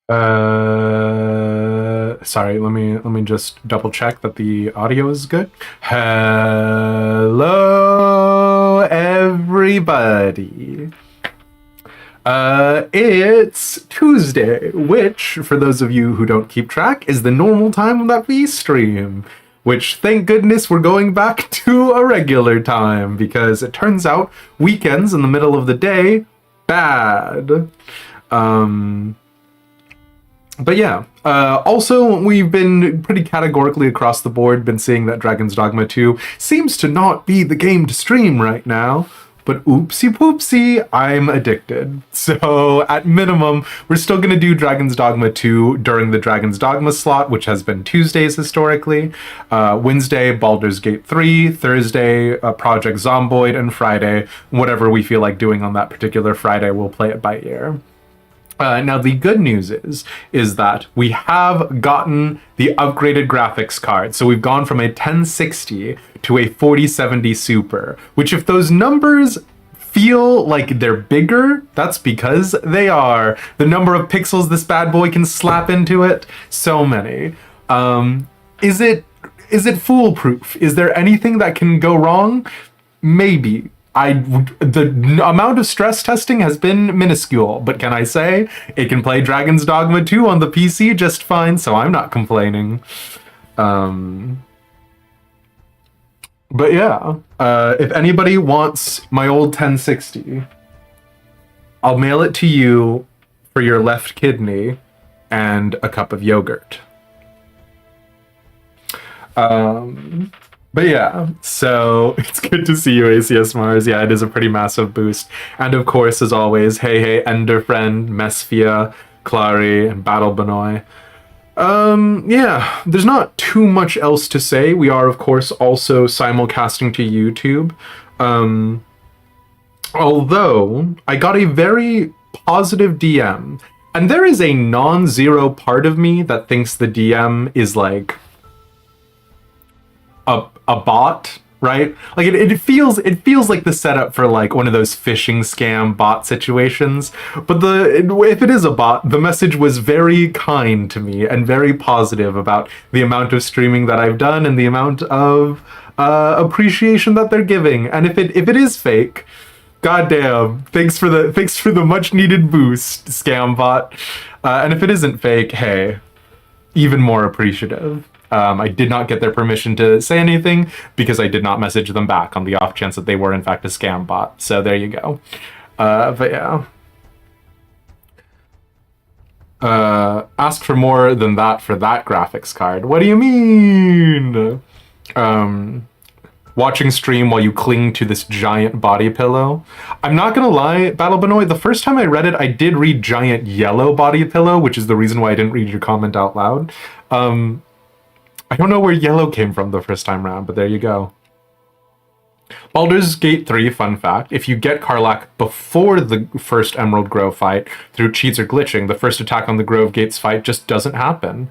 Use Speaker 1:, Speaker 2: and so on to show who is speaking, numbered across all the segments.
Speaker 1: Sorry, let me just double check that the audio is good. Hello, everybody. It's Tuesday, which, for those of you who don't keep track, is the normal time that we stream. Which, thank goodness, we're going back to a regular time, because it turns out weekends in the middle of the day, bad. But yeah, also we've been pretty categorically across the board been seeing that Dragon's Dogma 2 seems to not be the game to stream right now. But oopsie poopsie, I'm addicted. So at minimum, we're still going to do Dragon's Dogma 2 during the Dragon's Dogma slot, which has been Tuesdays historically. Wednesday, Baldur's Gate 3. Thursday, Project Zomboid. And Friday, whatever we feel like doing on that particular Friday, we'll play it by ear. Now the good news is that we have gotten the upgraded graphics card. So we've gone from a 1060 to a 4070 Super, which if those numbers feel like they're bigger, that's because they are. The number of pixels this bad boy can slap into it, so many. Is it foolproof? Is there anything that can go wrong? Maybe. The amount of stress testing has been minuscule, but can I say it can play Dragon's Dogma 2 on the PC just fine, so I'm not complaining. But yeah, if anybody wants my old 1060, I'll mail it to you for your left kidney and a cup of yogurt. But yeah, so it's good to see you, ACS Mars. Yeah, it is a pretty massive boost. And of course, as always, hey, Enderfriend, Mesfia, Clary, and Battle Benoy. Yeah, there's not too much else to say. We are, of course, also simulcasting to YouTube. Although, I got a very positive DM. And there is a non-zero part of me that thinks the DM is like a bot, right? Like it feels like the setup for like one of those phishing scam bot situations. But if it is a bot, the message was very kind to me and very positive about the amount of streaming that I've done and the amount of appreciation that they're giving. And if it is fake, goddamn, thanks for the much needed boost, scam bot. And if it isn't fake, hey, even more appreciative. I did not get their permission to say anything because I did not message them back on the off chance that they were in fact a scam bot. So there you go. But yeah. Ask for more than that for that graphics card. What do you mean? Watching stream while you cling to this giant body pillow. I'm not gonna lie, Battle Benoy, the first time I read it, I did read giant yellow body pillow, which is the reason why I didn't read your comment out loud. I don't know where yellow came from the first time round, but there you go. Baldur's Gate 3, fun fact, if you get Karlach before the first Emerald Grove fight through cheats or glitching, the first attack on the Grove Gates fight just doesn't happen.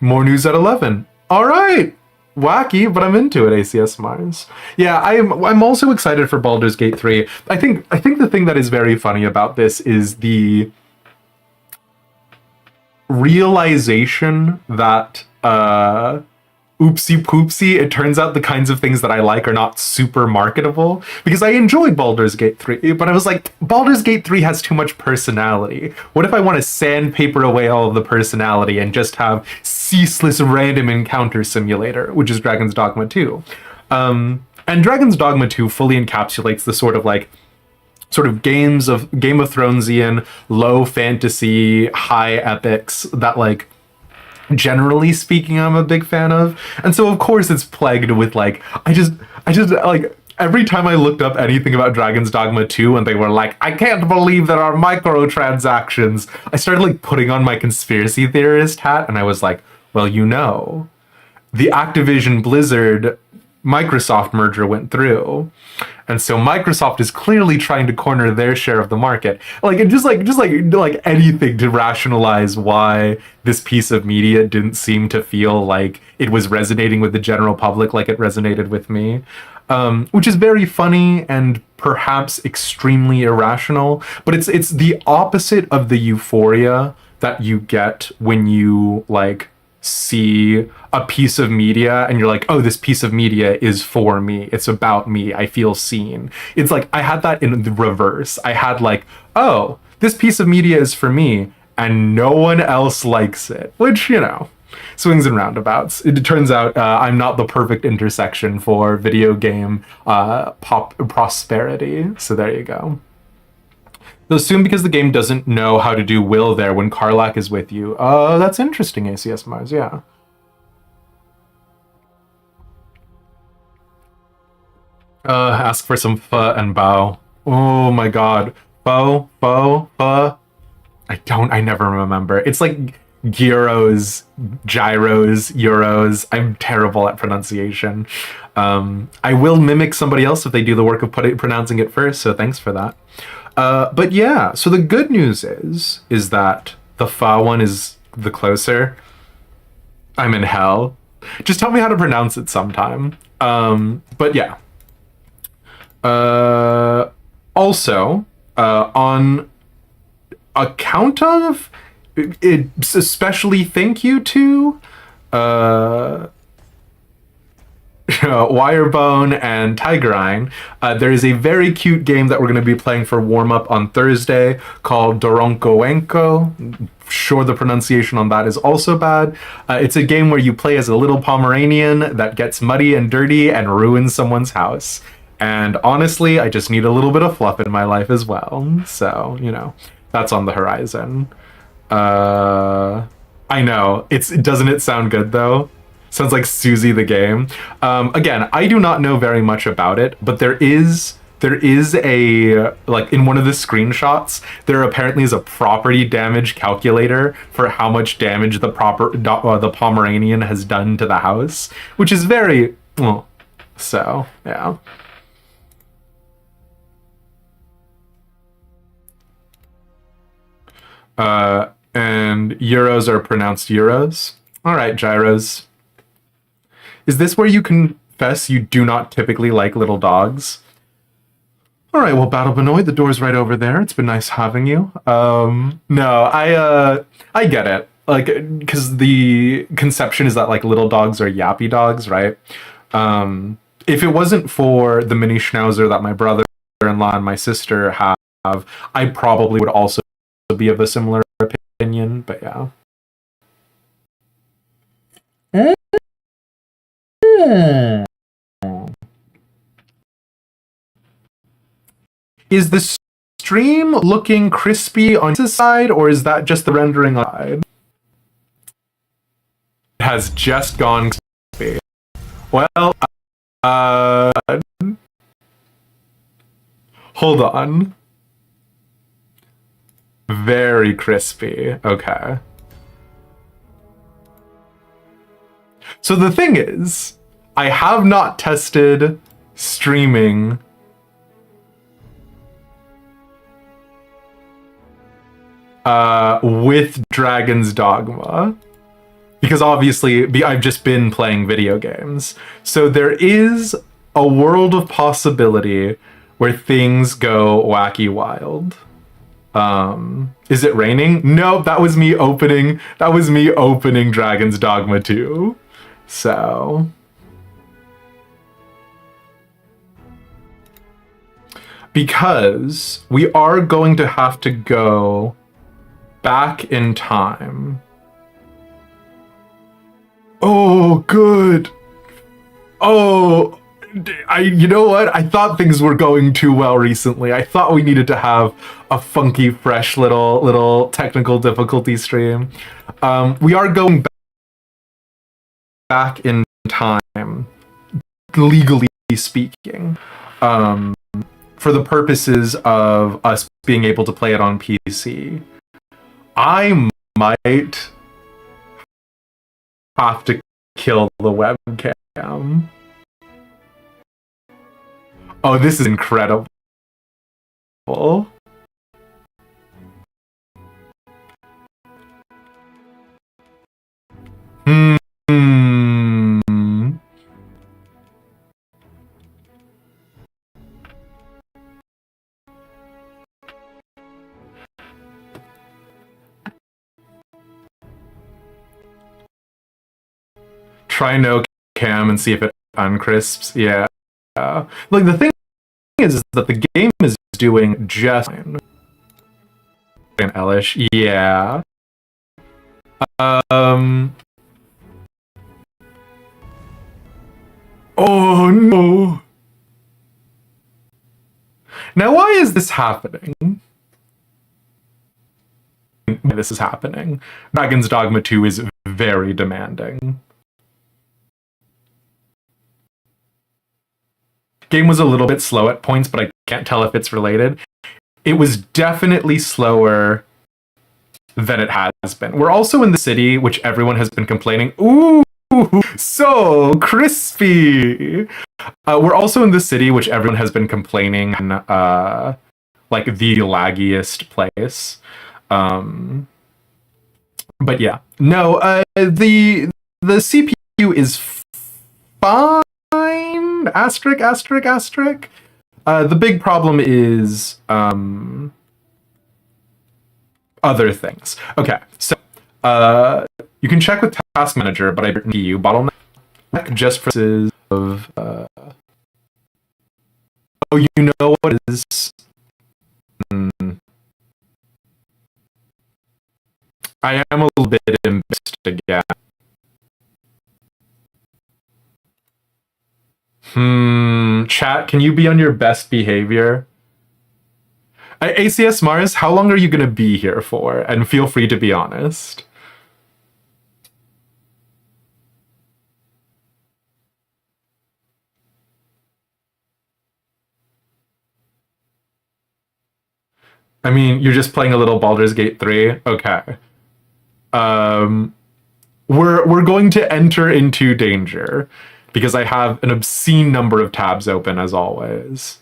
Speaker 1: More news at 11. All right. Wacky, but I'm into it, ACS Mars. Yeah, I'm also excited for Baldur's Gate 3. I think the thing that is very funny about this is the realization that oopsie poopsie, it turns out the kinds of things that I like are not super marketable, because I enjoyed Baldur's Gate 3, but I was like, Baldur's Gate 3 has too much personality. What if I want to sandpaper away all of the personality and just have ceaseless random encounter simulator, which is Dragon's Dogma 2. And Dragon's Dogma 2 fully encapsulates the sort of Game of Thronesian low fantasy high epics that, like, generally speaking, I'm a big fan of. And so of course it's plagued with like, I just like, every time I looked up anything about Dragon's Dogma 2 and they were like, I can't believe there are microtransactions, I started like putting on my conspiracy theorist hat, and I was like, well, you know, the Activision Blizzard Microsoft merger went through, and so Microsoft is clearly trying to corner their share of the market. Like anything to rationalize why this piece of media didn't seem to feel like it was resonating with the general public like it resonated with me, which is very funny and perhaps extremely irrational. But it's the opposite of the euphoria that you get when you like see a piece of media and you're like, oh, this piece of media is for me. It's about me. I feel seen. It's like I had that in the reverse. I had like, oh, this piece of media is for me and no one else likes it, which, you know, swings and roundabouts. It turns out I'm not the perfect intersection for video game pop prosperity. So there you go. Though soon because the game doesn't know how to do will there when Karlach is with you. That's interesting, ACS Mars, yeah. Ask for some pho and bao. Oh my god. Pho. I never remember. It's like gyros, gyros, euros. I'm terrible at pronunciation. I will mimic somebody else if they do the work of pronouncing it first, so thanks for that. But yeah, so the good news is that the fa one is the closer. I'm in hell. Just tell me how to pronounce it sometime. But yeah. Also, on account of it, especially thank you to Wirebone and Tigerine, there is a very cute game that we're going to be playing for warm up on Thursday called Doronkowenko. Sure, the pronunciation on that is also bad. It's a game where you play as a little Pomeranian that gets muddy and dirty and ruins someone's house. And honestly, I just need a little bit of fluff in my life as well. So, you know, that's on the horizon. I know. Doesn't it sound good though? Sounds like Susie the game. Again, I do not know very much about it, but there is a like in one of the screenshots there apparently is a property damage calculator for how much damage the Pomeranian has done to the house, which is very well, so yeah. And euros are pronounced euros. All right, gyros. Is this where you confess you do not typically like little dogs? All right, well, Battle Benoit, the door's right over there. It's been nice having you. No, I get it. Like, because the conception is that like little dogs are yappy dogs, right? If it wasn't for the mini schnauzer that my brother-in-law and my sister have, I probably would also be of a similar opinion. But yeah. Is the stream looking crispy on this side, or is that just the rendering side? It has just gone crispy. Well, hold on. Very crispy. Okay. So the thing is, I have not tested streaming with Dragon's Dogma. Because obviously, I've just been playing video games. So there is a world of possibility where things go wacky wild. Is it raining? No, that was me opening Dragon's Dogma 2. So because we are going to have to go back in time. Oh, good. Oh, you know what? I thought things were going too well recently. I thought we needed to have a funky, fresh little technical difficulty stream. We are going back in time, legally speaking, for the purposes of us being able to play it on PC. I might have to kill the webcam. Oh, this is incredible. Hmm. try no cam and see if it uncrisps. Yeah. Like the thing is that the game is doing just fine. And Elish, yeah. Oh no. Now why is this happening? This is happening. Dragon's Dogma 2 is very demanding. Game was a little bit slow at points, but I can't tell if it's related. It was definitely slower than it has been. We're also in the city, which everyone has been complaining. Ooh, so crispy. We're also in the city, which everyone has been complaining, like the laggiest place. But yeah, no. The CPU is fine. Asterisk, asterisk, asterisk. The big problem is other things. Okay, so you can check with Task Manager, but I bring you bottleneck just for of. Oh, you know what is? I am a little bit embarrassed again. Chat, can you be on your best behavior? ACS Mars, how long are you going to be here for? And feel free to be honest. I mean, you're just playing a little Baldur's Gate 3? Okay. We're going to enter into danger because I have an obscene number of tabs open as always.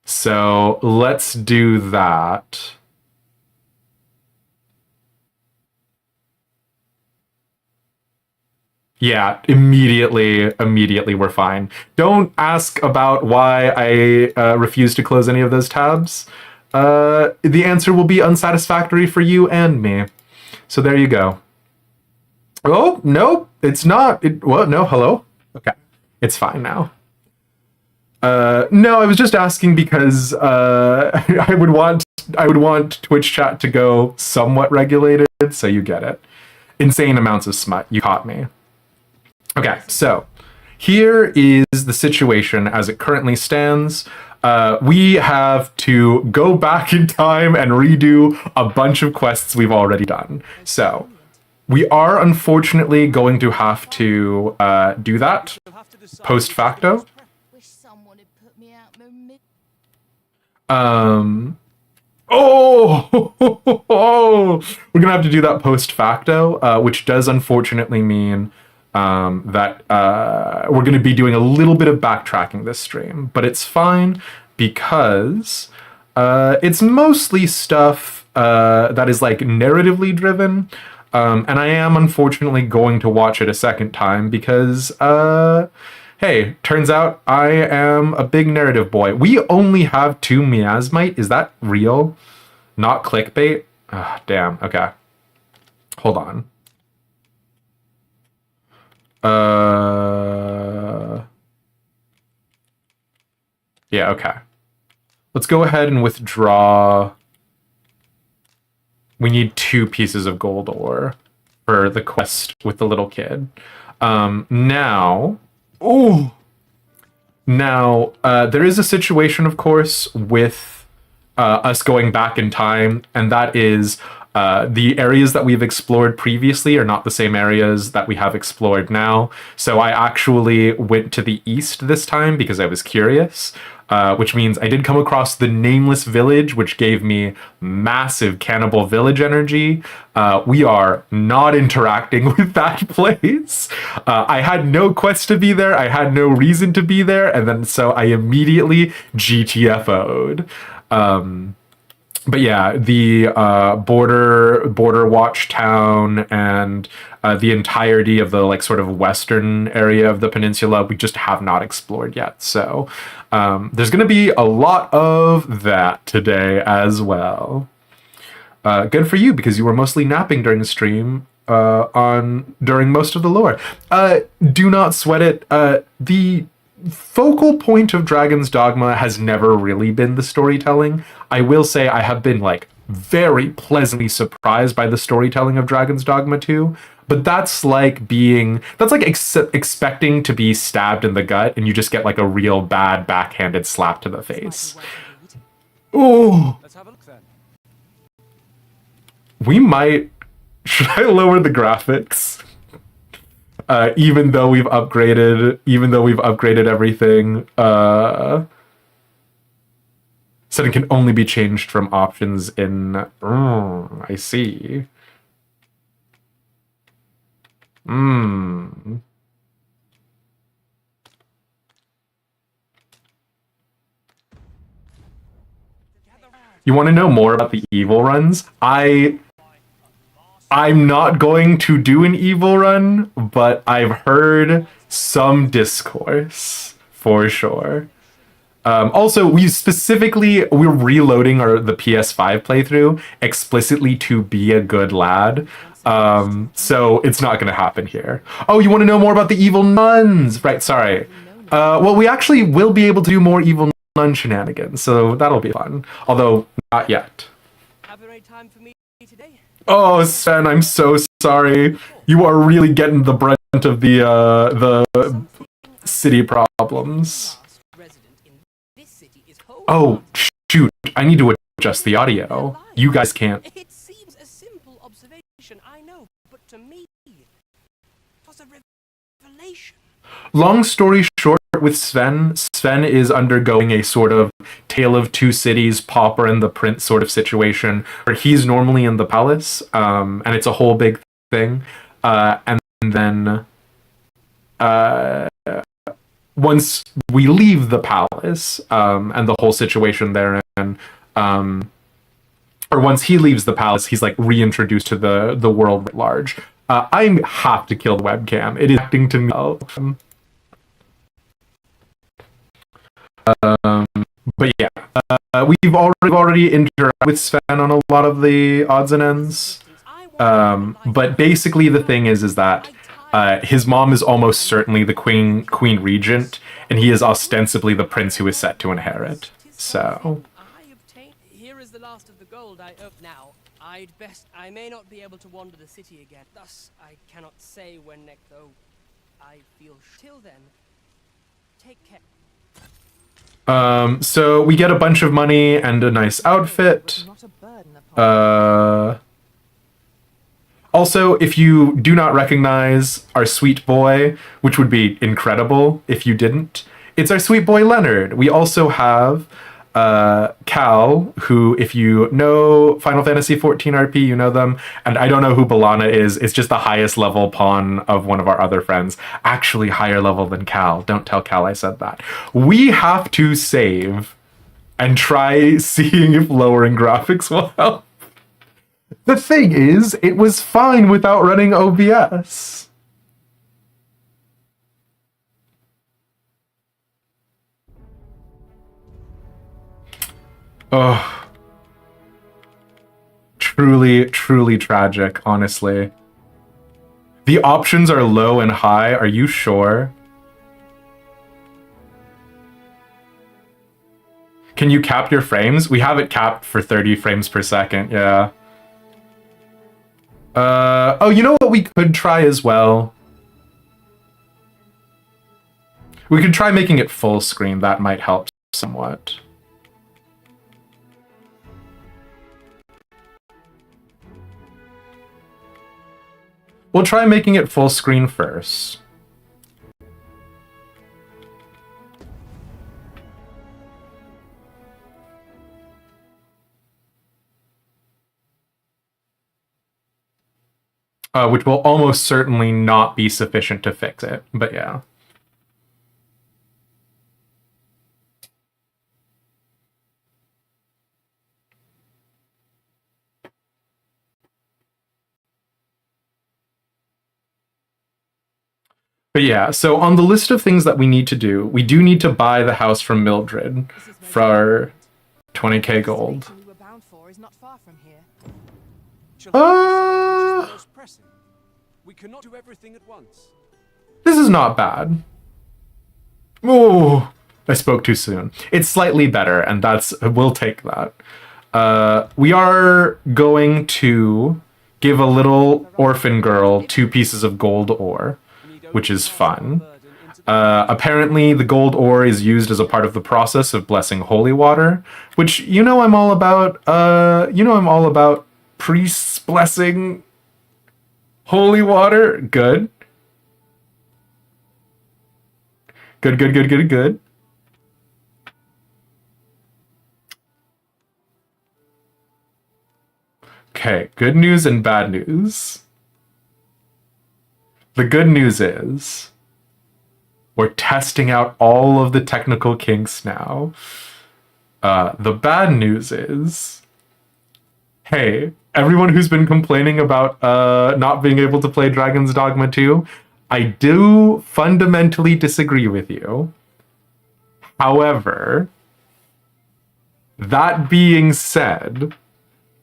Speaker 1: So let's do that. Yeah, immediately we're fine. Don't ask about why I refuse to close any of those tabs. The answer will be unsatisfactory for you and me. So there you go. Oh, no, it's not. What? No, hello? Okay, it's fine now. No, I was just asking because I would want Twitch chat to go somewhat regulated, so you get it. Insane amounts of smut. You caught me. Okay, so here is the situation as it currently stands. We have to go back in time and redo a bunch of quests we've already done. So we are unfortunately going to have to do that post facto. We're gonna have to do that post facto, which does unfortunately mean that we're going to be doing a little bit of backtracking this stream, but it's fine because it's mostly stuff that is like narratively driven, and I am unfortunately going to watch it a second time because hey, turns out I am a big narrative boy. We only have 2 miasmite. Is that real? Not clickbait? Damn. Okay. Hold on. Yeah, okay. Let's go ahead and withdraw. We need 2 pieces of gold ore for the quest with the little kid. Now, there is a situation, of course, with us going back in time, and that is the areas that we've explored previously are not the same areas that we have explored now. So I actually went to the east this time because I was curious, which means I did come across the Nameless Village, which gave me massive Cannibal Village energy. We are not interacting with that place. I had no quest to be there. I had no reason to be there. And then so I immediately GTFO'd. But yeah, the border watch town and the entirety of the like sort of western area of the peninsula we just have not explored yet. So there's going to be a lot of that today as well. Good for you, because you were mostly napping during the stream during most of the lore. Do not sweat it. The focal point of Dragon's Dogma has never really been the storytelling. I will say I have been like very pleasantly surprised by the storytelling of Dragon's Dogma 2. But that's like expecting to be stabbed in the gut and you just get like a real bad backhanded slap to the face. Oh, we might. Should I lower the graphics? Even though we've upgraded everything, setting can only be changed from options in. Oh, I see. Hmm. You want to know more about the evil runs? I'm not going to do an evil run, but I've heard some discourse for sure. Also, we're reloading the PS5 playthrough explicitly to be a good lad. So it's not going to happen here. Oh, you want to know more about the evil nuns? Right, sorry. Well, we actually will be able to do more evil nun shenanigans, so that'll be fun. Although, not yet.
Speaker 2: Have any time for me today?
Speaker 1: Oh, Sven, I'm so sorry. You are really getting the brunt of the city problems. Oh, shoot. I need to adjust the audio. You guys can't.
Speaker 2: It seems a simple observation, I know, but to me, it was a revelation.
Speaker 1: Long story short, with Sven is undergoing a sort of Tale of Two Cities, Pauper and the Prince sort of situation, where he's normally in the palace, and it's a whole big thing. And then once we leave the palace, and the whole situation there, and or once he leaves the palace, he's like reintroduced to the world at large. I have to kill the webcam. It is acting to me. But yeah, we've already interacted with Sven on a lot of the odds and ends. But basically, the thing is that his mom is almost certainly the queen regent, and he is ostensibly the prince who is set to inherit. So.
Speaker 2: Here is the last of the gold I owe now. I may not be able to wander the city again. Thus, I cannot say when next, though I feel. Till then, take care.
Speaker 1: So we get a bunch of money and a nice outfit. Also, if you do not recognize our sweet boy, which would be incredible if you didn't, it's our sweet boy Leonard. We also have Cal, who, if you know Final Fantasy XIV RP, you know them, and I don't know who Balana is. It's just the highest level pawn of one of our other friends. Actually, higher level than Cal. Don't tell Cal I said that. We have to save and try seeing if lowering graphics will help. The thing is, it was fine without running OBS. Oh, truly, truly tragic, honestly. The options are low and high, are you sure? Can you cap your frames? We have it capped for 30 frames per second, yeah. Oh, you know what we could try as well? We could try making it full screen, that might help somewhat. We'll try making it full screen first. Which will almost certainly not be sufficient to fix it, but yeah. But yeah, so on the list of things that we need to do, we do need to buy the house from Mildred for 20k gold.
Speaker 3: shall have to decide which is the most pressing. We cannot do everything at once.
Speaker 1: This is not bad. Oh, I spoke too soon. It's slightly better, and we'll take that. We are going to give a little orphan girl 2 pieces of gold ore, which is fun. Apparently, the gold ore is used as a part of the process of blessing holy water, which I'm all about. I'm all about priests blessing holy water. Good. Good. Okay, good news and bad news. The good news is we're testing out all of the technical kinks now. The bad news is, hey, everyone who's been complaining about not being able to play Dragon's Dogma 2, I do fundamentally disagree with you. However, that being said,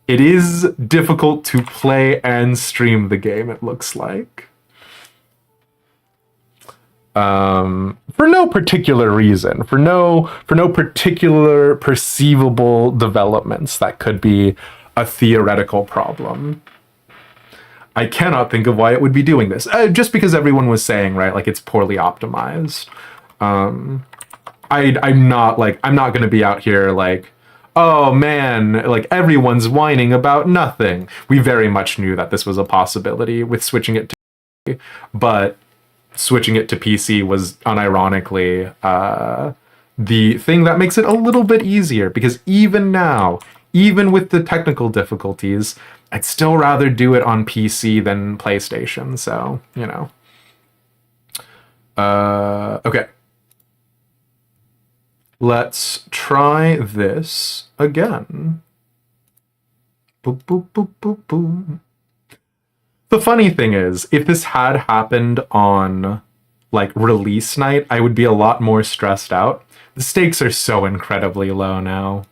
Speaker 1: it is difficult to play and stream the game, it looks like. For no particular reason, for no particular perceivable developments that could be a theoretical problem. I cannot think of why it would be doing this. Just because everyone was saying, right, like it's poorly optimized. I'm not going to be out here like, oh man, like everyone's whining about nothing. We very much knew that this was a possibility with switching it to PC, but switching it to PC was unironically the thing that makes it a little bit easier, because even now, even with the technical difficulties, I'd still rather do it on PC than PlayStation, so, okay. Let's try this again. Boop, boop, boop, boop, boop. The funny thing is, if this had happened on, like, release night, I would be a lot more stressed out. The stakes are so incredibly low now.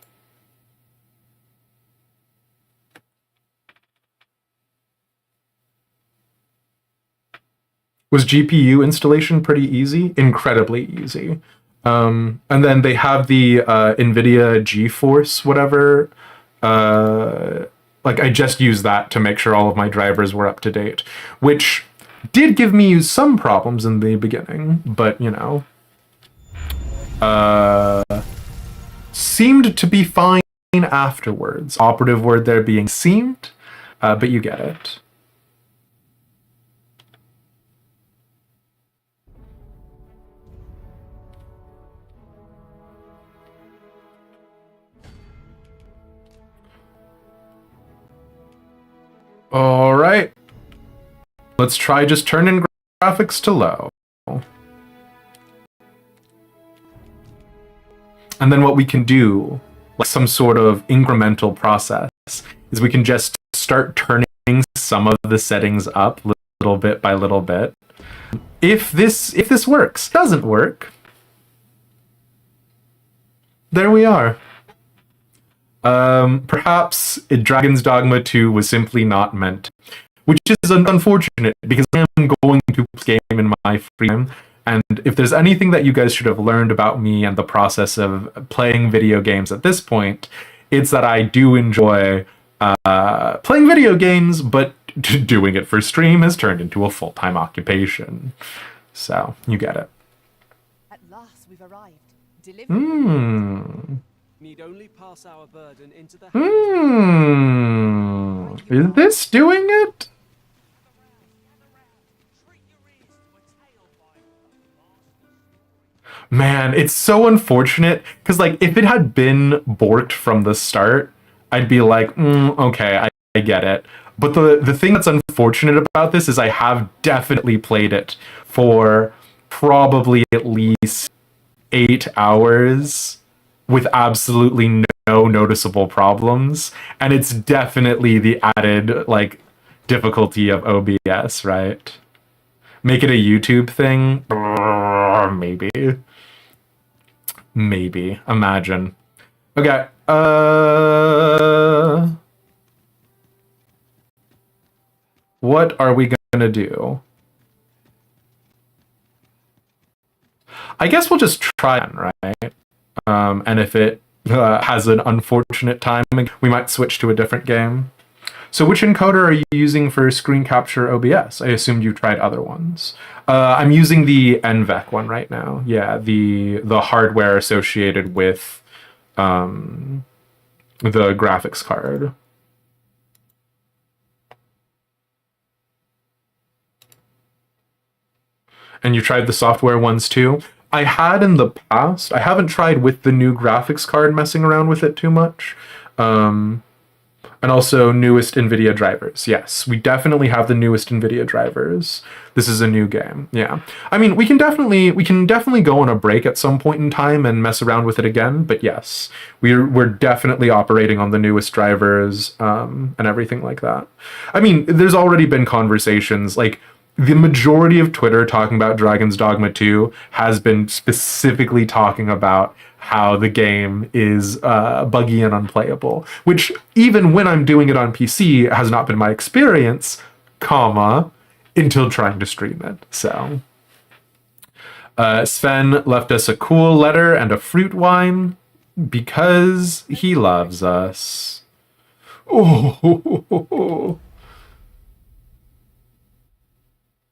Speaker 1: Was GPU installation pretty easy? Incredibly easy. And then they have the NVIDIA GeForce, whatever. I just used that to make sure all of my drivers were up to date, which did give me some problems in the beginning, but, seemed to be fine afterwards. Operative word there being seemed, but you get it. All right. Let's try just turning graphics to low. And then what we can do, like some sort of incremental process, is we can just start turning some of the settings up little bit by little bit. If this works. Doesn't work, there we are. Perhaps Dragon's Dogma 2 was simply not meant, which is unfortunate because I am going to play this game in my free time, and if there's anything that you guys should have learned about me and the process of playing video games at this point, it's that I do enjoy playing video games, but doing it for stream has turned into a full-time occupation. So, you get it.
Speaker 4: At last we've arrived. Delivery.
Speaker 3: Need only pass our burden into the
Speaker 1: Is this doing it? Man, it's so unfortunate, because, like, if it had been borked from the start, I'd be like, okay, I get it. But the thing that's unfortunate about this is I have definitely played it for probably at least 8 hours with absolutely no noticeable problems, and it's definitely the added, like, difficulty of OBS, right? Make it a YouTube thing? Maybe. Imagine. Okay. what are we gonna do? I guess we'll just try it, right? And if it has an unfortunate timing, we might switch to a different game. So which encoder are you using for screen capture OBS? I assumed you tried other ones. I'm using the NVEC one right now. Yeah, the hardware associated with the graphics card. And you tried the software ones too? I had in the past. I haven't tried with the new graphics card, messing around with it too much. And also newest NVIDIA drivers. Yes, we definitely have the newest NVIDIA drivers. This is a new game. Yeah. I mean, we can definitely go on a break at some point in time and mess around with it again, but yes, we're definitely operating on the newest drivers and everything like that. I mean, there's already been conversations, like the majority of Twitter talking about Dragon's Dogma 2 has been specifically talking about how the game is buggy and unplayable, which even when I'm doing it on PC has not been my experience, until trying to stream it. So Sven left us a cool letter and a fruit wine because he loves us. Oh.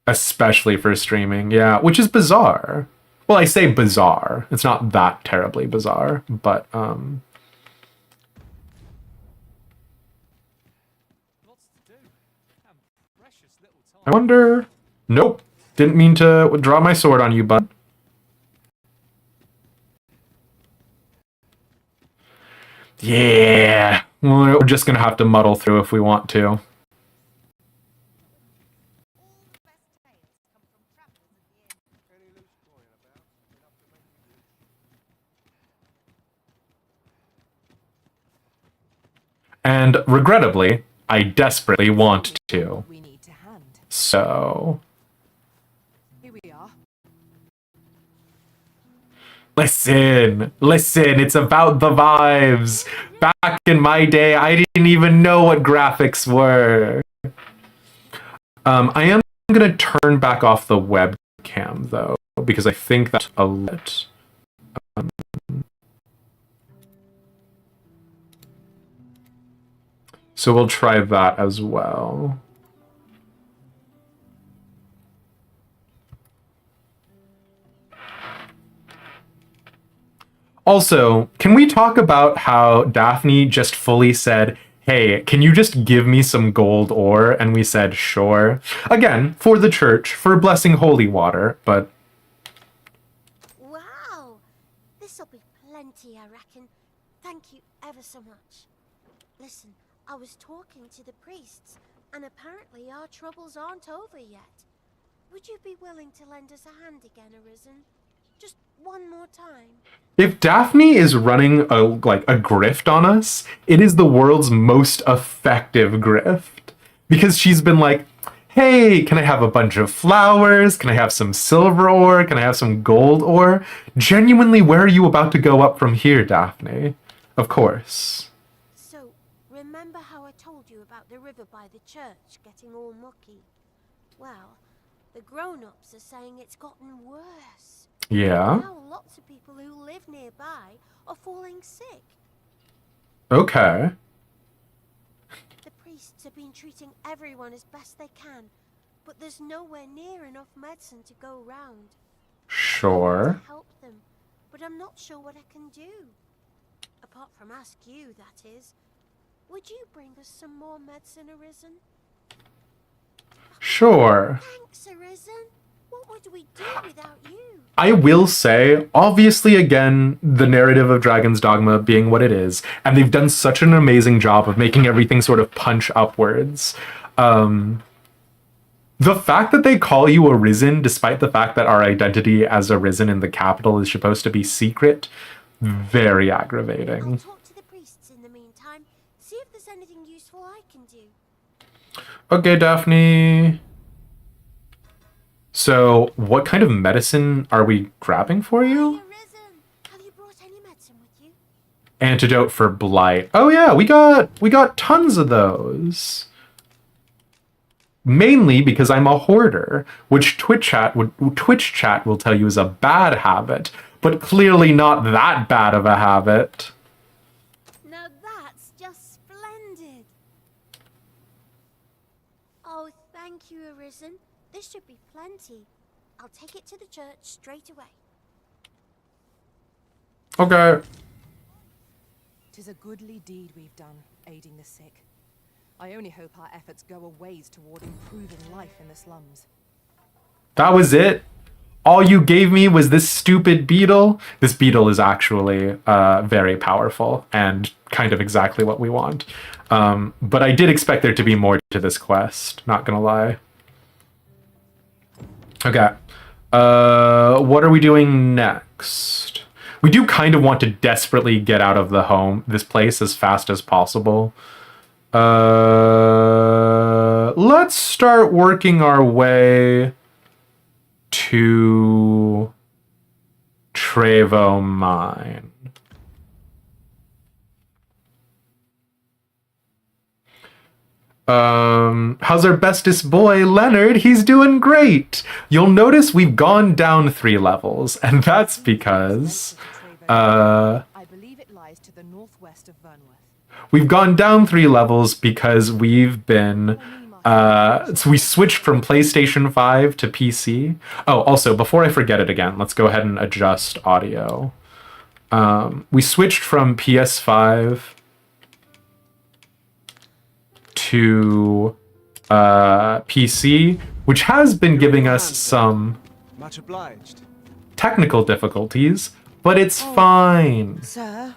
Speaker 1: Especially for streaming, yeah, which is bizarre. Well, I say bizarre. It's not that terribly bizarre, but
Speaker 3: Lots to do. And precious little time.
Speaker 1: I wonder. Nope, didn't mean to draw my sword on you, bud. Yeah, we're just gonna have to muddle through if we want to.
Speaker 3: Any loose coin about? Enough to make you rich.
Speaker 1: And regrettably, I desperately want to.
Speaker 4: We need to hand.
Speaker 1: So,
Speaker 4: Here we are.
Speaker 1: listen, it's about the vibes. Back in my day, I didn't even know what graphics were. I am gonna turn back off the webcam though, because I think that's a lit. So we'll try that as well. Also, can we talk about how Daphne just fully said, hey, can you just give me some gold ore? And we said, sure. Again, for the church, for blessing holy water, but...
Speaker 5: Wow! This'll be plenty, I reckon. Thank you ever so much. Listen, I was talking to the priests, and apparently our troubles aren't over yet. Would you be willing to lend us a hand again, Arisen? Just one more time.
Speaker 1: If Daphne is running a grift on us, it is the world's most effective grift. Because she's been like, hey, can I have a bunch of flowers? Can I have some silver ore? Can I have some gold ore? Genuinely, where are you about to go up from here, Daphne? Of course.
Speaker 5: So, remember how I told you about the river by the church getting all mucky? Well, the grown-ups are saying it's gotten worse.
Speaker 1: Yeah.
Speaker 5: Now lots of people who live nearby are falling sick.
Speaker 1: Okay.
Speaker 5: The priests have been treating everyone as best they can, but there's nowhere near enough medicine to go round. I
Speaker 1: Sure.
Speaker 5: want to help them, but I'm not sure what I can do. Apart from ask you, that is. Would you bring us some more medicine, Arisen?
Speaker 1: Sure.
Speaker 5: Thanks, Arisen. What would we do without you?
Speaker 1: I will say, obviously, again, the narrative of Dragon's Dogma being what it is, and they've done such an amazing job of making everything sort of punch upwards. The fact that they call you Arisen, despite the fact that our identity as Arisen in the capital is supposed to be secret, very
Speaker 5: I'll
Speaker 1: aggravating.
Speaker 5: talk to the priests in the meantime. See if there's anything useful I can do.
Speaker 1: Okay, Daphne. So, what kind of medicine are we grabbing for you?
Speaker 5: Hey, Arisen, have you brought any medicine with you?
Speaker 1: Antidote for blight. Oh yeah, we got tons of those. mainly because I'm a hoarder, which Twitch chat will tell you is a bad habit, but clearly not that bad of a habit.
Speaker 5: Now that's just splendid. Oh, thank you, Arisen. This should be plenty. I'll take it to the church straight away.
Speaker 1: Okay.
Speaker 4: 'Tis a goodly deed we've done, aiding the sick. I only hope our efforts go a ways toward improving life in the slums.
Speaker 1: That was it. All you gave me was this stupid beetle. This beetle is actually very powerful and kind of exactly what we want. But I did expect there to be more to this quest, not gonna lie. Okay. What are we doing next? We do kind of want to desperately get out of this place as fast as possible. Let's start working our way to Trevo Mine. How's our bestest boy, Leonard? He's doing great. You'll notice we've gone down 3 levels, and that's because
Speaker 4: I believe it lies to the northwest of Vernworth.
Speaker 1: we've gone down 3 levels because we've been so we switched from PlayStation 5 to PC. Oh, also, before I forget it again, let's go ahead and adjust audio. We switched from PS5 to PC, which has been giving us some
Speaker 3: Much obliged.
Speaker 1: technical difficulties, but it's fine.
Speaker 6: Sir,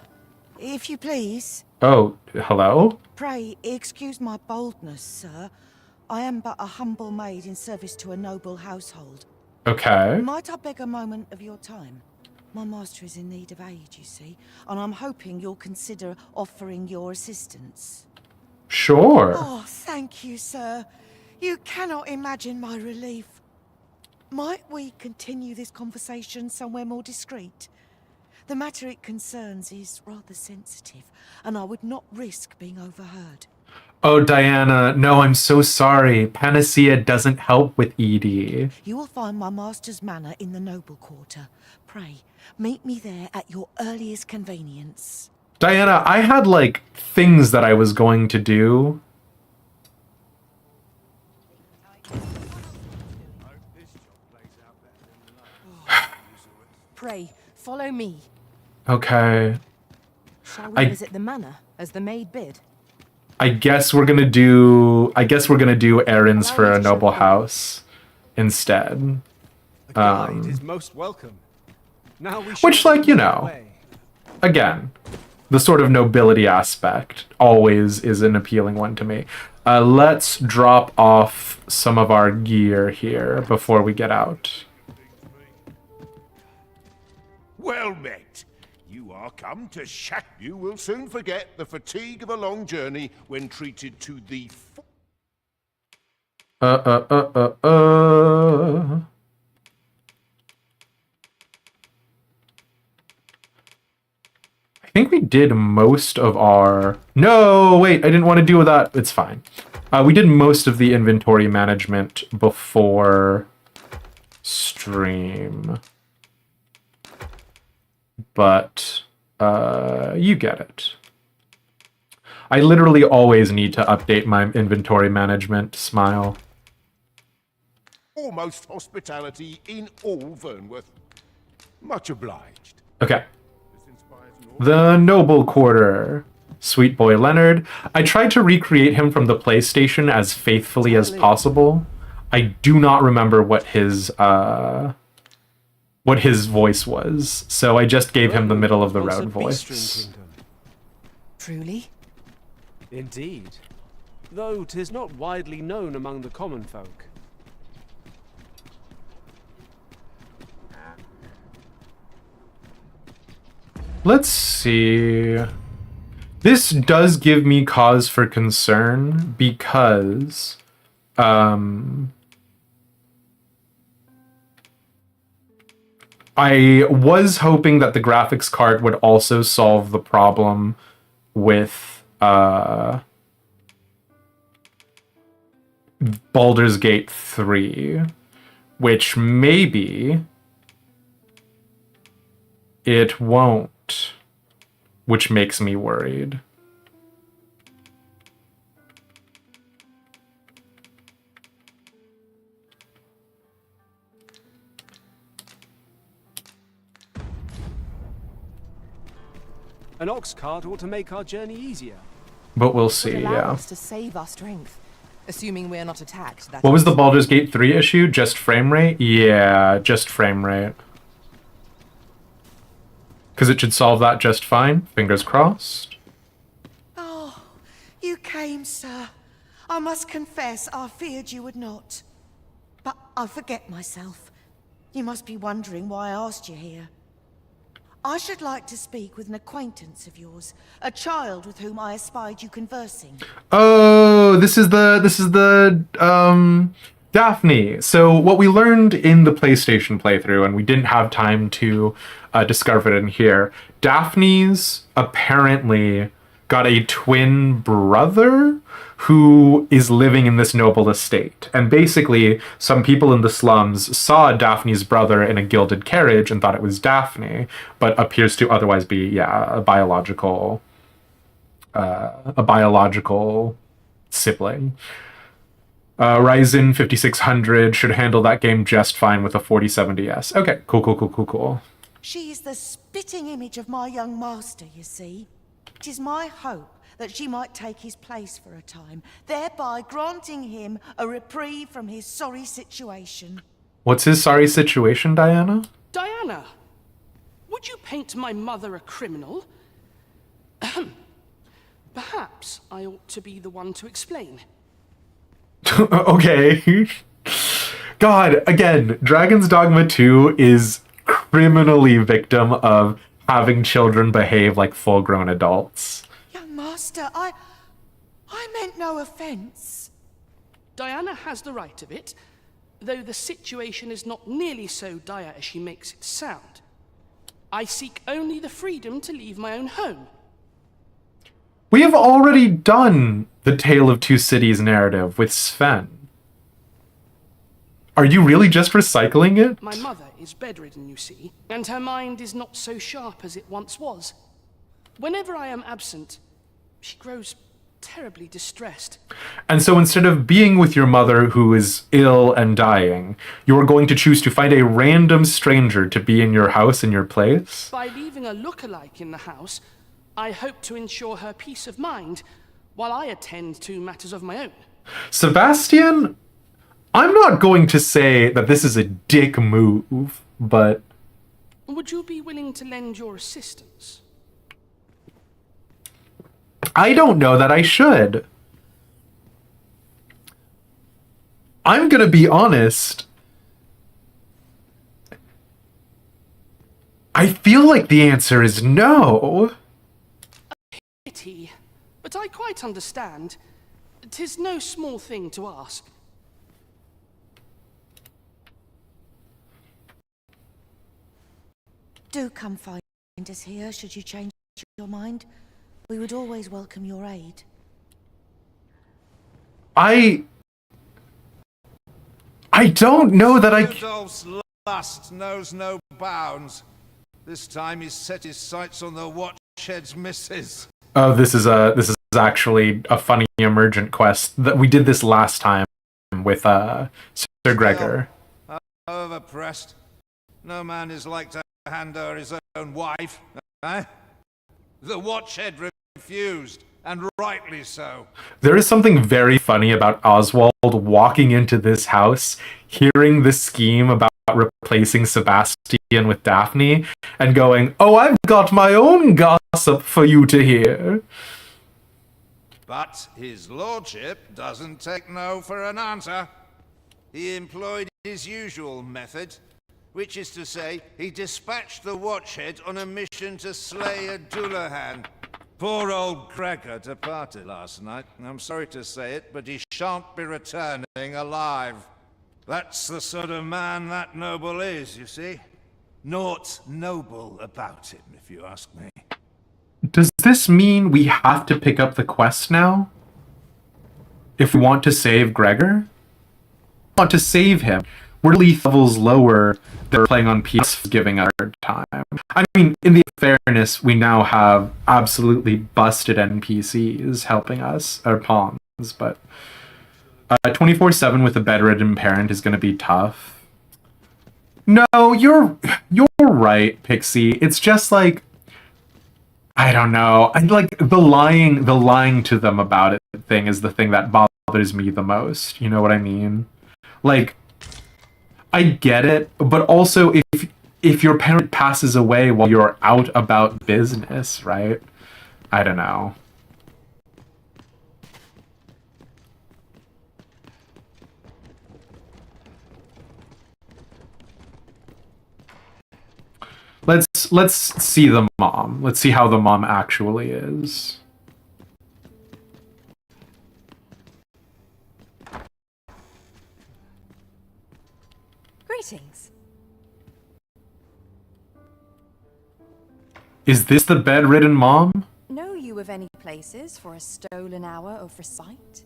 Speaker 6: if you please,
Speaker 1: Oh, hello?
Speaker 6: pray excuse my boldness, sir. I am but a humble maid in service to a noble household.
Speaker 1: Okay.
Speaker 6: Might I beg a moment of your time? My master is in need of aid, you see, and I'm hoping you'll consider offering your assistance.
Speaker 1: Sure.
Speaker 6: Oh, thank you, sir. You cannot imagine my relief. Might we continue this conversation somewhere more discreet? The matter it concerns is rather sensitive, and I would not risk being overheard.
Speaker 1: Oh, Diana, no, I'm so sorry. Panacea doesn't help with ED.
Speaker 6: You will find my master's manor in the noble quarter. Pray, meet me there at your earliest convenience.
Speaker 1: Diana, I had, like, things that I was going to do.
Speaker 4: Pray, follow me.
Speaker 1: Okay.
Speaker 4: Shall we
Speaker 1: I-
Speaker 4: visit the manor, as the maid bid?
Speaker 1: I guess we're gonna do errands for a noble house instead.
Speaker 3: The guide is most welcome. Now we
Speaker 1: Which,
Speaker 3: shall
Speaker 1: like, you
Speaker 3: move
Speaker 1: know.
Speaker 3: away.
Speaker 1: Again, the sort of nobility aspect always is an appealing one to me. Let's drop off some of our gear here before we get out.
Speaker 7: Well met. You are come to shack. You will soon forget the fatigue of a long journey when treated to the
Speaker 1: I think we did most of our... No, wait, I didn't want to deal with that. It's fine. We did most of the inventory management before stream. But, you get it. I literally always need to update my inventory management, Smile.
Speaker 7: foremost hospitality in all Vernworth. Much obliged.
Speaker 1: Okay.
Speaker 7: This inspires
Speaker 1: The Noble Quarter. Sweet boy Leonard. I tried to recreate him from the PlayStation as faithfully as possible. I do not remember what his voice was, so I just gave him the middle of the
Speaker 3: Once a
Speaker 1: road
Speaker 3: Beastring
Speaker 1: voice.
Speaker 3: kingdom.
Speaker 6: Truly?
Speaker 3: Indeed. Though 'tis not widely known among the common folk.
Speaker 1: Let's see. This does give me cause for concern because I was hoping that the graphics card would also solve the problem with Baldur's Gate 3, which maybe it won't, which makes me worried.
Speaker 3: An ox cart ought to make our journey easier.
Speaker 1: But we'll see,
Speaker 4: Would allow
Speaker 1: yeah.
Speaker 4: us to save our strength, assuming we're not attacked. That
Speaker 1: What was the
Speaker 4: is.
Speaker 1: Baldur's Gate 3 issue? Just frame rate? Yeah, just frame rate. Because it should solve that just fine. Fingers crossed.
Speaker 6: Oh, you came, sir. I must confess, I feared you would not. But I forget myself. You must be wondering why I asked you here. I should like to speak with an acquaintance of yours, a child with whom I espied you conversing.
Speaker 1: Oh, this is the Daphne. So what we learned in the PlayStation playthrough, and we didn't have time to discover it in here, Daphne's apparently got a twin brother who is living in this noble estate. And basically, some people in the slums saw Daphne's brother in a gilded carriage and thought it was Daphne, but appears to otherwise be, yeah, a biological sibling. Ryzen 5600 should handle that game just fine with a 4070S. Okay, cool.
Speaker 6: She is the spitting image of my young master, you see. It is my hope that she might take his place for a time, thereby granting him a reprieve from his sorry situation.
Speaker 1: What's his sorry situation, Diana?
Speaker 2: Diana, would you paint my mother a criminal? Perhaps I ought to be the one to explain.
Speaker 1: Okay. God, again, Dragon's Dogma 2 is criminally victim of having children behave like full-grown adults.
Speaker 6: Young master, I meant no offense.
Speaker 2: Diana has the right of it, though the situation is not nearly so dire as she makes it sound. I seek only the freedom to leave my own home.
Speaker 1: We have already done the Tale of Two Cities narrative with Sven. Are you really just recycling it?
Speaker 2: My mother is bedridden, you see, and her mind is not so sharp as it once was. Whenever I am absent, she grows terribly distressed.
Speaker 1: And so instead of being with your mother who is ill and dying, you are going to choose to find a random stranger to be in your house in your place?
Speaker 2: By leaving a look-alike in the house, I hope to ensure her peace of mind while I attend to matters of my own.
Speaker 1: Sebastian, I'm not going to say that this is a dick move, but...
Speaker 2: Would you be willing to lend your assistance?
Speaker 1: I don't know that I should. I'm gonna be honest. I feel like the answer is no.
Speaker 2: Pity, but I quite understand. 'Tis no small thing to ask.
Speaker 6: Do come find us here, should you change your mind. We would always welcome your aid.
Speaker 1: I don't know that I...
Speaker 8: Rudolph's lust knows no bounds. This time he's set his sights on the Watchhead's missus.
Speaker 1: Oh, this is actually a funny emergent quest. That we did this last time with Sir Gregor.
Speaker 8: However pressed, no man is like to hand her his own wife, eh? The Watchhead refused, and rightly so.
Speaker 1: There is something very funny about Oswald walking into this house, hearing the scheme about replacing Sebastian with Daphne, and going, "Oh, I've got my own gossip for you to hear."
Speaker 8: But his lordship doesn't take no for an answer. He employed his usual method, which is to say, he dispatched the Watchhead on a mission to slay a Dullahan. Poor old Gregor departed last night. I'm sorry to say it, but he shan't be returning alive. That's the sort of man that noble is, you see. Naught noble about him, if you ask me.
Speaker 1: Does this mean we have to pick up the quest now? If we want to save Gregor? want to save him. We're levels lower than playing on PS, giving us a hard time. I mean, in the fairness, we now have absolutely busted NPCs helping us, our pawns, but 24/7 with a bedridden parent is going to be tough. No, you're right, Pixie. It's just like, I don't know. I like the lying to them about it thing is the thing that bothers me the most. You know what I mean? Like, I get it, but also if your parent passes away while you're out about business, right? I don't know. Let's see the mom. Let's see how the mom actually is.
Speaker 4: Greetings.
Speaker 1: Is this the bedridden mom?
Speaker 4: Know you of any places for a stolen hour of recite?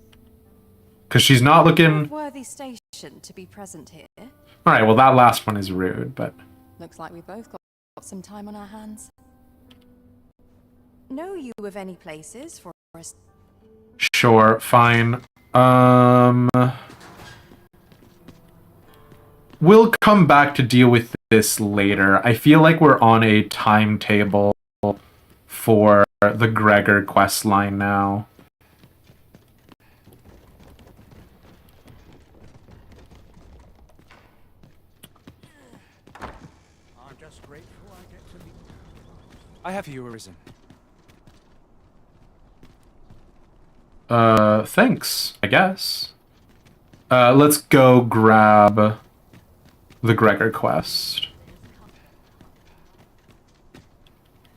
Speaker 1: Because she's not looking...
Speaker 4: Worthy station to be present here.
Speaker 1: Alright, well that last one is rude, but...
Speaker 4: Looks like we both got some time on our hands. Know you of any places for a...
Speaker 1: Sure, fine. We'll come back to deal with this later. I feel like we're on a timetable for the Gregor quest line now.
Speaker 3: I'm just grateful I get to meet. I have you arisen.
Speaker 1: Thanks, I guess. Let's go grab the Gregor quest.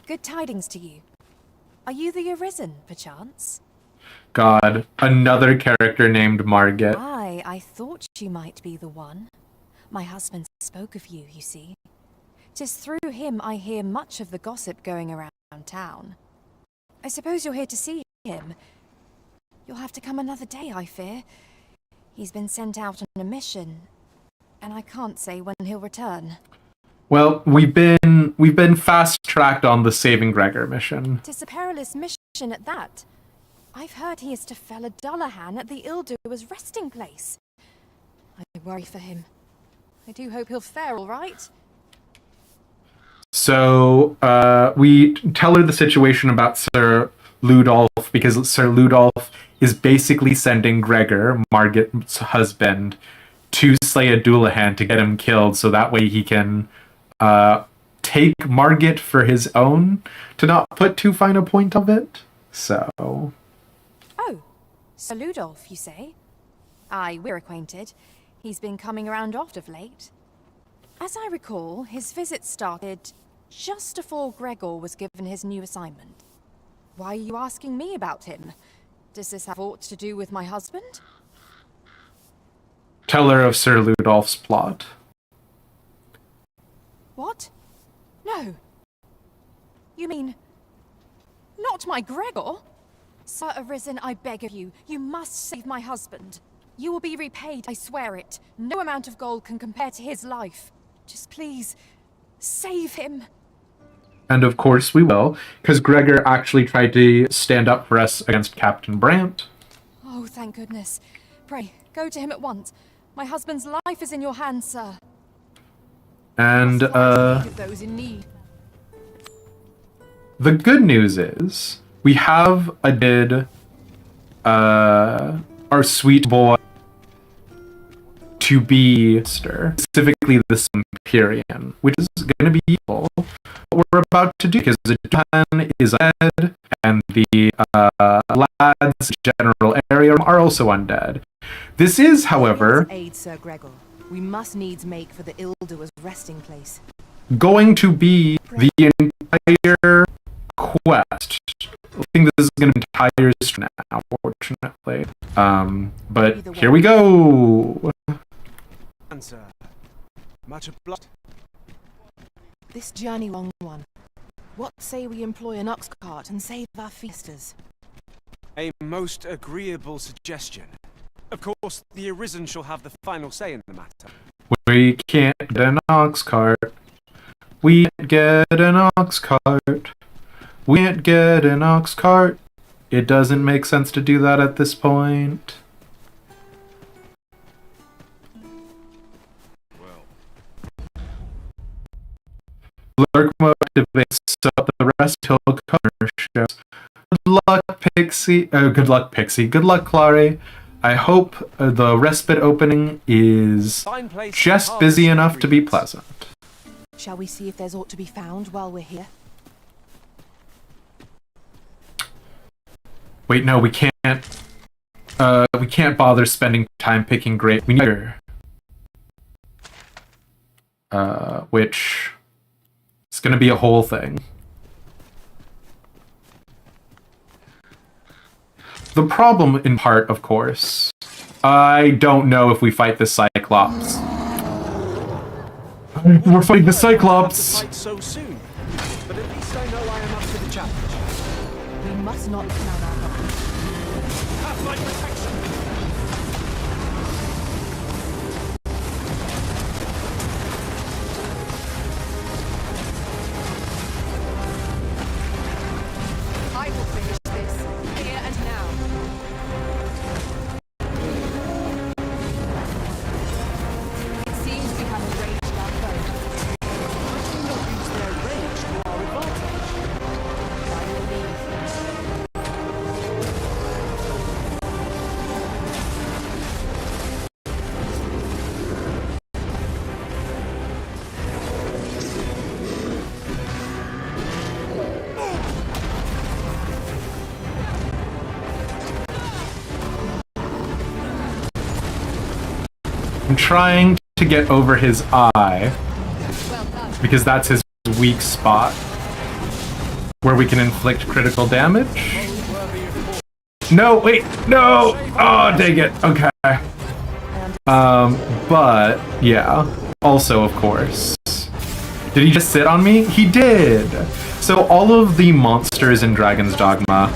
Speaker 4: Good tidings to you. Are you the Arisen, perchance?
Speaker 1: God, another character named Margit.
Speaker 4: Aye, I thought you might be the one. My husband spoke of you, you see. 'Tis through him I hear much of the gossip going around town. I suppose you're here to see him. You'll have to come another day, I fear. He's been sent out on a mission, and I can't say when he'll return.
Speaker 1: Well, we've been fast-tracked on the Saving Gregor mission.
Speaker 4: 'Tis a perilous mission at that. I've heard he is to fell a Dullahan at the Ill-Doer's resting place. I worry for him. I do hope he'll fare all right.
Speaker 1: So, we tell her the situation about Sir Ludolf, because Sir Ludolf is basically sending Gregor, Margit's husband, to slay a Dullahan to get him killed, so that way he can take Margit for his own, to not put too fine a point of it. So...
Speaker 4: Oh, Sir Ludolf, you say? Aye, we're acquainted. He's been coming around oft of late. As I recall, his visit started just before Gregor was given his new assignment. Why are you asking me about him? Does this have aught to do with my husband?
Speaker 1: Tell her of Sir Ludolf's plot.
Speaker 4: What? No. You mean... not my Gregor? Sir Arisen, I beg of you, you must save my husband. You will be repaid, I swear it. No amount of gold can compare to his life. Just please, save him.
Speaker 1: And of course we will, because Gregor actually tried to stand up for us against Captain Brandt.
Speaker 4: Oh, thank goodness. Pray, go to him at once. My husband's life is in your hands, sir.
Speaker 1: And,
Speaker 4: Those in need.
Speaker 1: the good news is, we have our sweet boy to be specifically the Empyrean, which is going to be evil. What we're about to do, because the Dullahan is undead, and the lads general area are also undead. This is, however,
Speaker 4: Aid Sir Gregor. We must needs make for the Ill-Doer's resting place.
Speaker 1: going to be the entire quest. I think this is going to be entire story now, unfortunately. But here we go.
Speaker 3: Answer. Much obliged.
Speaker 6: This journey long one. What say we employ an ox cart and save our feasters?
Speaker 3: A most agreeable suggestion. Of course, the Arisen shall have the final say in the matter.
Speaker 1: We can't get an ox cart. We can't get an ox cart. We can't get an ox cart. It doesn't make sense to do that at this point. Dogma activates, so the rest till cover shows. Good luck, Pixie. Good luck, Pixie. Good luck, Clary. I hope the respite opening is
Speaker 3: Fine place
Speaker 1: just
Speaker 3: to
Speaker 1: busy
Speaker 3: harvest
Speaker 1: enough to be
Speaker 3: ingredients.
Speaker 1: pleasant.
Speaker 4: Shall we see if there's aught to be found while we're here?
Speaker 1: Wait, no, we can't. We can't bother spending time picking grape. We need which is gonna be a whole thing. The problem, in part, of course, I don't know if we fight the Cyclops. We're fighting the Cyclops!
Speaker 3: Fight so soon, but at least I know I am up to the challenge.
Speaker 4: We must not let down our guard.
Speaker 3: Have my protection.
Speaker 4: I will finish this, here and now. It seems we have enraged our foe.
Speaker 3: Let's not use their rage to our advantage.
Speaker 4: By all means.
Speaker 1: I'm trying to get over his eye,
Speaker 4: Well done.
Speaker 1: because that's his weak spot, where we can inflict critical damage. No, wait, no! Oh, dang it, okay. But, yeah, also, of course. Did he just sit on me? He did! So all of the monsters in Dragon's Dogma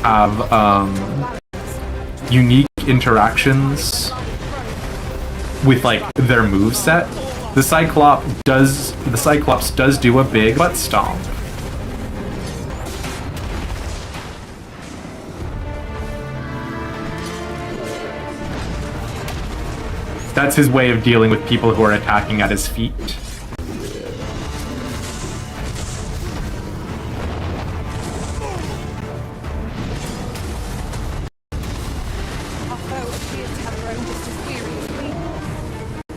Speaker 1: have, unique interactions with, like, their moveset. The Cyclops does do a big butt stomp. That's his way of dealing with people who are attacking at his feet.
Speaker 4: Our foe appears to have grown just as weary as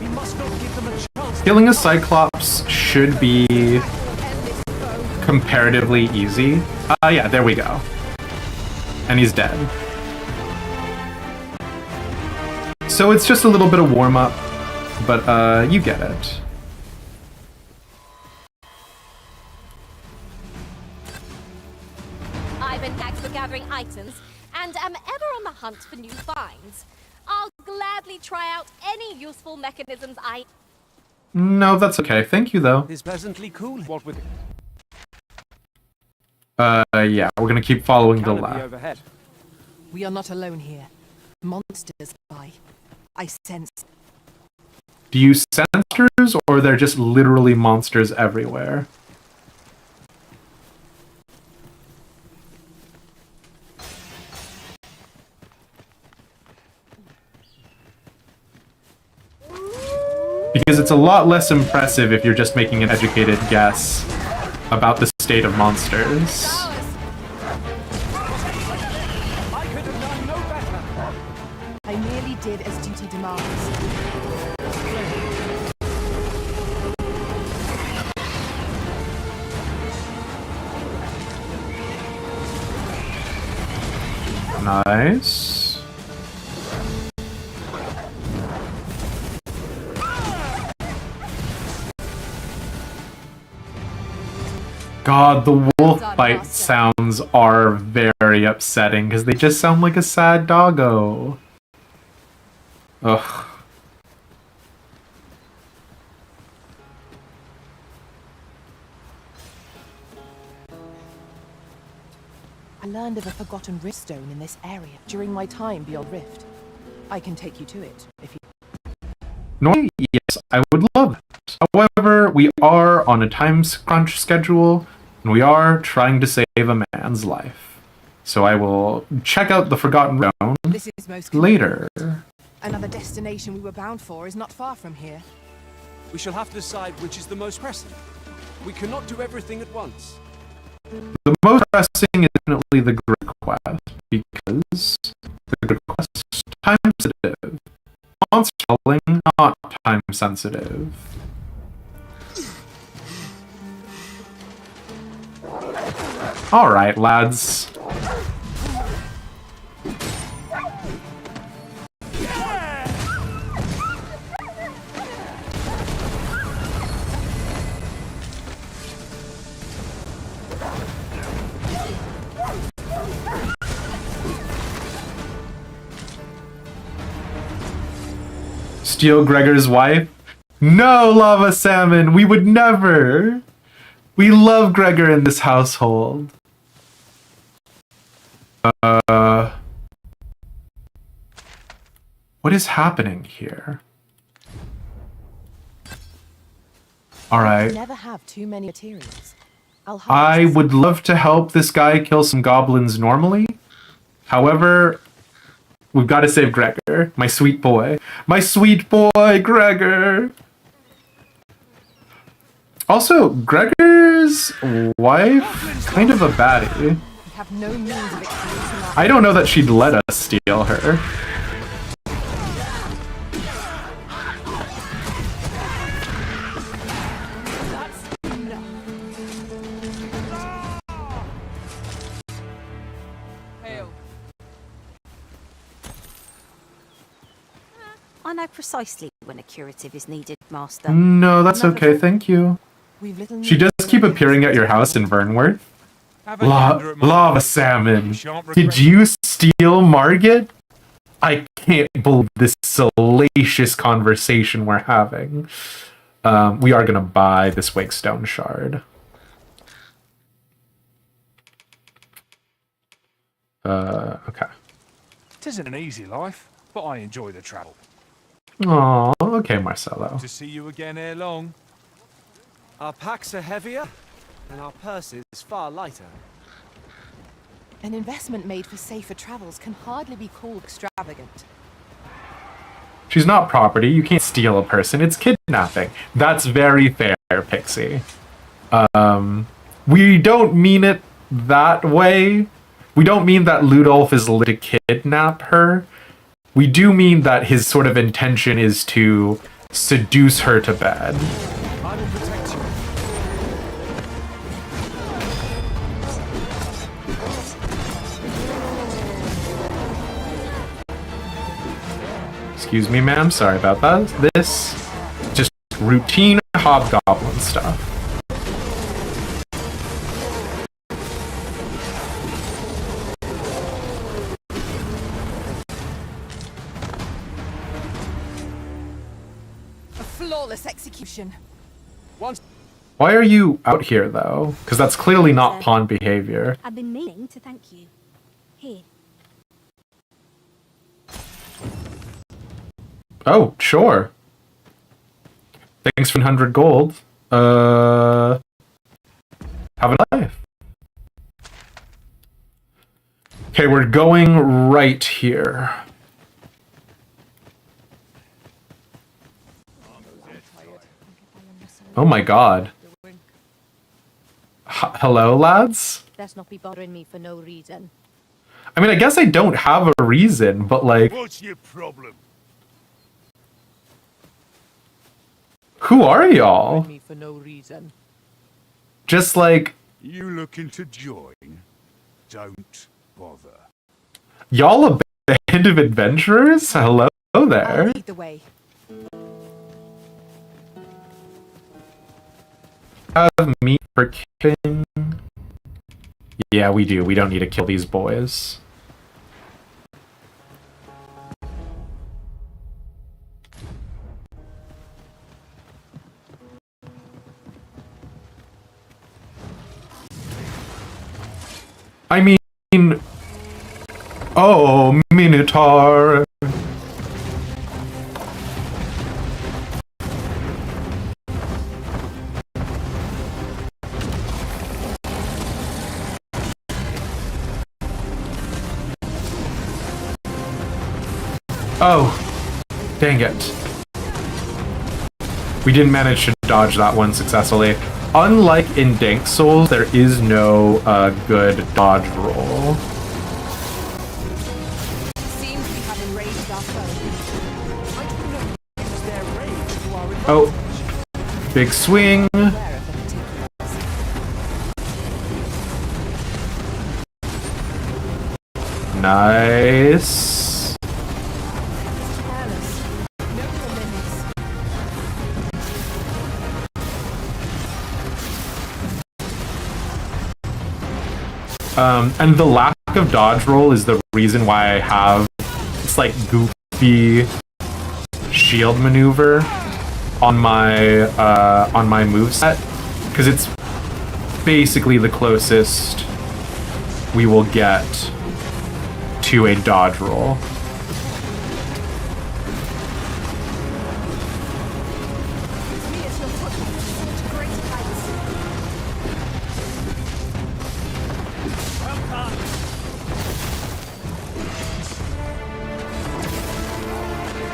Speaker 4: we.
Speaker 3: We must not give them a chance.
Speaker 1: Killing a Cyclops should be
Speaker 4: We'll end this foe.
Speaker 1: comparatively easy. Yeah, there we go. And he's dead. So it's just a little bit of warm-up, but you get it.
Speaker 9: I've been taxed for gathering items and am ever on the hunt for new finds. I'll gladly try out any useful mechanisms I...
Speaker 1: No, that's okay. Thank you, though.
Speaker 3: Is pleasantly cool. What with
Speaker 1: Yeah, we're gonna keep following the
Speaker 3: canopy
Speaker 1: left.
Speaker 3: overhead?
Speaker 4: We are not alone here. Monsters lie. I sense.
Speaker 1: Do you sense monsters, or they're just literally monsters everywhere? Because it's a lot less impressive if you're just making an educated guess about the state of monsters.
Speaker 3: I could have done no better.
Speaker 4: I merely did as duty demands.
Speaker 1: Nice. God, the wolf bite sounds are very upsetting because they just sound like a sad doggo. Ugh.
Speaker 4: I learned of a forgotten rift stone in this area during my time beyond Rift.
Speaker 6: I can take you to it, if you...
Speaker 1: Normally, yes, I would love it. However, we are on a time crunch schedule, and we are trying to save a man's life. So I will check out the Forgotten Realm
Speaker 6: This is most
Speaker 1: later.
Speaker 6: Another destination we were bound for is not far from here.
Speaker 3: We shall have to decide which is the most pressing. We cannot do everything at once.
Speaker 1: The most pressing is definitely the Great Quest, because the Great Quest is time sensitive. Monster killing, not time sensitive. Alright, lads. Steal Gregor's wife? No, Lava Salmon, we would never. We love Gregor in this household. What is happening here? Alright.
Speaker 6: Never have too many materials.
Speaker 1: I would love to help this guy kill some goblins normally. However, we've got to save Gregor, my sweet boy. My sweet boy, Gregor! Also, Gregor's wife, kind of a baddie.
Speaker 6: Have no means of experiencing
Speaker 1: I don't know that she'd let us steal her.
Speaker 10: I know precisely when a curative is needed, Master.
Speaker 1: No, that's okay, thank you. She does keep appearing at your house in Vernworth. Lava Salmon, did you steal Margit? I can't believe this salacious conversation we're having. We are gonna buy this Wakestone shard. Okay.
Speaker 11: It isn't an easy life, but I enjoy the travel.
Speaker 1: Aw, okay, Marcelo.
Speaker 11: To see you again ere long.
Speaker 3: Our packs are heavier, and our purses far lighter.
Speaker 6: An investment made for safer travels can hardly be called extravagant.
Speaker 1: She's not property. You can't steal a person. It's kidnapping. That's very fair, Pixie. We don't mean it that way. We don't mean that Ludolf is to kidnap her. We do mean that his sort of intention is to seduce her to bed.
Speaker 3: I will protect you.
Speaker 1: Excuse me, ma'am. Sorry about that. This just routine hobgoblin stuff.
Speaker 6: A flawless execution.
Speaker 1: Why are you out here, though? Because that's clearly not pawn behavior.
Speaker 10: I've been meaning to thank you. Here.
Speaker 1: Oh, sure. Thanks for 100 gold. Have a life. Okay, we're going right here. Oh my god. Hello, lads?
Speaker 10: Let's not be bothering me for no reason.
Speaker 1: I mean, I guess I don't have a reason, but like...
Speaker 7: What's your problem?
Speaker 1: Who are y'all?
Speaker 6: Me for no reason.
Speaker 1: Just like...
Speaker 7: You looking to join? Don't bother.
Speaker 1: Y'all a band of adventurers? Hello there.
Speaker 6: I'll lead the way.
Speaker 1: Have meat for killing. Yeah, we do. We don't need to kill these boys. I mean... Oh, Minotaur. Oh, dang it. We didn't manage to dodge that one successfully. Unlike in Dank Souls, there is no good dodge roll.
Speaker 6: Seems we have enraged our foe.
Speaker 1: Oh, big swing. Nice. And the lack of dodge roll is the reason why I have this like goofy shield maneuver on my moveset, because it's basically the closest we will get to a dodge roll.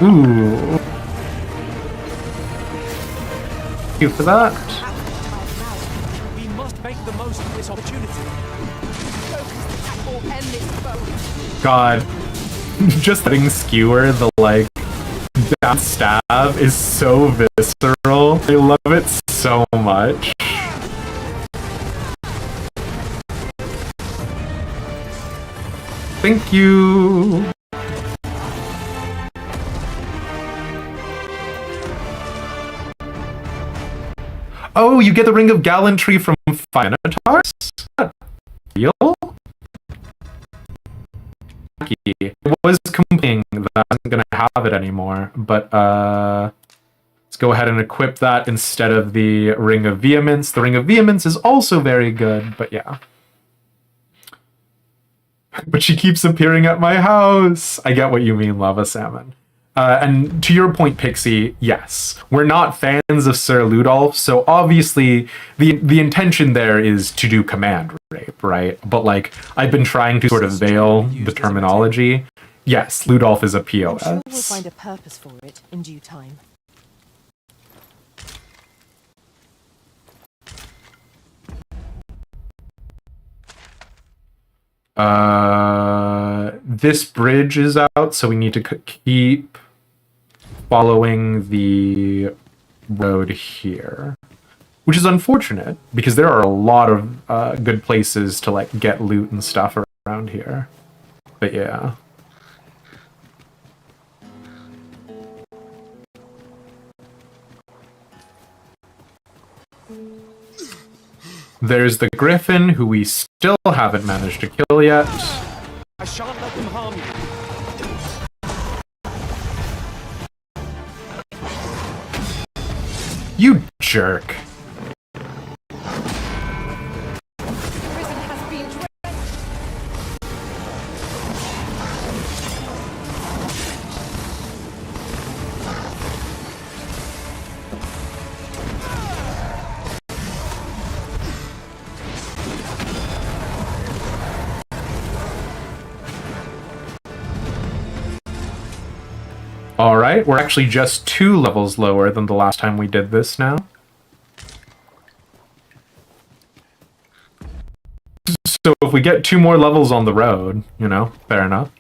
Speaker 1: Ooh. Thank you for that.
Speaker 3: We must make the most of this opportunity.
Speaker 1: God. Just letting skewer the like down stab is so visceral. I love it so much. Thank you. Oh, you get the Ring of Gallantry from Finatars? Real? I was complaining that I wasn't going to have it anymore, but let's go ahead and equip that instead of the Ring of Vehemence. The Ring of Vehemence is also very good, but yeah. But she keeps appearing at my house. I get what you mean, Lava Salmon. And to your point, Pixie, yes, we're not fans of Sir Ludolf, so obviously the intention there is to do command rape, right? But like, I've been trying to sort of veil the terminology. Yes, Ludolf is a POS.
Speaker 4: I'm sure we'll find a purpose for it in due time.
Speaker 1: This bridge is out, so we need to keep following the road here, which is unfortunate because there are a lot of good places to like get loot and stuff around here. But yeah. There's the Griffin, who we still haven't managed to kill yet.
Speaker 3: I shan't let them harm you.
Speaker 1: You jerk. Alright, we're actually just 2 levels lower than the last time we did this now. So if we get 2 more levels on the road, you know, fair enough.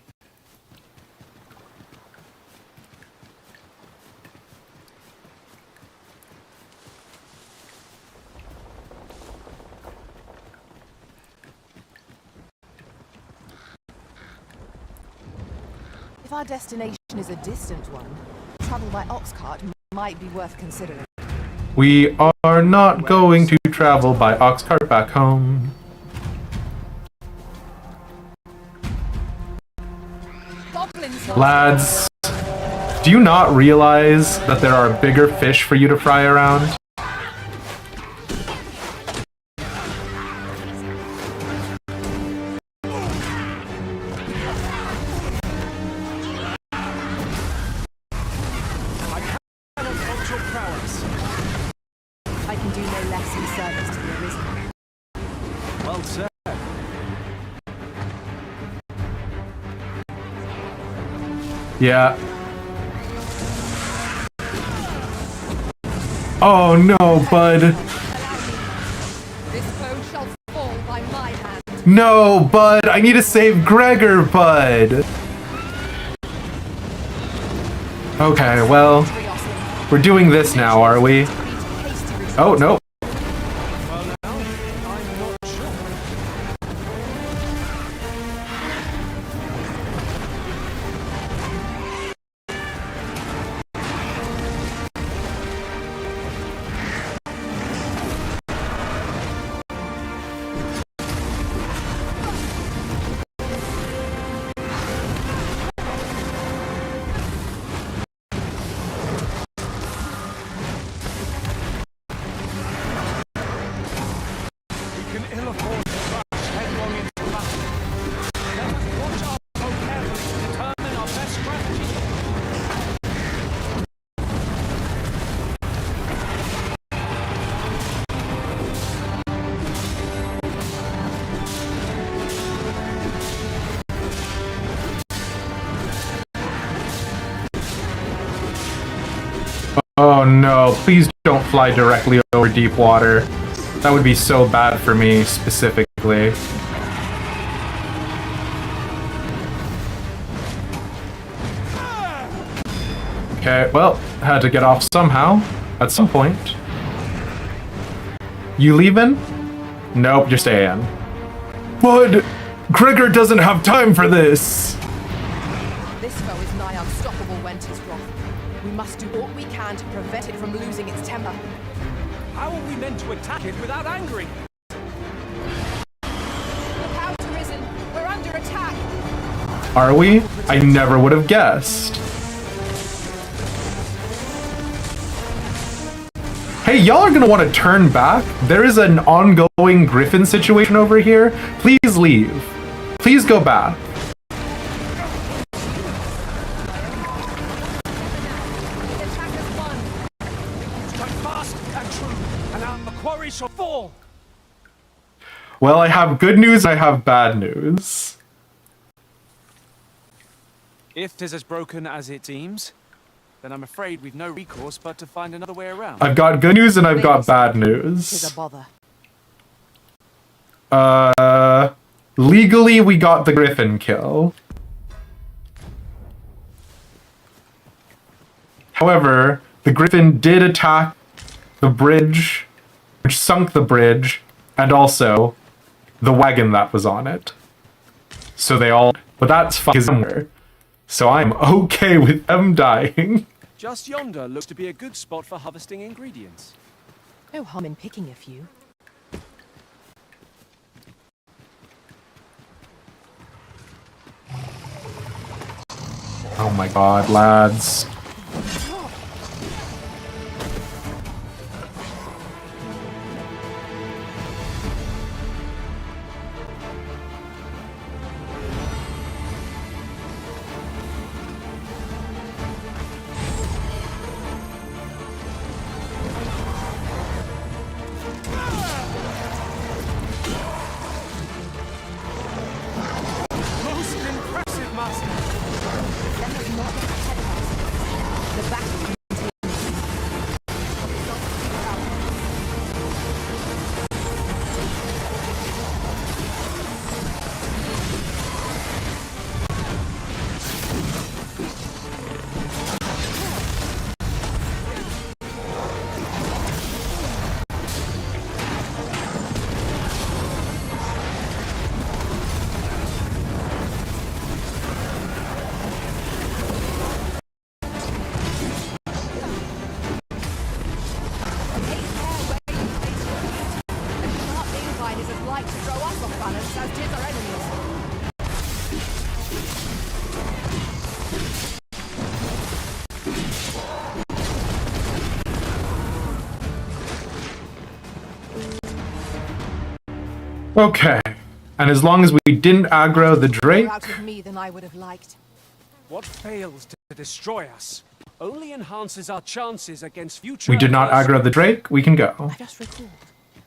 Speaker 4: If our destination is a distant one, travel by ox cart might be worth considering.
Speaker 1: We are not going to travel by ox cart back home. Lads, do you not realize that there are bigger fish for you to fry around?
Speaker 4: I can do no less in service to the arisen.
Speaker 3: Well said.
Speaker 1: Yeah, Oh no, bud.
Speaker 9: This foe shall fall by my hand.
Speaker 1: No, bud. I need to save Gregor, bud. Okay, well, we're doing this now, are we? Oh, no. Oh no, please don't fly directly over deep water. That would be so bad for me, specifically. Okay, well, had to get off somehow, at some point. You leaving? Nope, you're staying. But Gregor doesn't have time for this!
Speaker 12: This foe is nigh unstoppable, Wenter's wrath. We must do all we can to prevent it from losing its temper.
Speaker 3: How are we meant to attack it without angering?
Speaker 12: Look out, Arisen! We're under attack!
Speaker 1: Are we? I never would have guessed. Hey, y'all are gonna want to turn back. There is an ongoing Griffin situation over here. Please leave. Please go back.
Speaker 3: Shall fall.
Speaker 1: Well, I have good news, I have bad news.
Speaker 3: If 'tis as broken as it seems, then I'm afraid we've no recourse but to find another way around.
Speaker 1: I've got good news and I've got bad news.
Speaker 12: 'Tis a bother.
Speaker 1: Legally we got the Griffin kill. However, the Griffin did attack the bridge, which sunk the bridge, and also the wagon that was on it. So they all... But that's fine. So I'm okay with them dying.
Speaker 3: Just yonder looks to be a good spot for harvesting ingredients.
Speaker 12: No harm in picking a few.
Speaker 1: Oh my god, lads. Okay. And as long as we didn't aggro the Drake...
Speaker 12: Out of me than I would have liked.
Speaker 3: What fails to destroy us only enhances our chances against future...
Speaker 1: We did not aggro the Drake, we can go.
Speaker 12: I just recalled.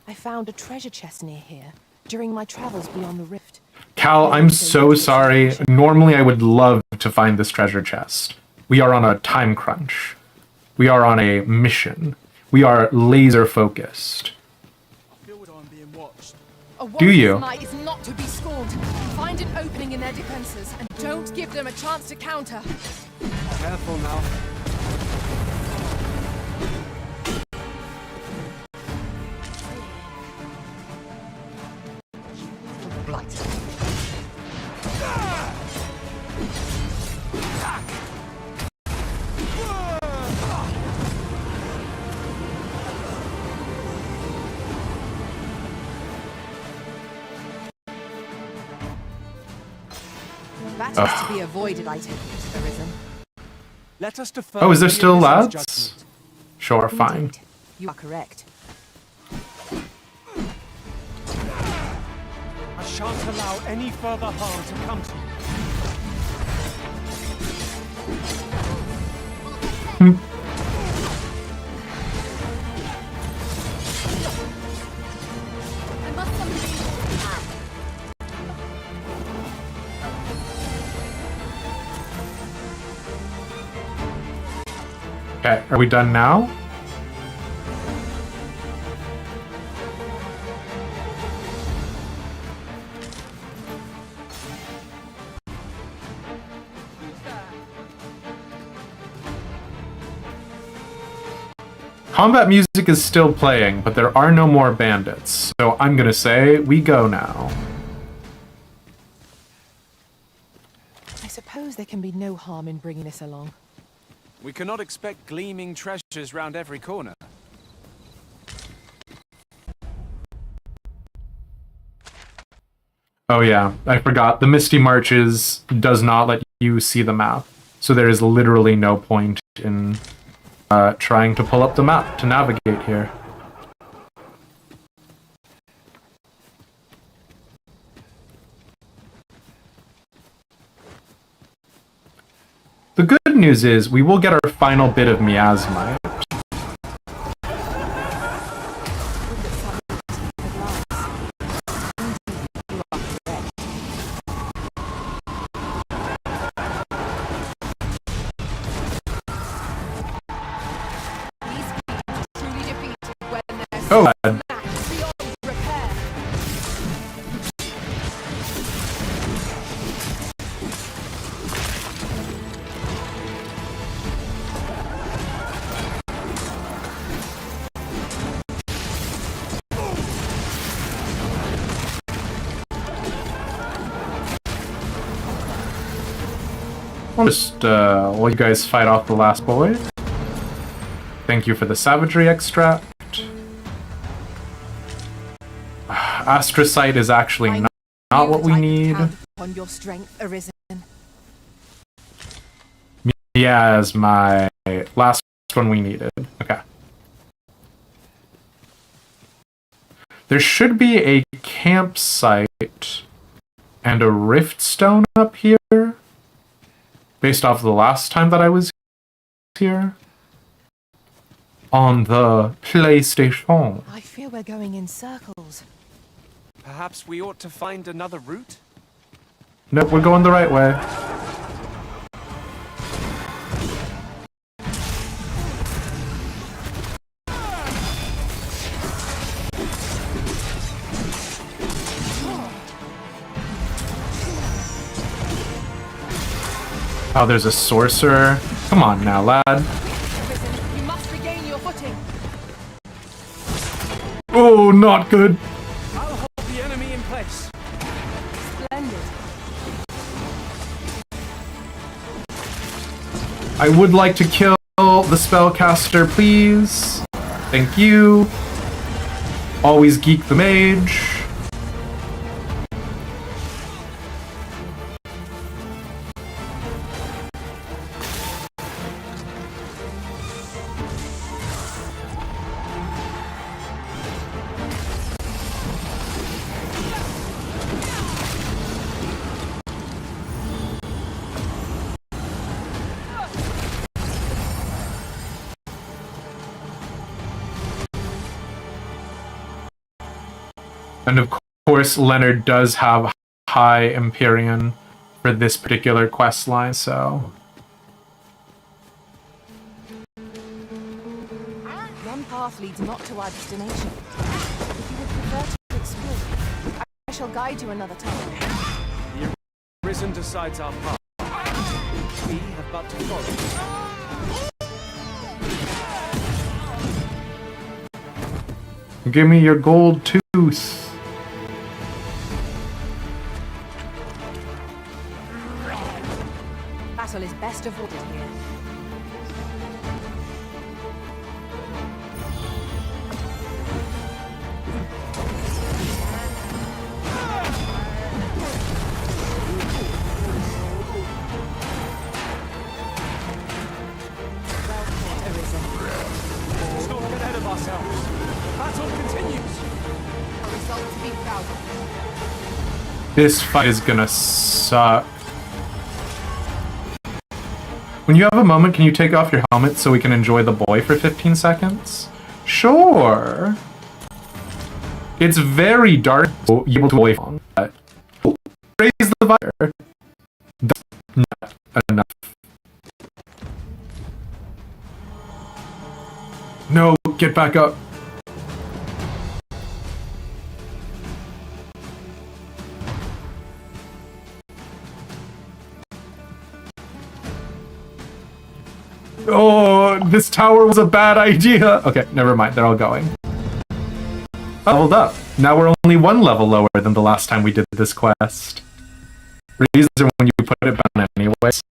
Speaker 12: I found a treasure chest near here during my travels beyond the rift.
Speaker 1: Cal, I'm so sorry. Normally I would love to find this treasure chest. We are on a time crunch. We are on a mission. We are laser focused.
Speaker 11: I feel that I'm being watched.
Speaker 12: A
Speaker 1: Do you?
Speaker 12: warrior's might is not to be scorned. Find an opening in their defenses and don't give them a chance to counter.
Speaker 3: Careful now.
Speaker 12: That is to be avoided, I take it, Arisen.
Speaker 3: Let us defer.
Speaker 1: Oh, is there
Speaker 3: to the
Speaker 1: still
Speaker 3: Arisen's
Speaker 1: lads?
Speaker 3: judgment.
Speaker 1: Sure, fine.
Speaker 12: Indeed, you are correct.
Speaker 3: I shan't allow any further harm to come to you.
Speaker 9: I must summon
Speaker 1: Okay, are we done now? Combat music is still playing, but there are no more bandits, so I'm gonna say we go now.
Speaker 12: I suppose there can be no harm in bringing this along.
Speaker 3: We cannot expect gleaming treasures round every corner.
Speaker 1: Oh yeah, I forgot. The Misty Marches does not let you see the map, so there is literally no point in trying to pull up the map to navigate here. The good news is we will get our final bit of miasma.
Speaker 12: Truly defeated when they're
Speaker 1: Oh,
Speaker 12: smacked beyond repair.
Speaker 1: I'll just while you guys fight off the last boy. Thank you for the savagery extract. Astrocyte is actually not what we need.
Speaker 12: On your strength, Arisen.
Speaker 1: Yeah, is my last one we needed. Okay. There should be a campsite and a rift stone up here, based off the last time that I was here. On the PlayStation.
Speaker 12: I fear we're going in circles.
Speaker 3: Perhaps we ought to find another route?
Speaker 1: Nope, we're going the right way. Oh, there's a sorcerer. Come on now, lad.
Speaker 12: Arisen, you must regain your footing.
Speaker 1: Oh, not good.
Speaker 3: I'll hold the enemy in place.
Speaker 12: Splendid.
Speaker 1: I would like to kill the spellcaster, please. Thank you. Always geek the mage. And of course, Leonard does have high Empyrean for this particular quest line, so...
Speaker 12: Run past path leads not to our destination. If you would prefer to explore, I shall guide you another time.
Speaker 3: The Arisen decides our path. We have but to follow.
Speaker 1: Give me your gold tooth.
Speaker 12: Battle is best avoided here.
Speaker 3: Let's not get ahead of ourselves. Battle continues.
Speaker 12: A result to be proud of.
Speaker 1: This fight is gonna suck. When you have a moment, can you take off your helmet so we can enjoy the boy for 15 seconds? Sure. It's very dark. You're able to avoid that. Raise the visor. That's not enough. No, get back up. Oh, this tower was a bad idea. Okay, never mind. They're all going. Leveled up. Now we're only one level lower than the last time we did this quest. Reason when you put it down anyways.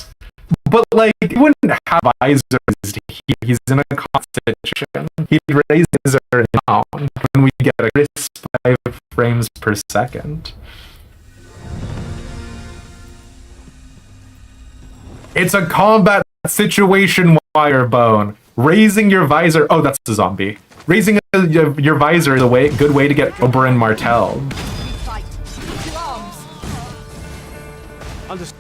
Speaker 1: But like, he wouldn't have visors. He's in a constant situation. He'd raise his visor down when we get a crisp 5 frames per second. It's a combat situation, Wirebone. Raising your visor. Oh, that's the zombie. Raising your visor is a good way to get Oberyn Martell.
Speaker 12: Fight. To arms.
Speaker 3: Understood.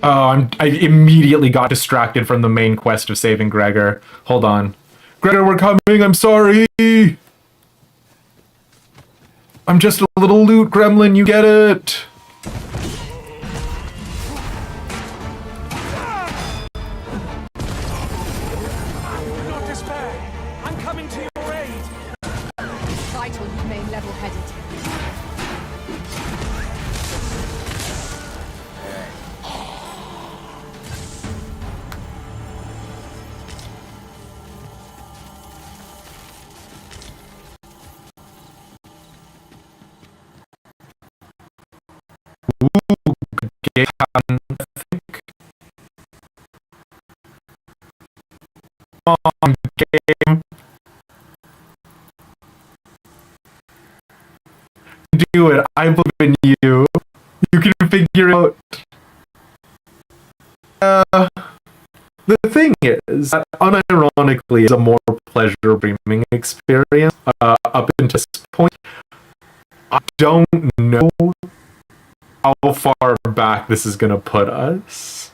Speaker 1: Oh, I immediately got distracted from the main quest of saving Gregor. Hold on. Gregor, we're coming, I'm sorry! I'm just a little loot gremlin, you get it?
Speaker 3: Do not despair. I'm coming to your aid.
Speaker 12: Vital you remain level-headed.
Speaker 1: I think. On game. Do it. I believe in you. You can figure it out. The thing is that unironically is a more pleasure streaming experience up until this point. I don't know how far back this is gonna put us.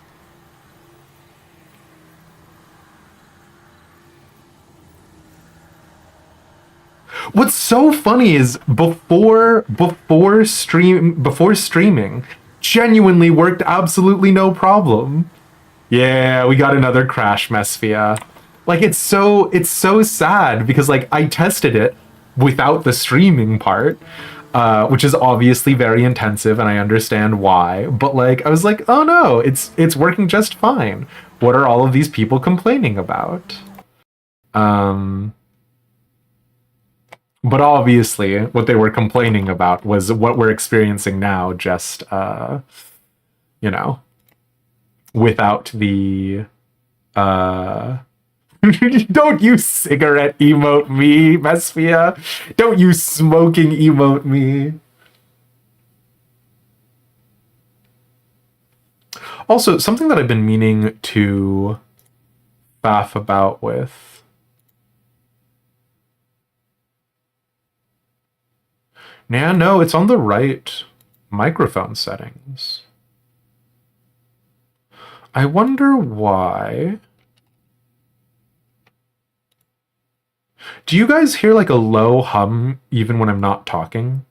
Speaker 1: What's so funny is before streaming genuinely worked absolutely no problem. Yeah, we got another crash Mesphia. Like it's so sad because like I tested it without the streaming part, which is obviously very intensive and I understand why, but like I was like, oh no, it's working just fine. What are all of these people complaining about? But obviously what they were complaining about was what we're experiencing now, just you know, without the don't you cigarette emote me, Mesphia. Don't you smoking emote me. Also, something that I've been meaning to faff about with. Nah, no, it's on the right microphone settings. I wonder why. Do you guys hear like a low hum even when I'm not talking?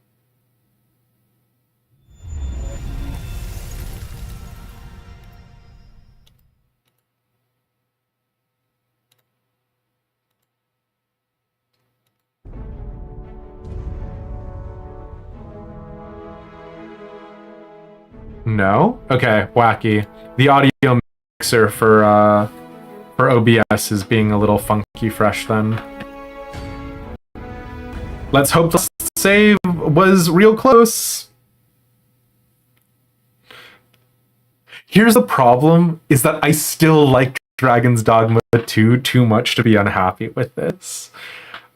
Speaker 1: No? Okay, wacky. The audio mixer for OBS is being a little funky fresh then. Let's hope the save was real close. Here's the problem, is that I still like Dragon's Dogma 2 too much to be unhappy with this.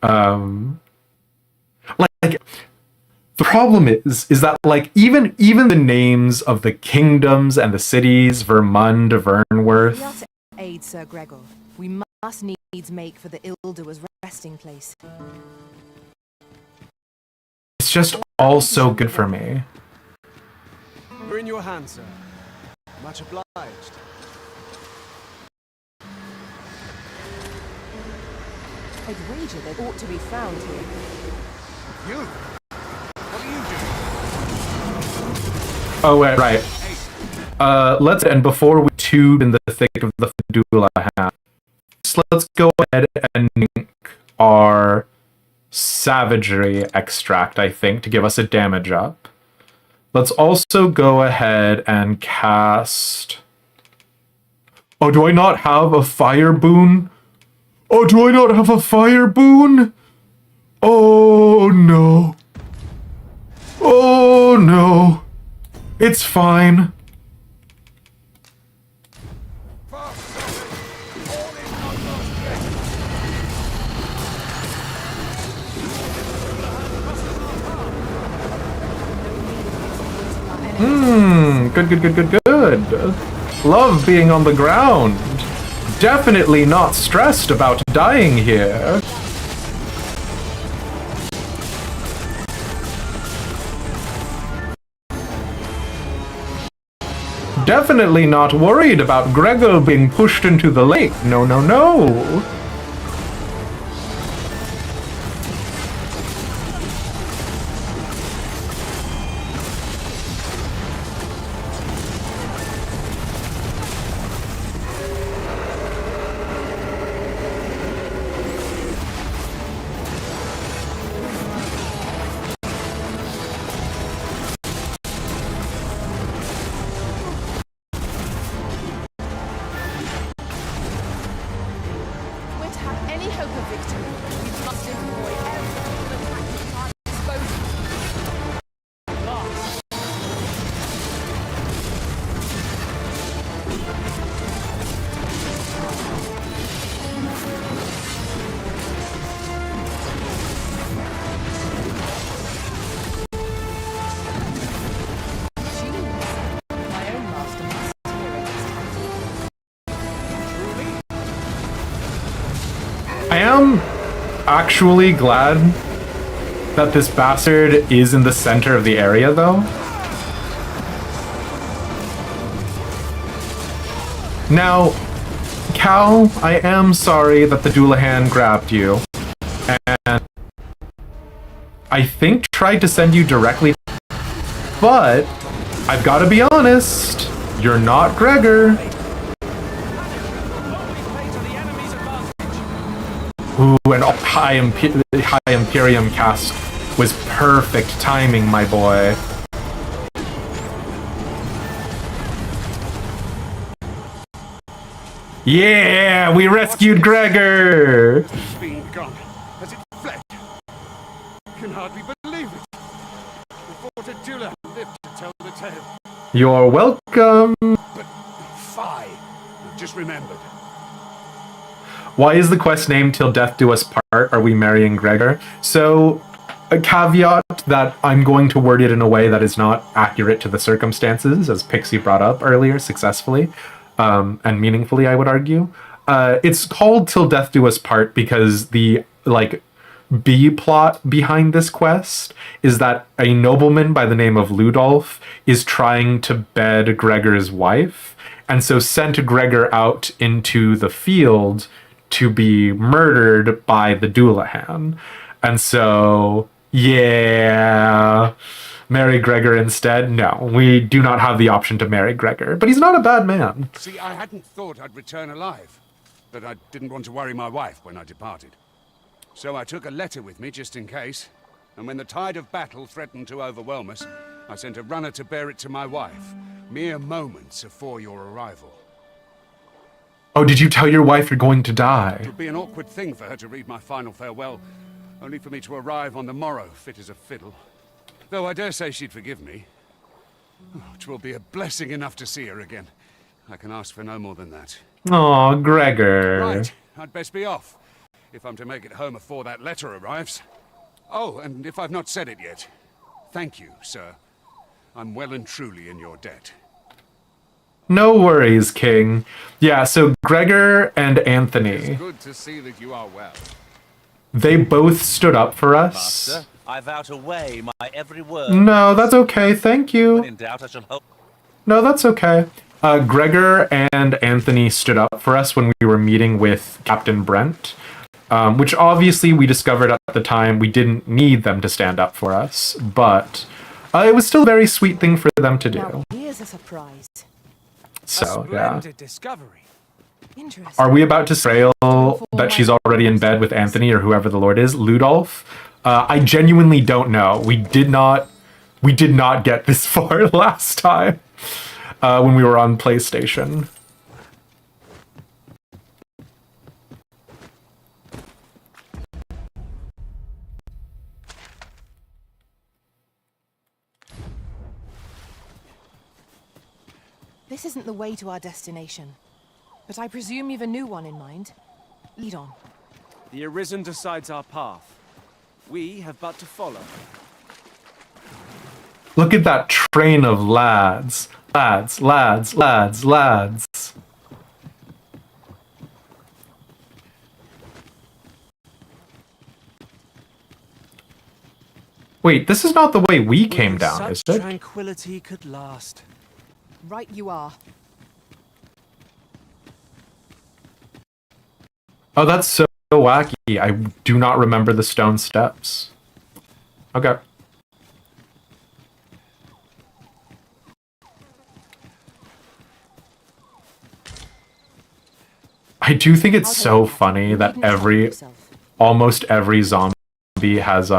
Speaker 1: Like the problem is that like even the names of the kingdoms and the cities, Vermund, Vernworth.
Speaker 12: We are to aid Sir Gregor. We must needs make for the Ilder's resting place.
Speaker 1: It's just all so good for me.
Speaker 3: We're in your hands, sir. Much obliged.
Speaker 12: I'd wager they ought to be found here.
Speaker 7: You? What are you doing?
Speaker 1: Oh wait, right. Let's end before we tube in the thick of the Doulahan. So let's go ahead and drink our savagery extract, I think, to give us a damage up. Let's also go ahead and cast... Oh, do I not have a fire boon? Oh, do I not have a fire boon? Oh, no. Oh, no. It's fine. Good. Love being on the ground. Definitely not stressed about dying here. Definitely not worried about Gregor being pushed into the lake. No. I am actually glad that this bastard is in the center of the area, though. Now, Cal, I am sorry that the Doulahan grabbed you, and I think tried to send you directly, but I've got to be honest, you're not Gregor. Ooh, and High Imperium cast was perfect timing, my boy. Yeah, we rescued Gregor!
Speaker 7: It's been gone. Has it fled? Can hardly believe it. The fort at Dula lived to tell the tale.
Speaker 1: You're welcome.
Speaker 7: But Fi, I've just remembered.
Speaker 1: Why is the quest named Till Death Do Us Part? Are we marrying Gregor? So, a caveat that I'm going to word it in a way that is not accurate to the circumstances, as Pixie brought up earlier successfully, and meaningfully, I would argue. It's called Till Death Do Us Part because the, B plot behind this quest is that a nobleman by the name of Ludolf is trying to bed Gregor's wife, and so sent Gregor out into the field to be murdered by the Doulahan. And so, yeah, marry Gregor instead? No, we do not have the option to marry Gregor, but he's not a bad man.
Speaker 13: See, I hadn't thought I'd return alive, but I didn't want to worry my wife when I departed. So I took a letter with me just in case, and when the tide of battle threatened to overwhelm us, I sent a runner to bear it to my wife, mere moments before your arrival.
Speaker 1: Oh, did you tell your wife you're going to die?
Speaker 13: It would be an awkward thing for her to read my final farewell, only for me to arrive on the morrow, fit as a fiddle. Though I dare say she'd forgive me. Oh, 'twill be a blessing enough to see her again. I can ask for no more than that.
Speaker 1: Aw, Gregor.
Speaker 13: Right, I'd best be off, if I'm to make it home before that letter arrives. Oh, and if I've not said it yet, thank you, sir. I'm well and truly in your debt.
Speaker 1: No worries, King. Yeah, so Gregor and Anthony,
Speaker 13: It's good to see that you are well.
Speaker 1: they both stood up for us.
Speaker 14: Master, I vow to weigh my every word.
Speaker 1: No, that's okay, thank
Speaker 14: When
Speaker 1: you.
Speaker 14: in doubt, I shall hope.
Speaker 1: No, that's okay. Gregor and Anthony stood up for us when we were meeting with Captain Brent, which obviously we discovered at the time we didn't need them to stand up for us, but it was still a very sweet thing for them to do.
Speaker 12: Now, here's a surprise.
Speaker 1: So, yeah.
Speaker 3: Splendid discovery.
Speaker 12: Interesting.
Speaker 1: Are we about to trail that she's already in bed with Anthony or whoever the Lord is, Ludolf? I genuinely don't know. We did not get this far last time when we were on PlayStation.
Speaker 12: This isn't the way to our destination, but I presume you've a new one in mind. Lead on.
Speaker 3: The Arisen decides our path. We have but to follow.
Speaker 1: Look at that train of lads. Lads, lads, lads, lads. Wait, this is not the way we came down,
Speaker 3: Such
Speaker 1: is it?
Speaker 3: tranquility could last.
Speaker 12: Right you are.
Speaker 1: Oh, that's so wacky. I do not remember the stone steps. Okay. I do think it's so funny that almost every zombie has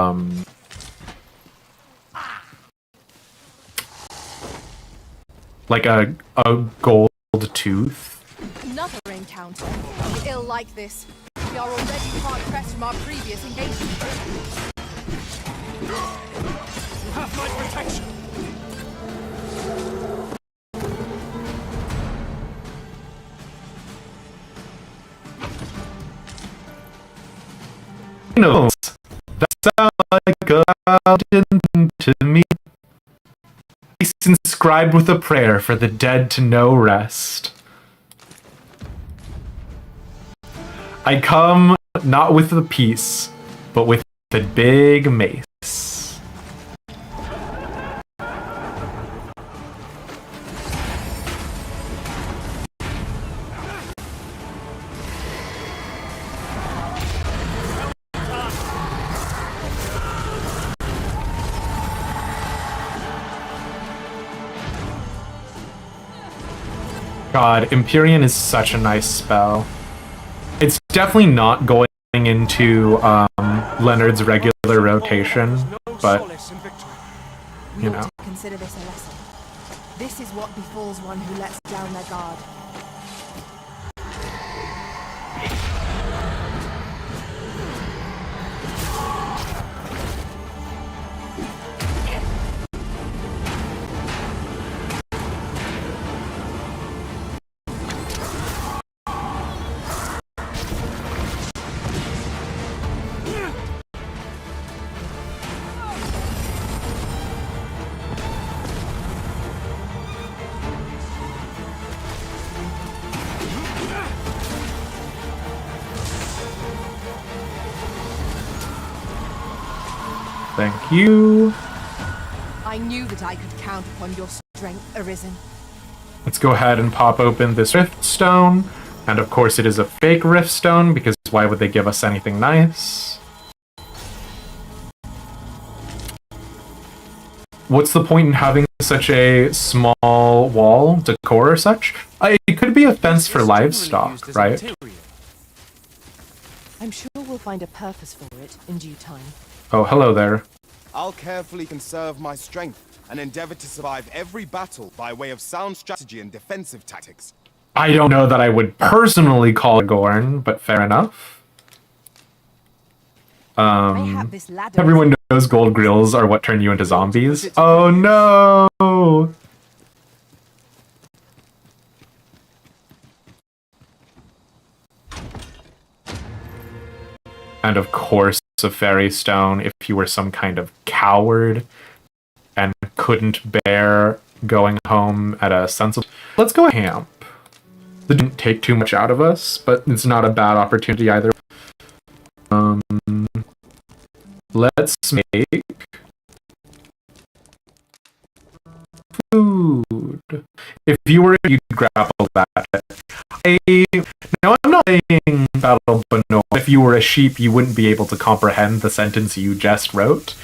Speaker 1: like a gold tooth.
Speaker 12: Another encounter. Ill like this. We are already hard pressed from our previous engagement.
Speaker 13: You have my protection!
Speaker 1: Notes that sound like a mountain to me. It's inscribed with a prayer for the dead to know rest. I come not with the peace, but with the big mace. God, Empyrean is such a nice spell. It's definitely not going into Leonard's regular rotation, but you know.
Speaker 12: Consider this a lesson. This is what befalls one who lets down their guard.
Speaker 1: Thank you.
Speaker 12: I knew that I could count upon your strength, Arisen.
Speaker 1: Let's go ahead and pop open this rift stone. And of course it is a fake riftstone, because why would they give us anything nice? What's the point in having such a small wall, decor or such? It could be a fence for livestock, right?
Speaker 12: I'm sure we'll find a purpose for it in due time.
Speaker 1: Oh, hello there.
Speaker 15: I'll carefully conserve my strength and endeavor to survive every battle by way of sound strategy and defensive tactics.
Speaker 1: I don't know that I would personally call it Gorn, but fair enough. Everyone knows gold grills are what turn you into zombies. Oh no! And of course, a fairy stone if you were some kind of coward and couldn't bear going home at a sensible... Let's go camp. It didn't take too much out of us, but it's not a bad opportunity either. Let's make food. If you were, you'd grapple that. No, I'm not saying battle, but no. If you were a sheep, you wouldn't be able to comprehend the sentence you just wrote.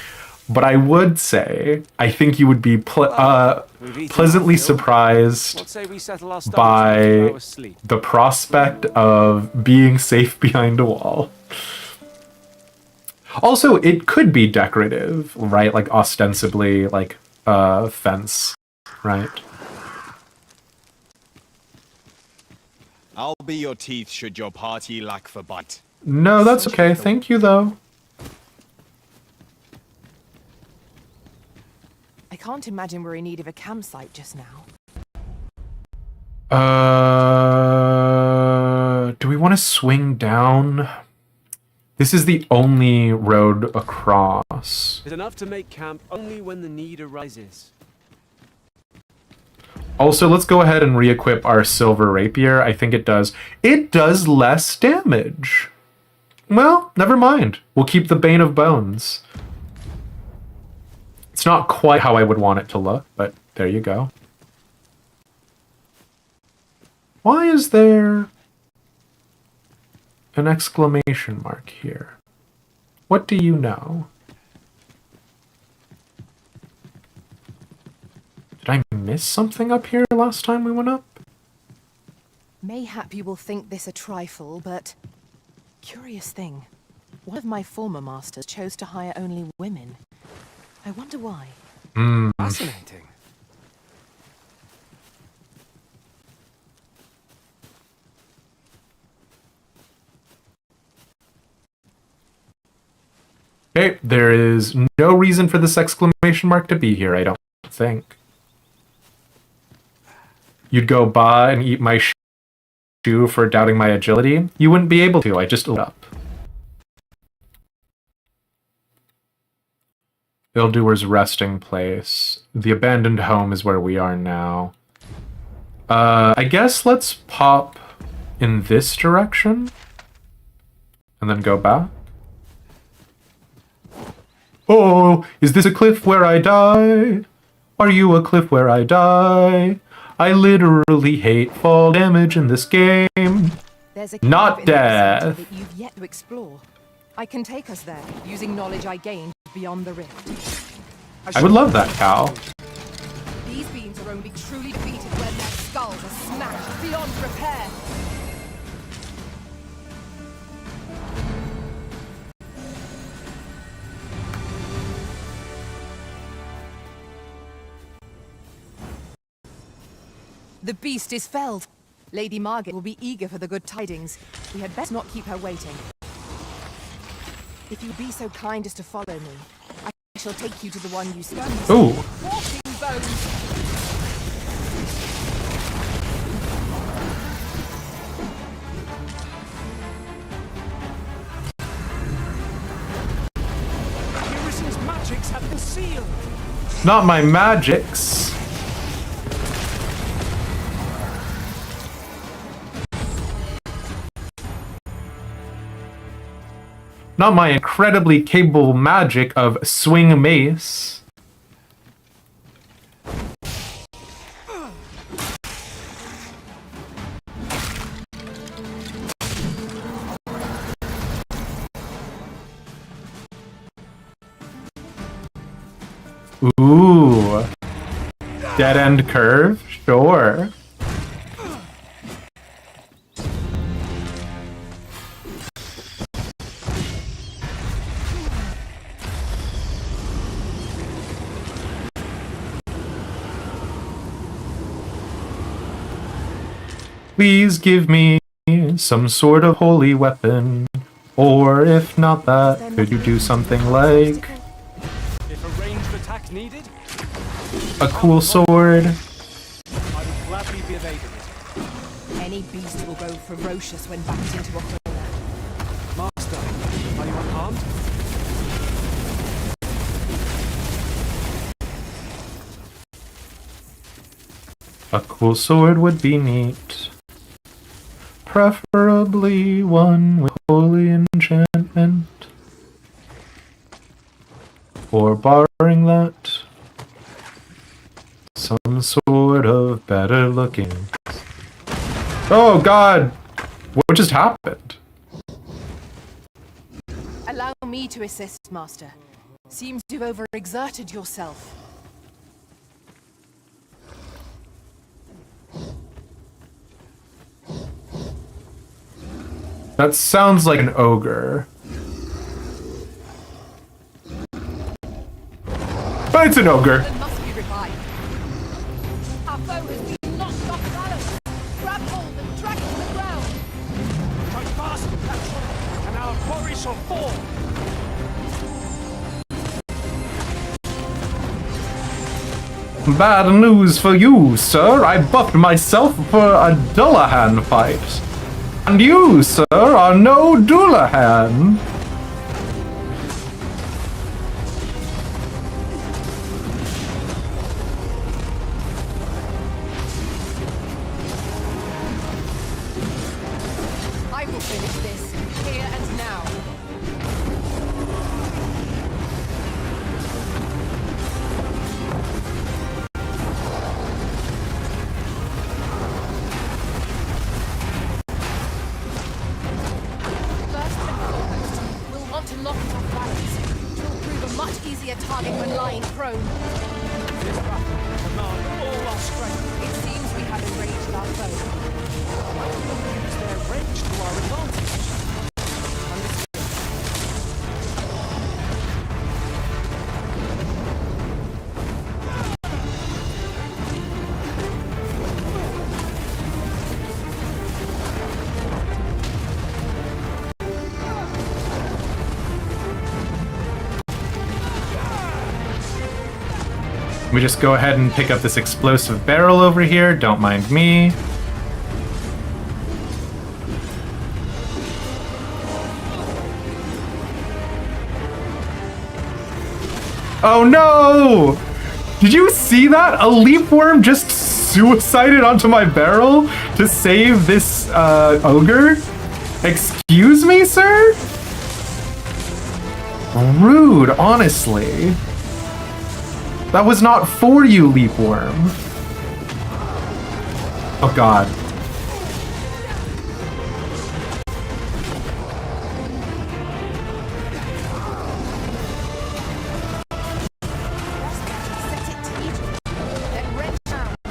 Speaker 1: But I would say, I think you would be pleasantly surprised by the prospect of being safe behind a wall. Also, it could be decorative, right? Like, ostensibly, like, fence, right?
Speaker 15: I'll be your teeth should your party lack for bite.
Speaker 1: No, that's okay. Thank you, though.
Speaker 12: I can't imagine we're in need of a campsite just now.
Speaker 1: Do we want to swing down? This is the only road across.
Speaker 3: It's enough to make camp only when the need arises.
Speaker 1: Also, let's go ahead and re-equip our silver rapier. I think it does less damage. Well, never mind. We'll keep the Bane of Bones. It's not quite how I would want it to look, but there you go. Why is there an exclamation mark here? What do you know? Did I miss something up here last time we went up?
Speaker 12: Mayhap you will think this a trifle, but... Curious thing. One of my former masters chose to hire only women. I wonder why.
Speaker 3: Fascinating.
Speaker 1: Okay, there is no reason for this exclamation mark to be here, I don't think. You'd go by and eat my shoe for doubting my agility? You wouldn't be able to, I just looked up. Illdoer's resting place. The abandoned home is where we are now. I guess let's pop in this direction. And then go back. Oh, is this a cliff where I die? Are you a cliff where I die? I literally hate fall damage in this game.
Speaker 12: There's a
Speaker 1: Not death.
Speaker 12: that you've yet to explore. I can take us there, using knowledge I gained beyond the rift.
Speaker 1: I would love that, Cal.
Speaker 12: These beings are only truly defeated when their skulls are smashed beyond repair. The beast is felled. Lady Margaret will be eager for the good tidings. We had best not keep her waiting. If you'd be so kind as to follow me, I shall take you to the one you see.
Speaker 1: Ooh.
Speaker 12: Walking bones.
Speaker 11: Harrison's magics have been sealed.
Speaker 1: Not my magics. Not my incredibly capable magic of swing mace. Ooh. Dead end curve? Sure. Please give me some sort of holy weapon. Or if not that, could you do something like
Speaker 3: If a ranged attack needed,
Speaker 1: a cool sword?
Speaker 3: I would gladly be evaded it.
Speaker 12: Any beast will go ferocious when backed into a corner.
Speaker 3: Master, are you unharmed?
Speaker 1: A cool sword would be neat. Preferably one with holy enchantment. Or barring that, some sort of better looking. Oh god! What just happened?
Speaker 12: Allow me to assist, Master. Seems you've overexerted yourself.
Speaker 1: That sounds like an ogre. But it's an ogre.
Speaker 12: It must be revived.
Speaker 9: Our foe has been knocked off balance. Grab hold and drag it to the ground.
Speaker 3: Try fast, and our quarry shall fall.
Speaker 1: Bad news for you, sir. I buffed myself for a Dullahan fight. And you, sir, are no Dullahan.
Speaker 12: I will finish this, here and now.
Speaker 9: First and foremost, we'll want to knock it off balance. It will prove a much easier target when lying prone.
Speaker 3: This battle will command all our strength.
Speaker 12: It seems we have enraged our foe.
Speaker 3: Use their range to our advantage.
Speaker 1: Let me just go ahead and pick up this explosive barrel over here. Don't mind me. Oh no! Did you see that? A leaf worm just suicided onto my barrel to save this ogre? Excuse me, sir? Rude, honestly. That was not for you, leaf worm. Oh god.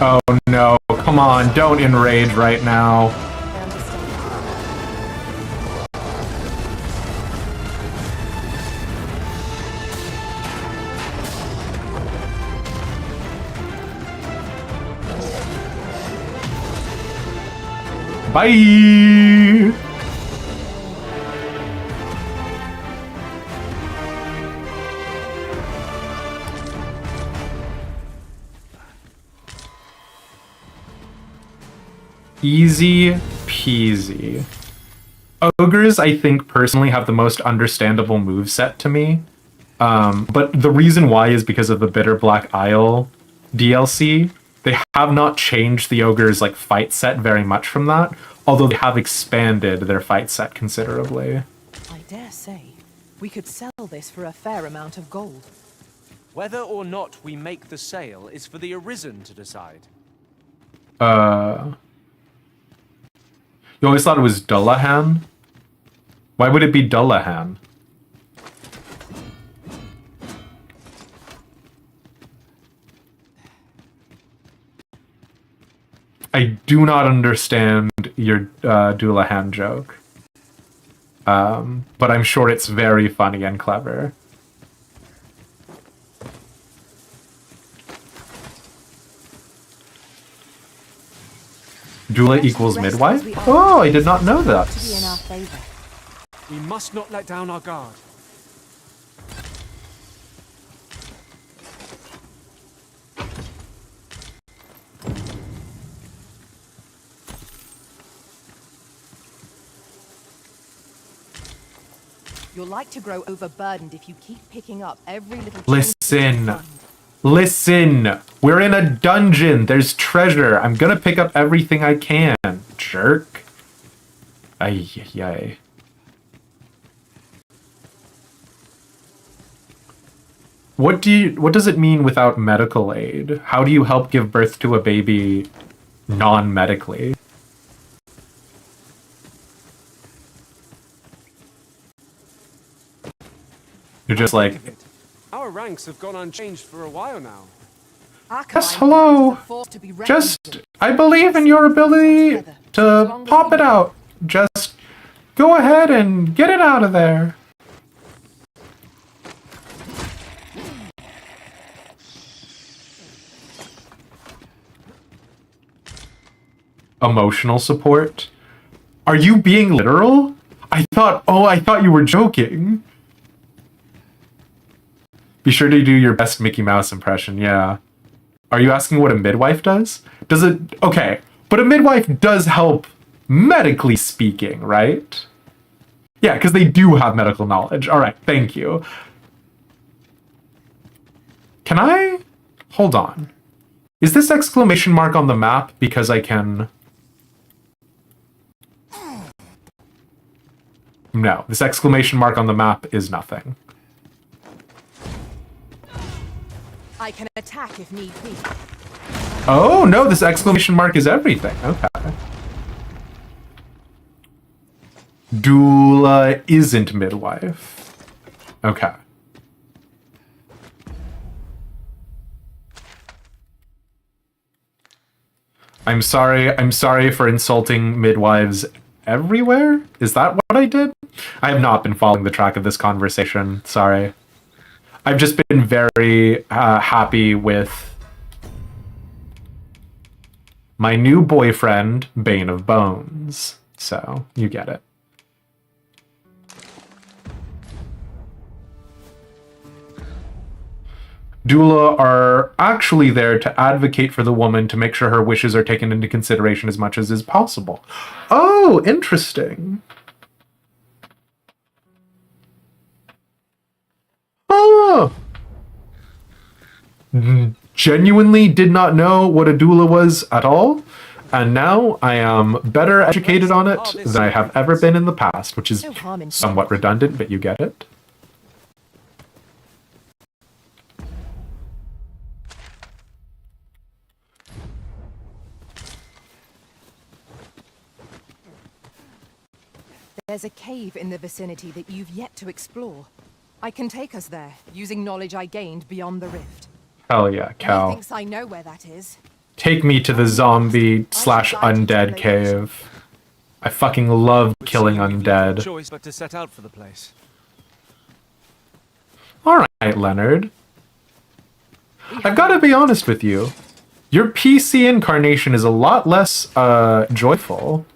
Speaker 1: Oh no, come on, don't enrage right now. Bye! Easy peasy. Ogres, I think, personally have the most understandable moveset to me. But the reason why is because of the Bitter Black Isle DLC. They have not changed the ogre's like fight set very much from that, although they have expanded their fight set considerably.
Speaker 12: I dare say, we could sell this for a fair amount of gold.
Speaker 3: Whether or not we make the sale is for the Arisen to decide.
Speaker 1: You always thought it was Dullahan? Why would it be Dullahan? I do not understand your Doulahan joke. But I'm sure it's very funny and clever. Doula equals midwife? Oh, I did not know that.
Speaker 3: We must not let down our guard.
Speaker 12: You're like to grow overburdened if you keep picking up every little...
Speaker 1: Listen. Listen. We're in a dungeon. There's treasure. I'm gonna pick up everything I can. Jerk. Ay, ay, ay. What does it mean without medical aid? How do you help give birth to a baby non-medically? You're just like,
Speaker 3: Our ranks have gone unchanged for a while now.
Speaker 1: yes, hello. Just, I believe in your ability to pop it out. Just go ahead and get it out of there. Emotional support? Are you being literal? I thought you were joking. Be sure to do your best Mickey Mouse impression, yeah. Are you asking what a midwife does? Does it... Okay, but a midwife does help medically speaking, right? Yeah, because they do have medical knowledge. All right, thank you. Can I... Hold on. Is this exclamation mark on the map because I can... No, this exclamation mark on the map is nothing.
Speaker 12: I can attack if need be.
Speaker 1: Oh, no, this exclamation mark is everything. Okay. Doula isn't midwife. Okay. I'm sorry for insulting midwives everywhere? Is that what I did? I have not been following the track of this conversation. Sorry. I've just been very happy with my new boyfriend, Bane of Bones. So, you get it. Doula are actually there to advocate for the woman to make sure her wishes are taken into consideration as much as is possible. Oh, interesting. Oh! Genuinely did not know what a doula was at all, and now I am better educated on it than I have ever been in the past, which is somewhat redundant, but you get it.
Speaker 12: There's a cave in the vicinity that you've yet to explore. I can take us there, using knowledge I gained beyond the rift.
Speaker 1: Hell yeah, Cal.
Speaker 12: Thinks I know where that is.
Speaker 1: Take me to the zombie/undead cave. I fucking love killing undead.
Speaker 3: Choice but to set out for the place.
Speaker 1: Alright, Leonard. I've got to be honest with you. Your PC incarnation is a lot less, joyful.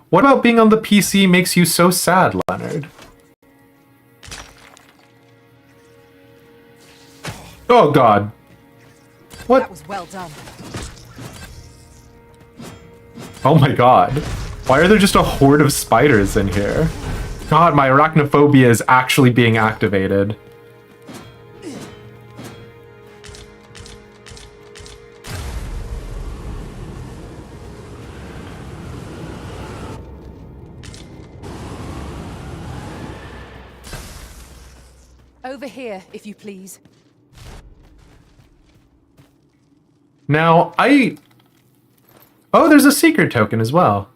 Speaker 1: What about being on the PC makes you so sad, Leonard? Oh god. What?
Speaker 12: That was well done.
Speaker 1: Oh my god. Why are there just a horde of spiders in here? God, my arachnophobia is actually being activated.
Speaker 12: Over here, if you please.
Speaker 1: Now, Oh, there's a secret token as well.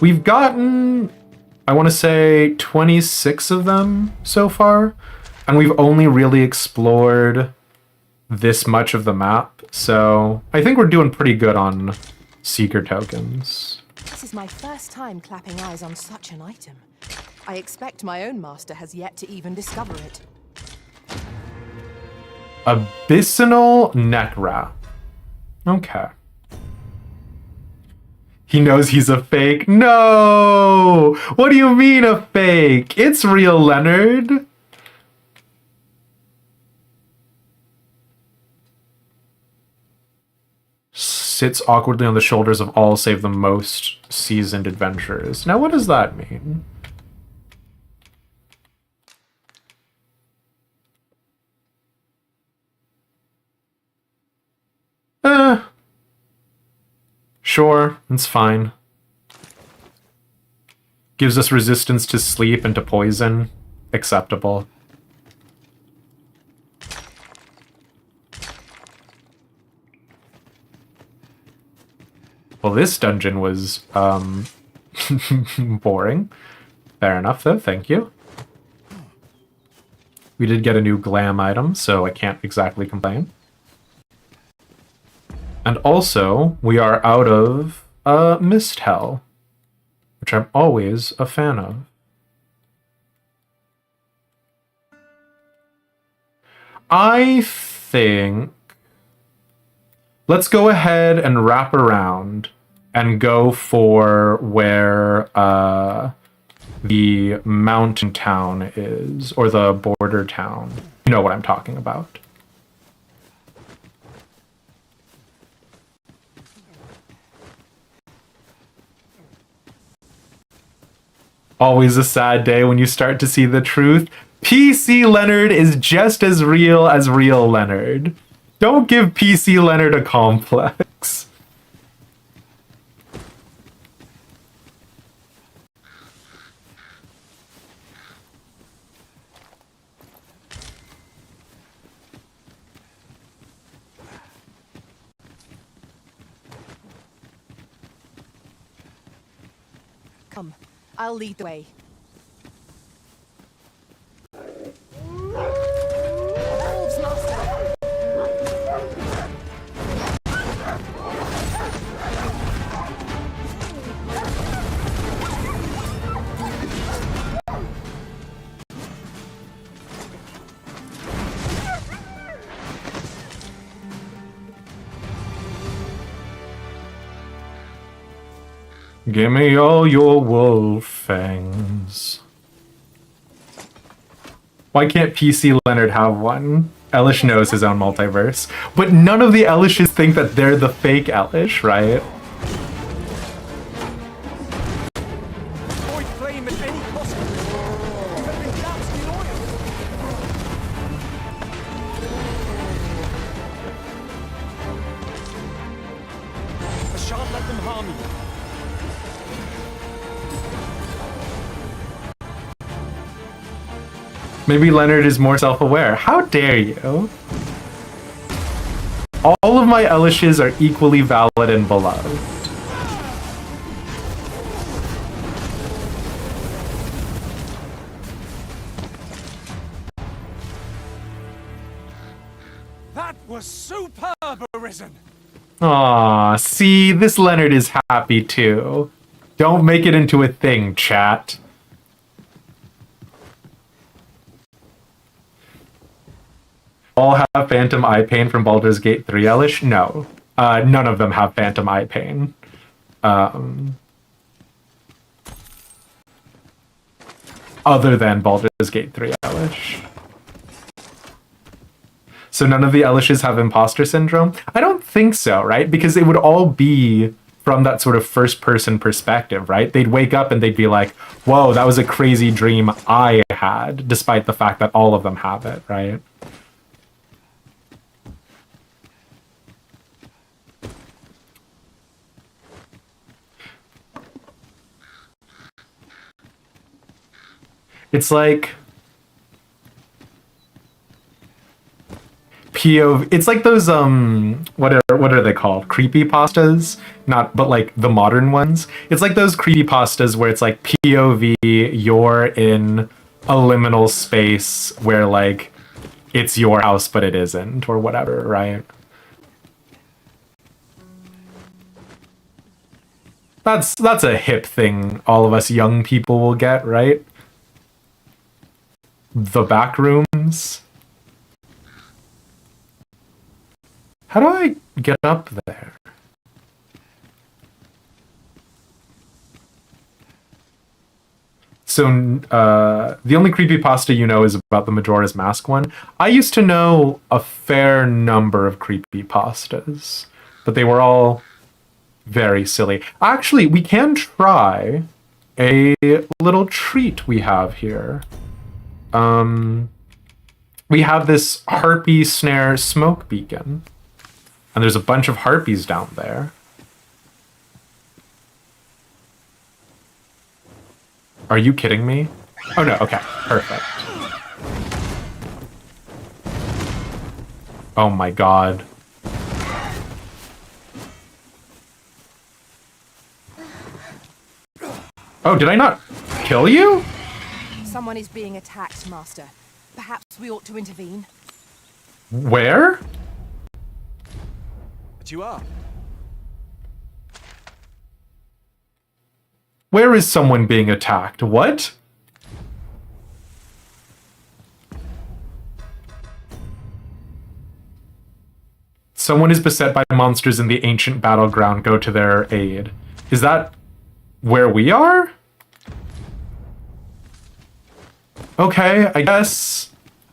Speaker 1: We've gotten, I want to say, 26 of them so far, and we've only really explored this much of the map, so I think we're doing pretty good on seeker tokens.
Speaker 12: This is my first time clapping eyes on such an item. I expect my own master has yet to even discover it.
Speaker 1: Abyssinal neck wrap. Okay. He knows he's a fake. No! What do you mean a fake? It's real, Leonard. Sits awkwardly on the shoulders of all save the most seasoned adventurers. Now, what does that mean? Sure, it's fine. Gives us resistance to sleep and to poison. Acceptable. Well, this dungeon was, boring. Fair enough, though. Thank you. We did get a new glam item, so I can't exactly complain. And also, we are out of Mist Hell, which I'm always a fan of. I think... let's go ahead and wrap around and go for where the mountain town is, or the border town. You know what I'm talking about. Always a sad day when you start to see the truth. PC Leonard is just as real Leonard. Don't give PC Leonard a complex.
Speaker 12: Come, I'll lead the way. Wolves, master!
Speaker 1: Give me all your wolf fangs. Why can't PC Leonard have one? Elish knows his own multiverse. But none of the Elishes think that they're the fake Elish, right?
Speaker 3: I shan't let them harm you.
Speaker 1: Maybe Leonard is more self-aware. How dare you? All of my Elishes are equally valid and beloved.
Speaker 3: That was superb, Arisen.
Speaker 1: Aw, see, this Leonard is happy too. Don't make it into a thing, chat. All have phantom eye pain from Baldur's Gate 3 Elish? No. None of them have phantom eye pain. Other than Baldur's Gate 3 Elish. So none of the Elishes have imposter syndrome? I don't think so, right? Because it would all be from that sort of first-person perspective, right? They'd wake up and they'd be like, whoa, that was a crazy dream I had, despite the fact that all of them have it, right? It's like POV. It's like those what are they called? Creepypastas? But like the modern ones. It's like those creepypastas where it's like POV, you're in a liminal space where like it's your house, but it isn't, or whatever, right? That's a hip thing all of us young people will get, right? The back rooms. How do I get up there? So, the only creepypasta you know is about the Majora's Mask one. I used to know a fair number of creepypastas, but they were all very silly. Actually, we can try a little treat we have here. We have this harpy snare smoke beacon, and there's a bunch of harpies down there. Are you kidding me? Oh no, okay, perfect. Oh my god. Oh, did I not kill you?
Speaker 12: Someone is being attacked, Master. Perhaps we ought to intervene.
Speaker 1: Where?
Speaker 3: But you are.
Speaker 1: Where is someone being attacked? What? Someone is beset by monsters in the ancient battleground. Go to their aid. Is that where we are? Okay, I guess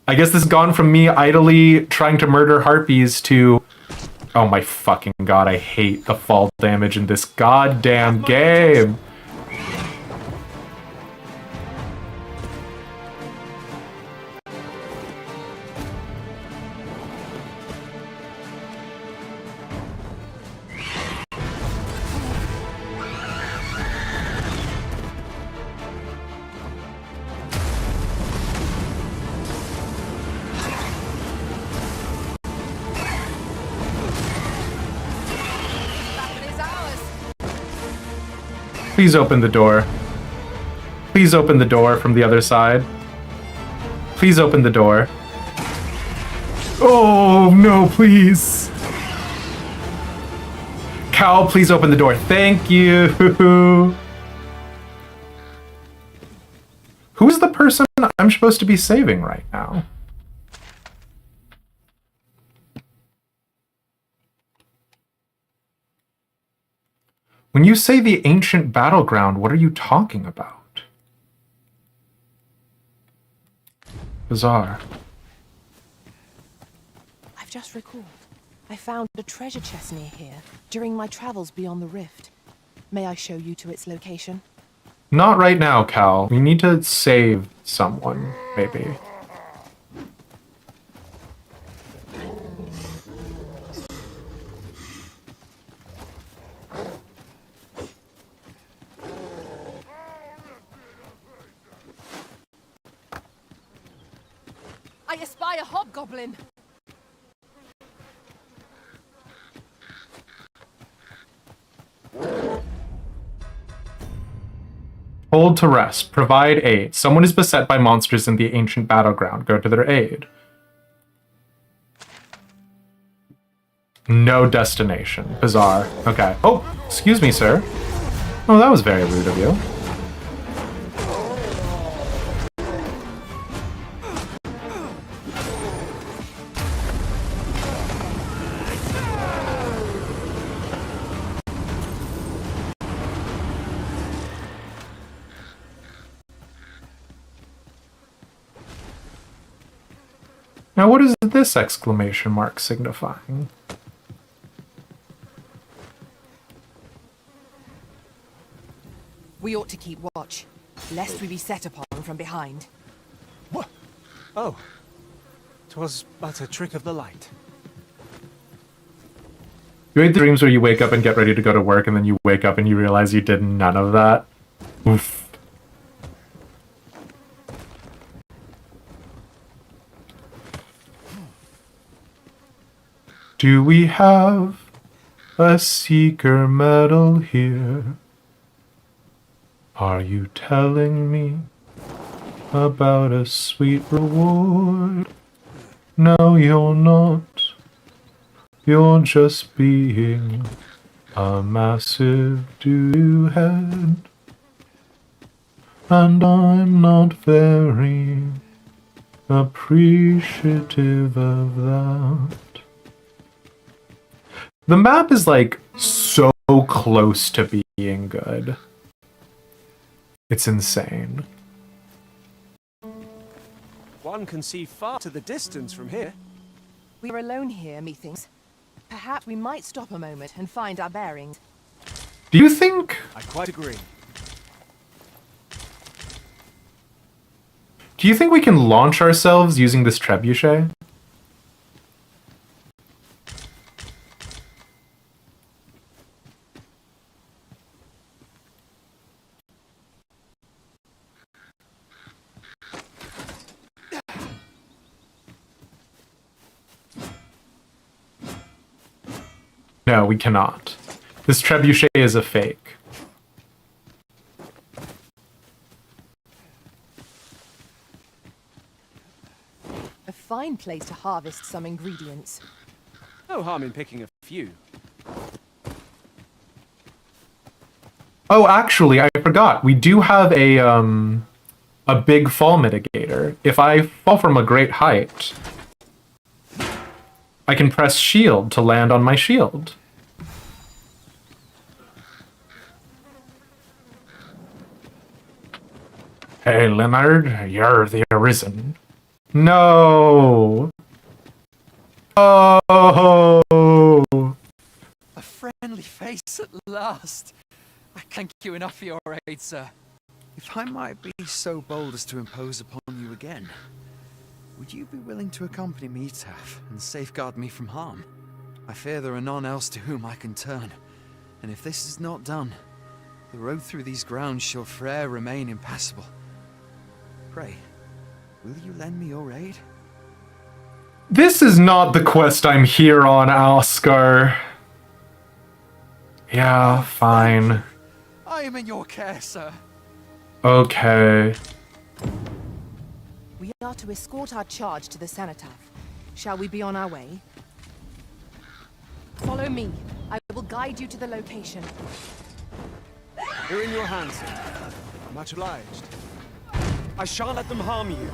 Speaker 1: this has gone from me idly trying to murder harpies to... Oh my fucking god, I hate the fall damage in this goddamn game. Please open the door. Please open the door from the other side. Please open the door. Oh, no, please. Cal, please open the door. Thank you. Who's the person I'm supposed to be saving right now? When you say the ancient battleground, what are you talking about? Bizarre.
Speaker 12: I've just recalled. I found a treasure chest near here during my travels beyond the rift. May I show you to its location?
Speaker 1: Not right now, Cal. We need to save someone, maybe.
Speaker 12: I espy a hobgoblin!
Speaker 1: Hold to rest. Provide aid. Someone is beset by monsters in the ancient battleground. Go to their aid. No destination. Bizarre. Okay. Oh, excuse me, sir. Oh, that was very rude of you. Now, what is this exclamation mark signifying?
Speaker 12: We ought to keep watch, lest we be set upon from behind.
Speaker 3: What? Oh. 'Twas but a trick of the light.
Speaker 1: You hate the dreams where you wake up and get ready to go to work, and then you wake up and you realize you did none of that. Oof. Do we have a seeker medal here? Are you telling me about a sweet reward? No, you're not. You're just being a massive doo head. And I'm not very appreciative of that. The map is like so close to being good. It's insane.
Speaker 3: One can see far to the distance from here.
Speaker 12: We are alone here, methinks. Perhaps we might stop a moment and find our bearings.
Speaker 1: Do you think...
Speaker 3: I quite agree.
Speaker 1: Do you think we can launch ourselves using this trebuchet? No, we cannot. This trebuchet is a fake.
Speaker 12: A fine place to harvest some ingredients.
Speaker 3: No harm in picking a few.
Speaker 1: Oh, actually, I forgot. We do have a big fall mitigator. If I fall from a great height, I can press shield to land on my shield. Hey, Leonard, you're the Arisen. No! Oh!
Speaker 16: A friendly face at last. I thank you enough for your aid, sir.
Speaker 17: If I might be so bold as to impose upon you again, would you be willing to accompany me, Taff, and safeguard me from harm? I fear there are none else to whom I can turn, and if this is not done, the road through these grounds shall forever remain impassable. Pray, will you lend me your aid?
Speaker 1: This is not the quest I'm here on, Oscar. Yeah, fine.
Speaker 16: I am in your care, sir.
Speaker 1: Okay.
Speaker 12: We are to escort our charge to the cenotaph. Shall we be on our way? Follow me. I will guide you to the location.
Speaker 3: You're in your hands, sir. Much obliged. I shan't let them harm you.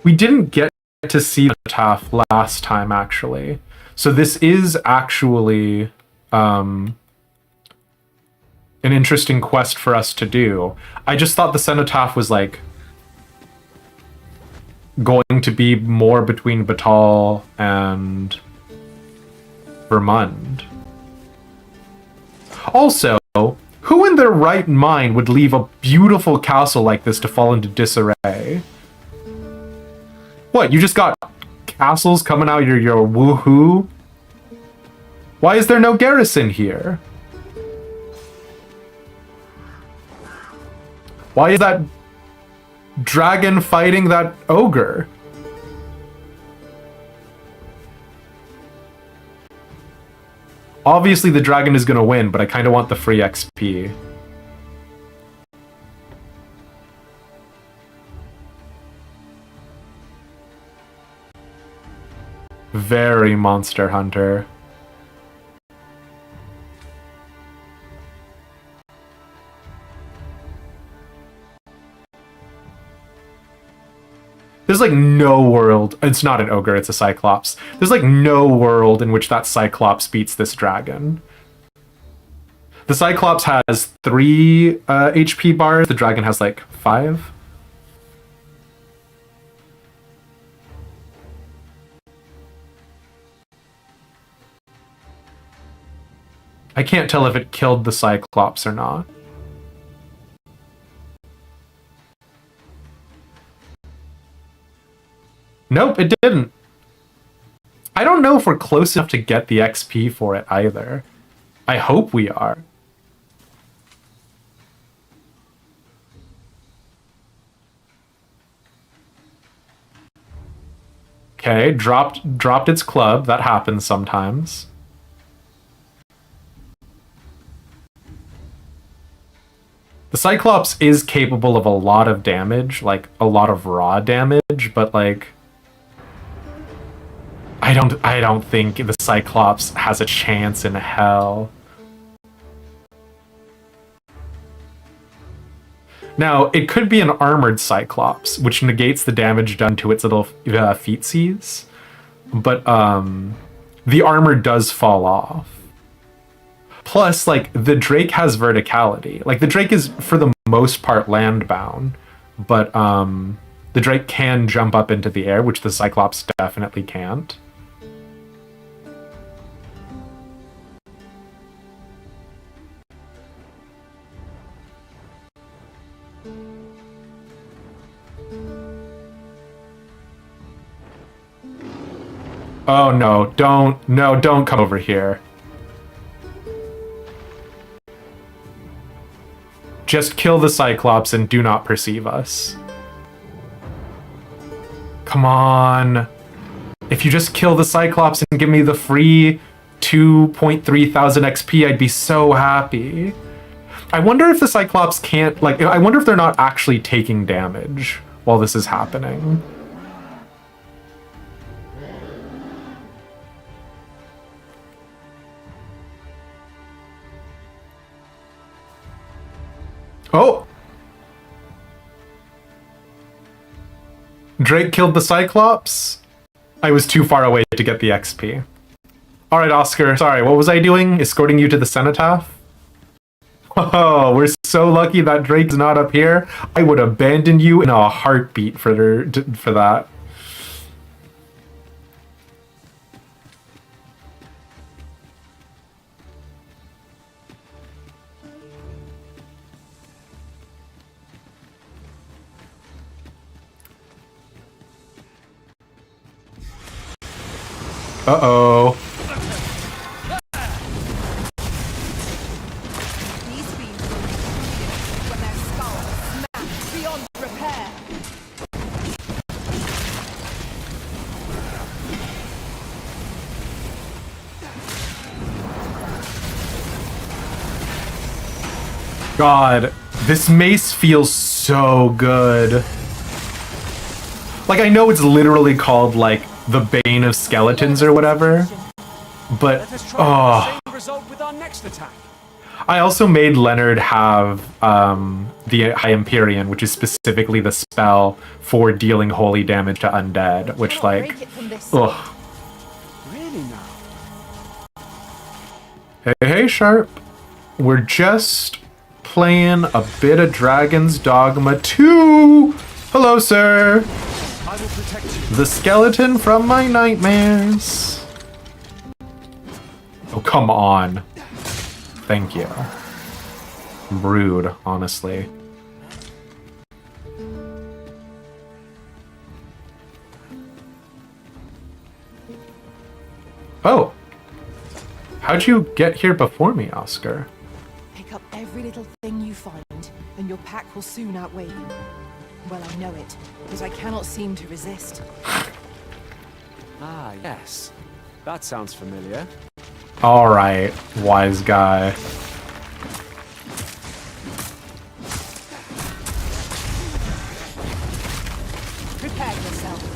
Speaker 1: We didn't get to see the Taff last time, actually. So this is actually an interesting quest for us to do. I just thought the cenotaph was like going to be more between Batal and Vermund. Also, who in their right mind would leave a beautiful castle like this to fall into disarray? What, you just got castles coming out your woohoo? Why is there no garrison here? Why is that dragon fighting that ogre? Obviously the dragon is gonna win, but I kind of want the free XP. Very Monster Hunter. There's like no world, it's not an ogre, it's a cyclops. There's like no world in which that cyclops beats this dragon. The cyclops has 3 HP bars, the dragon has like 5. I can't tell if it killed the cyclops or not. Nope, it didn't. I don't know if we're close enough to get the XP for it either. I hope we are. Okay, dropped its club. That happens sometimes. The Cyclops is capable of a lot of damage, like a lot of raw damage, but like I don't think the Cyclops has a chance in hell. Now, it could be an armored Cyclops, which negates the damage done to its little feetsies, but the armor does fall off. Plus, like, the Drake has verticality. Like, the Drake is, for the most part, landbound, but the Drake can jump up into the air, which the Cyclops definitely can't. Oh no, don't come over here. Just kill the Cyclops and do not perceive us. Come on. If you just kill the Cyclops and give me the free 2.3 thousand XP, I'd be so happy. I wonder if the Cyclops can't, like, I wonder if they're not actually taking damage while this is happening. Oh! Drake killed the Cyclops? I was too far away to get the XP. Alright, Oscar, sorry, what was I doing? Escorting you to the cenotaph? Oh, we're so lucky that Drake's not up here. I would abandon you in a heartbeat for that. Uh-oh.
Speaker 12: These beams will be completed when their skulls smash beyond repair.
Speaker 1: God, this mace feels so good. Like, I know it's literally called, like, the Bane of Skeletons or whatever, but, oh. I also made Leonard have the High Empyrean, which is specifically the spell for dealing holy damage to undead, which, like, ugh. Hey, Sharp. We're just playing a bit of Dragon's Dogma 2. Hello, sir.
Speaker 3: I will protect you.
Speaker 1: The skeleton from my nightmares. Oh, come on. Thank you. Rude, honestly. Oh. How'd you get here before me, Oscar?
Speaker 12: Pick up every little thing you find, and your pack will soon outweigh you. Well, I know it, but I cannot seem to resist.
Speaker 3: Ah, yes. That sounds familiar.
Speaker 1: Alright, wise guy.
Speaker 12: Prepare yourself.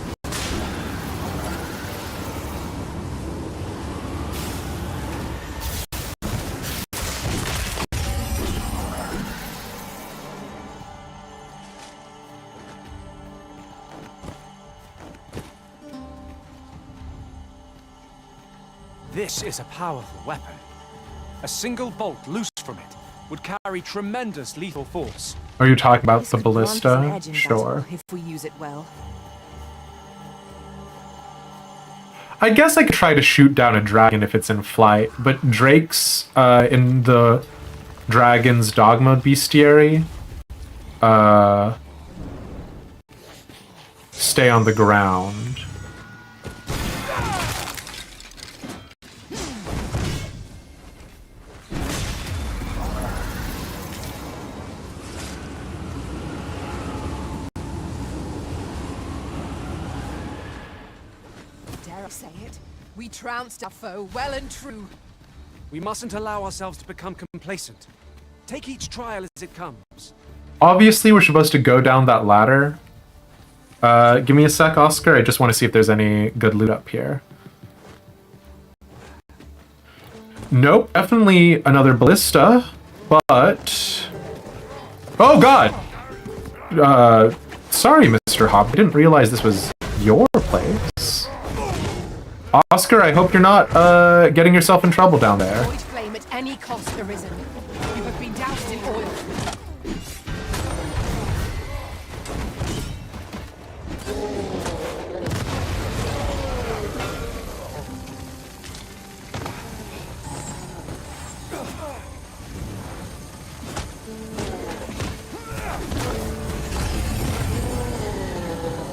Speaker 3: This is a powerful weapon. A single bolt loose from it would carry tremendous lethal force.
Speaker 1: Are you talking about the
Speaker 12: This could grant us an
Speaker 1: ballista?
Speaker 12: edge in
Speaker 1: Sure.
Speaker 12: battle if we use it well.
Speaker 1: I guess I could try to shoot down a dragon if it's in flight, but Drake's in the Dragon's Dogma bestiary stay on the ground.
Speaker 12: Dare I say it? We trounced our foe well and true.
Speaker 3: We mustn't allow ourselves to become complacent. Take each trial as it comes.
Speaker 1: obviously we're supposed to go down that ladder. Give me a sec, Oscar. I just want to see if there's any good loot up here. Nope, definitely another ballista, but... Oh god! Sorry, Mr. Hop, I didn't realize this was your place. Oscar, I hope you're not, getting yourself in trouble down there.
Speaker 12: Avoid flame at any cost, Arisen. You have been doused in oil.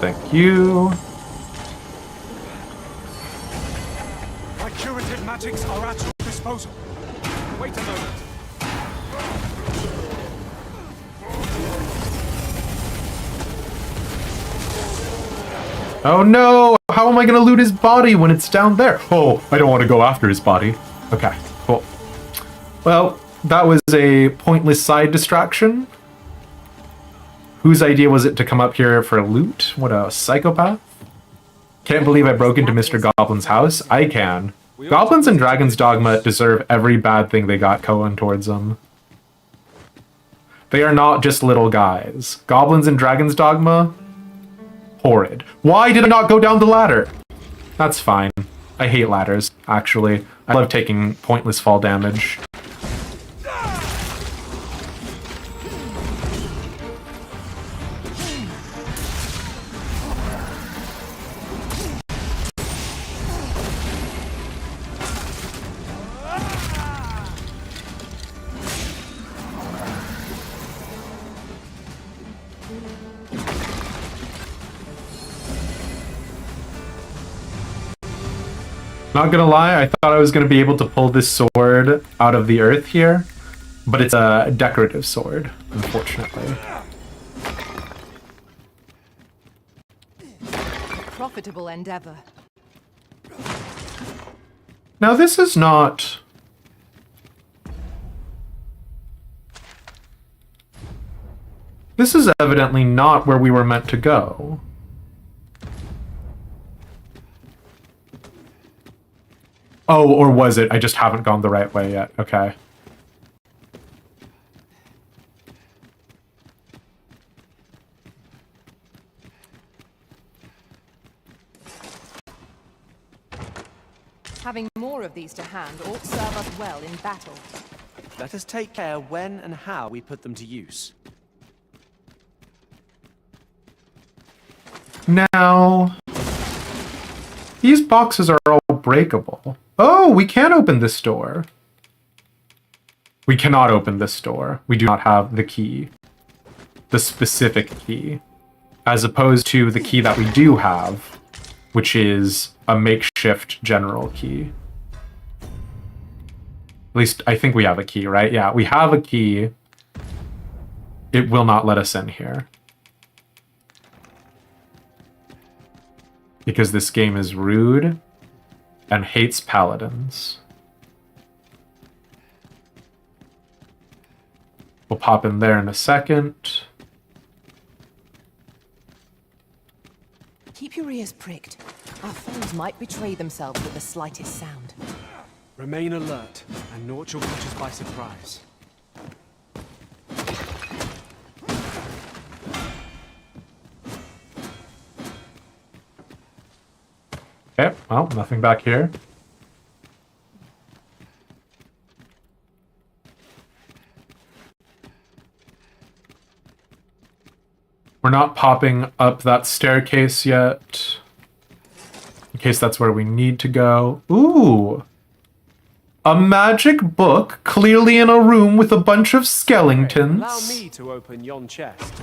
Speaker 1: Thank you.
Speaker 3: My curative magics are at your disposal. Wait a moment.
Speaker 1: Oh no! How am I gonna loot his body when it's down there? Oh, I don't want to go after his body. Okay, cool. Well, that was a pointless side distraction. Whose idea was it to come up here for loot? What a psychopath. Can't believe I broke into Mr. Goblin's house. I can. Goblins and Dragons Dogma deserve every bad thing they got going towards them. They are not just little guys. Goblins and Dragons Dogma? Horrid. Why did I not go down the ladder? That's fine. I hate ladders, actually. I love taking pointless fall damage. Not gonna lie, I thought I was gonna be able to pull this sword out of the earth here, but it's a decorative sword, unfortunately.
Speaker 12: Profitable endeavor.
Speaker 1: Now this is not... This is evidently not where we were meant to go. Oh, or was it? I just haven't gone the right way yet. Okay.
Speaker 12: Having more of these to hand ought serve us well in battle.
Speaker 18: Let us take care when and how we put them to use.
Speaker 1: Now... These boxes are all breakable. Oh, we can open this door. We cannot open this door. We do not have the key. The specific key. As opposed to the key that we do have, which is a makeshift general key. At least, I think we have a key, right? Yeah, we have a key. It will not let us in here. Because this game is rude and hates paladins. We'll pop in there in a second.
Speaker 12: Keep your ears pricked. Our foes might betray themselves with the slightest sound.
Speaker 18: Remain alert, and naught shall catch us by surprise.
Speaker 1: Okay, well, nothing back here. We're not popping up that staircase yet. In case that's where we need to go. Ooh! A magic book, clearly in a room with a bunch of skeletons.
Speaker 18: Allow me to open yon chest.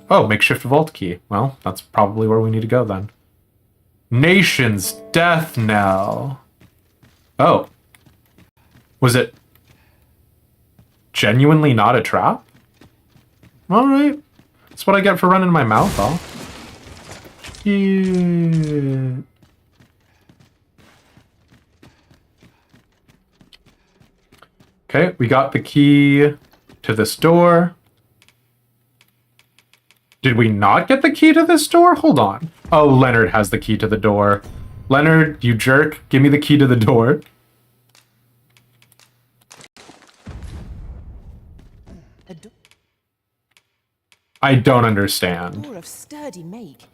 Speaker 1: Oh, makeshift vault key. Well, that's probably where we need to go then. Nation's death knell. Oh. Was it genuinely not a trap? Alright. That's what I get for running my mouth off. Yeah. Okay, we got the key to this door. Did we not get the key to this door? Hold on. Oh, Leonard has the key to the door. Leonard, you jerk. Give me the key to the door. I don't understand.
Speaker 12: Door of sturdy make.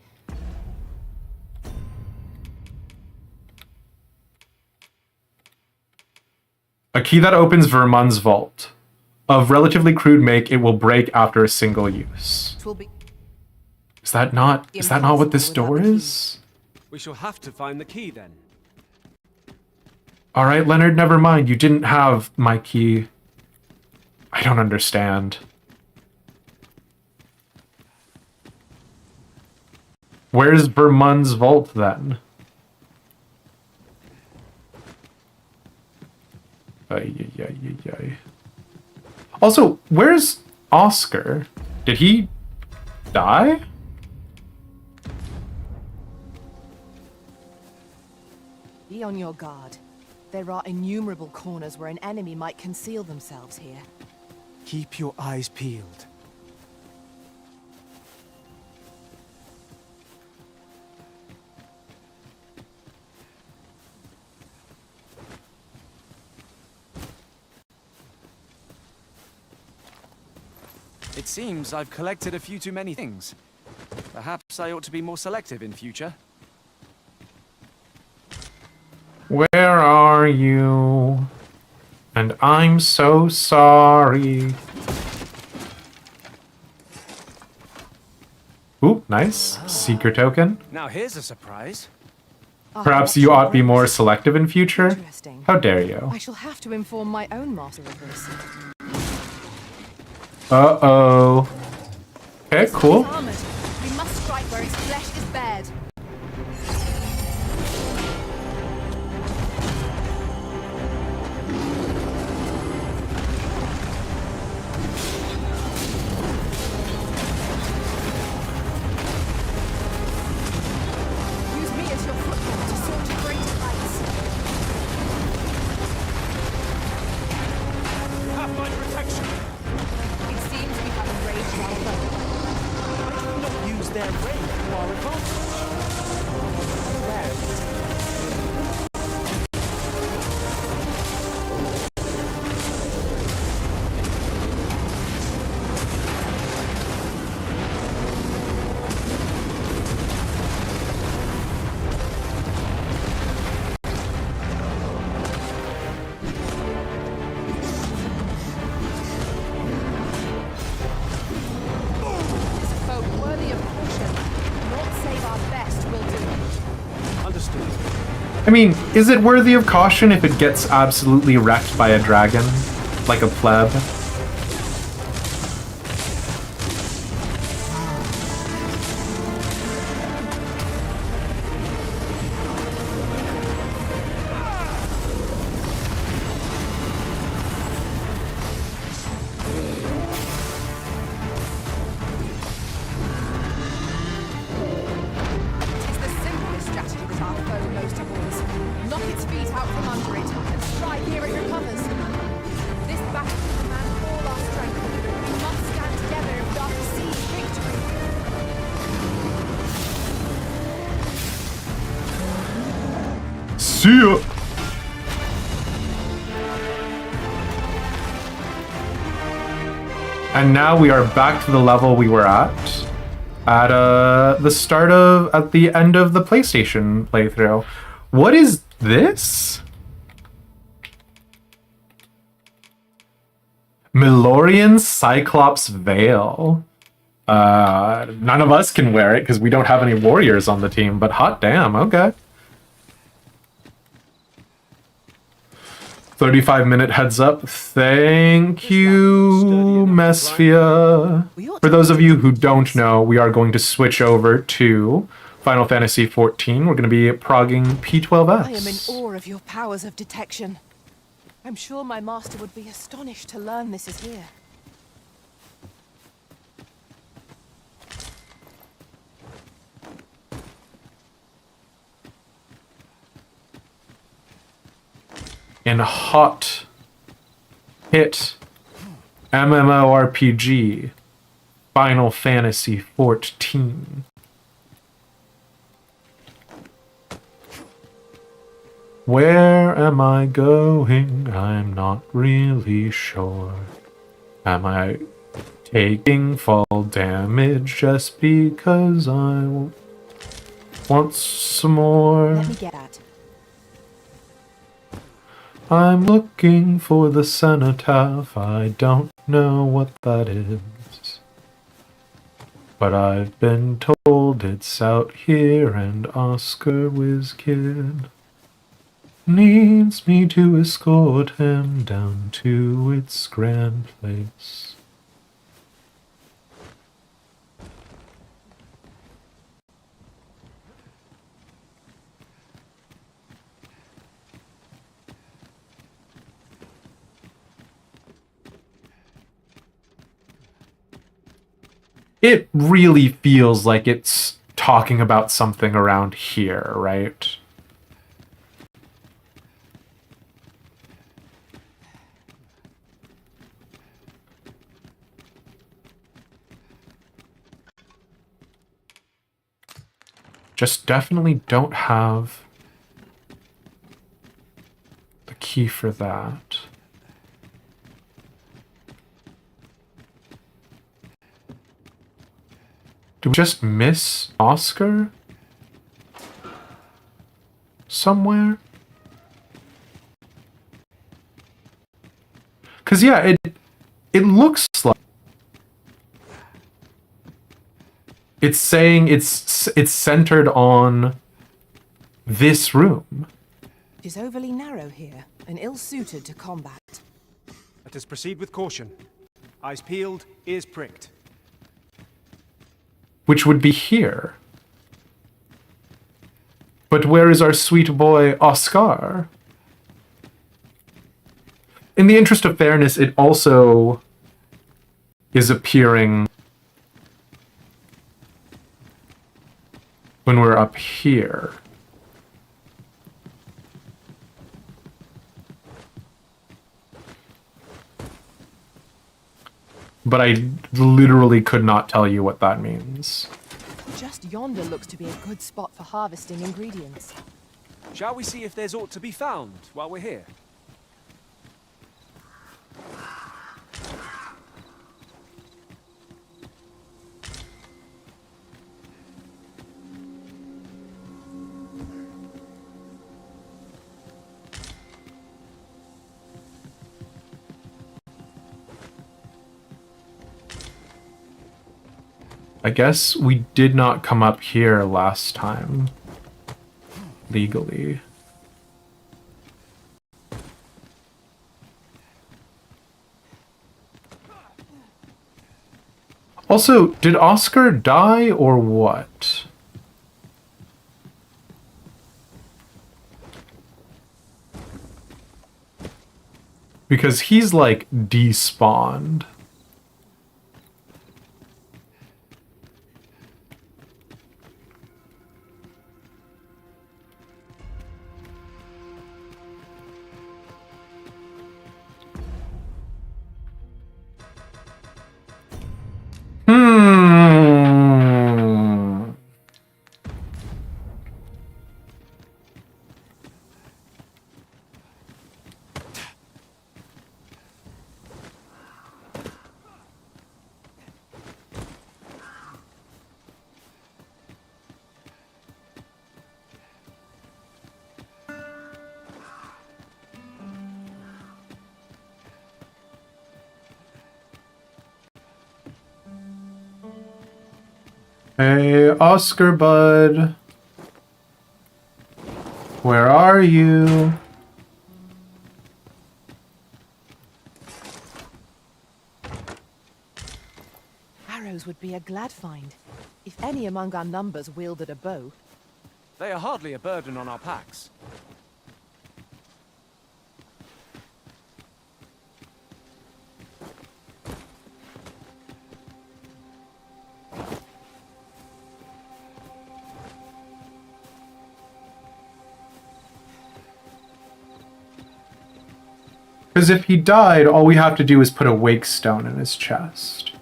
Speaker 1: A key that opens Vermund's vault. Of relatively crude make, it will break after a single use. Is that not what this door is?
Speaker 3: We shall have to find the key then.
Speaker 1: All right, Leonard, never mind. You didn't have my key. I don't understand. Where's Vermund's vault then? Ay, ay, ay, ay, ay. Also, where's Oscar? Did he die?
Speaker 12: Be on your guard. There are innumerable corners where an enemy might conceal themselves here.
Speaker 3: Keep your eyes peeled. It seems I've collected a few too many things. Perhaps I ought to be more selective in future.
Speaker 1: Where are you? And I'm so sorry. Ooh, nice. Seeker token.
Speaker 3: Now here's a surprise.
Speaker 1: Perhaps you ought be more selective in future? How dare you?
Speaker 12: I shall have to inform my own master of this.
Speaker 1: Uh-oh. Okay, cool.
Speaker 9: Armored. We must strike where its flesh is bared.
Speaker 12: Use me as your foothold to soar to greater heights.
Speaker 3: Have my protection.
Speaker 9: It seems we have enraged our foe.
Speaker 3: Not use their rage to our advantage.
Speaker 1: I mean, is it worthy of caution if it gets absolutely wrecked by a dragon? Like a pleb? See ya! And now we are back to the level we were at the end of the PlayStation playthrough. What is this? Milorian Cyclops Veil. None of us can wear it because we don't have any warriors on the team, but hot damn, okay. 35-minute heads up. Thank you, Mesphia. For those of you who don't know, we are going to switch over to Final Fantasy XIV. We're going to be progging P12S.
Speaker 12: I am in awe of your powers of detection. I'm sure my master would be astonished to learn this is here.
Speaker 1: In hot hit MMORPG, Final Fantasy 14. Where am I going? I'm not really sure. Am I taking fall damage just because I want some more?
Speaker 12: Let me get at.
Speaker 1: I'm looking for the cenotaph. I don't know what that is. But I've been told it's out here, and Oscar Wizkid needs me to escort him down to its grand place. It really feels like it's talking about something around here, right? Just definitely don't have the key for that. Did we just miss Oscar? Somewhere? Cause yeah, it looks like it's saying it's centered on this room.
Speaker 12: It is overly narrow here and ill-suited to combat.
Speaker 3: Let us proceed with caution. Eyes peeled, ears pricked.
Speaker 1: Which would be here. But where is our sweet boy Oscar? In the interest of fairness, it also is appearing when we're up here. But I literally could not tell you what that means.
Speaker 12: Just yonder looks to be a good spot for harvesting ingredients.
Speaker 3: Shall we see if there's aught to be found while we're here?
Speaker 1: I guess we did not come up here last time. Legally. Also, did Oscar die or what? Because he's like despawned. Hey, Oscar bud. Where are you?
Speaker 12: Arrows would be a glad find, if any among our numbers wielded a bow.
Speaker 3: They are hardly a burden on our packs.
Speaker 1: Because if he died, all we have to do is put a wake stone in his chest.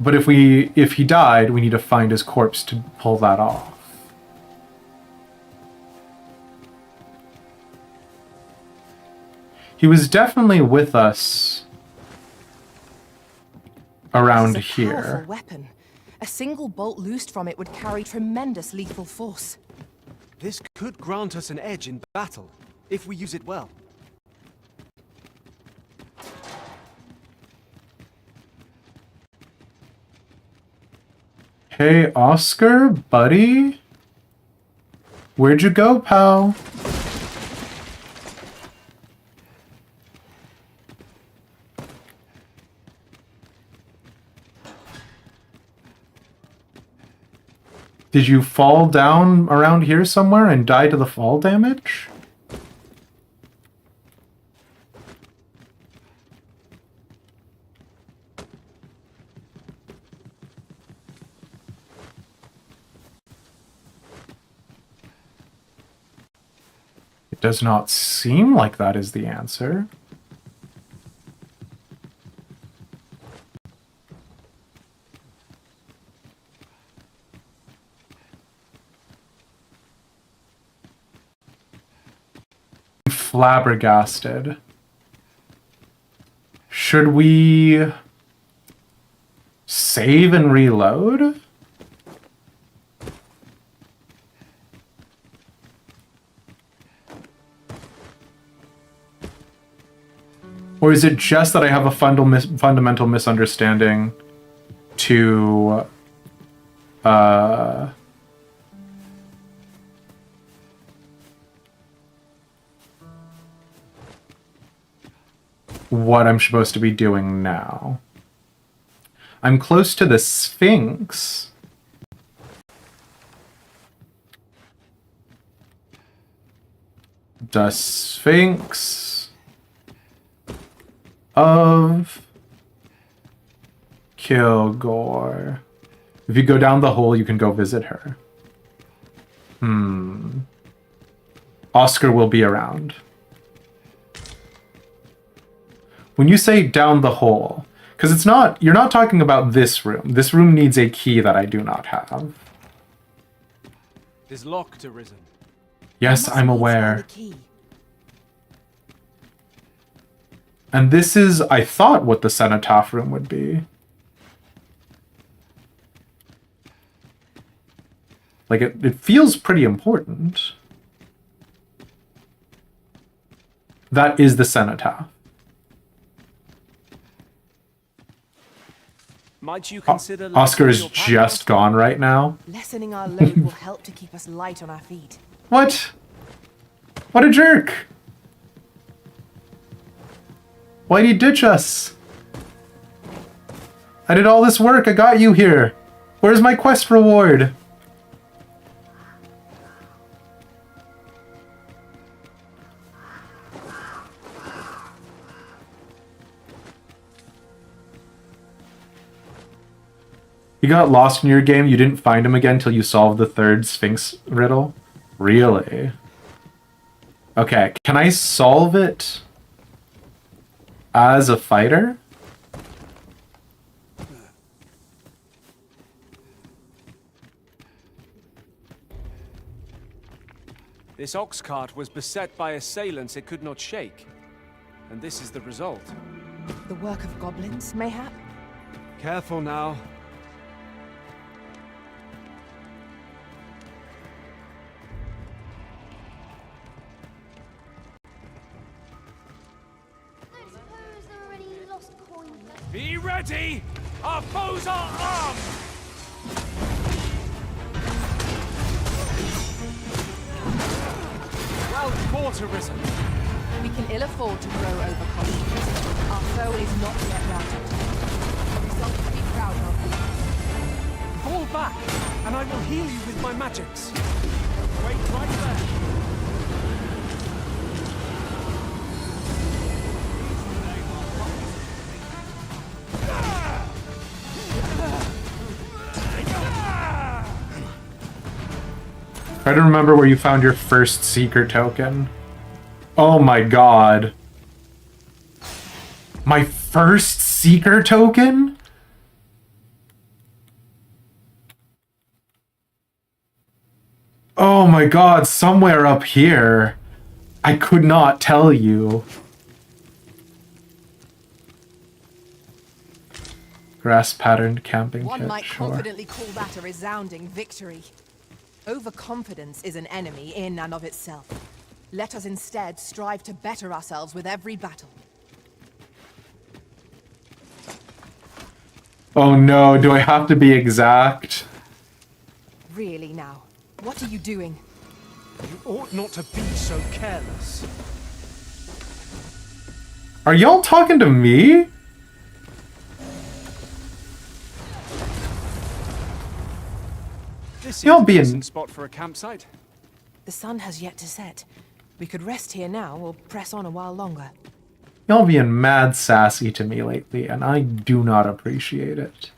Speaker 1: But if he died, we need to find his corpse to pull that off. He was definitely with us around
Speaker 12: This is a
Speaker 1: here.
Speaker 12: powerful weapon. A single bolt loosed from it would carry tremendous lethal force.
Speaker 18: This could grant us an edge in battle, if we use it well.
Speaker 1: Hey, Oscar, buddy? Where'd you go, pal? Did you fall down around here somewhere and die to the fall damage? It does not seem like that is the answer. Flabbergasted. Should we save and reload? Or is it just that I have a fundamental misunderstanding to what I'm supposed to be doing now? I'm close to the Sphinx. The Sphinx of Kilgore. If you go down the hole, you can go visit her. Oscar will be around. When you say down the hole, because it's not, you're not talking about this room. This room needs a key that I do not have.
Speaker 16: It is locked, Arisen.
Speaker 1: Yes, I'm aware. And this is, I thought, what the cenotaph room would be. Like, it feels pretty important. That is the cenotaph.
Speaker 16: Might you consider
Speaker 1: Oscar is just gone right now.
Speaker 12: Lessening our load will help to keep us light on our feet.
Speaker 1: What? What a jerk! Why'd he ditch us? I did all this work, I got you here. Where's my quest reward? You got lost in your game, you didn't find him again till you solved the third Sphinx riddle? Really? Okay, can I solve it as a fighter?
Speaker 3: This ox cart was beset by assailants it could not shake. And this is the result.
Speaker 12: The work of goblins, mayhap?
Speaker 3: Careful now. Be ready! Our foes are armed! Well fought, Arisen.
Speaker 12: We can ill afford to grow overconfident. Our foe is not yet routed. Result to be proud of.
Speaker 3: Fall back, and I will heal you with my magics. Wait right there.
Speaker 1: Try to remember where you found your first seeker token. Oh my god. My first Seeker token? Oh my god, somewhere up here. I could not tell you. Grass patterned camping
Speaker 12: One
Speaker 1: kit,
Speaker 12: might
Speaker 1: sure.
Speaker 12: confidently call that a resounding victory. Overconfidence is an enemy in and of itself. Let us instead strive to better ourselves with every battle.
Speaker 1: Oh no, do I have to be exact?
Speaker 12: Really now, what are you doing?
Speaker 18: You ought not to be so careless.
Speaker 1: Are y'all talking to me?
Speaker 3: This
Speaker 1: Y'all
Speaker 3: is a
Speaker 1: being-
Speaker 3: decent spot for a campsite.
Speaker 12: The sun has yet to set. We could rest here now or press on a while longer.
Speaker 1: Y'all being mad sassy to me lately, and I do not appreciate it.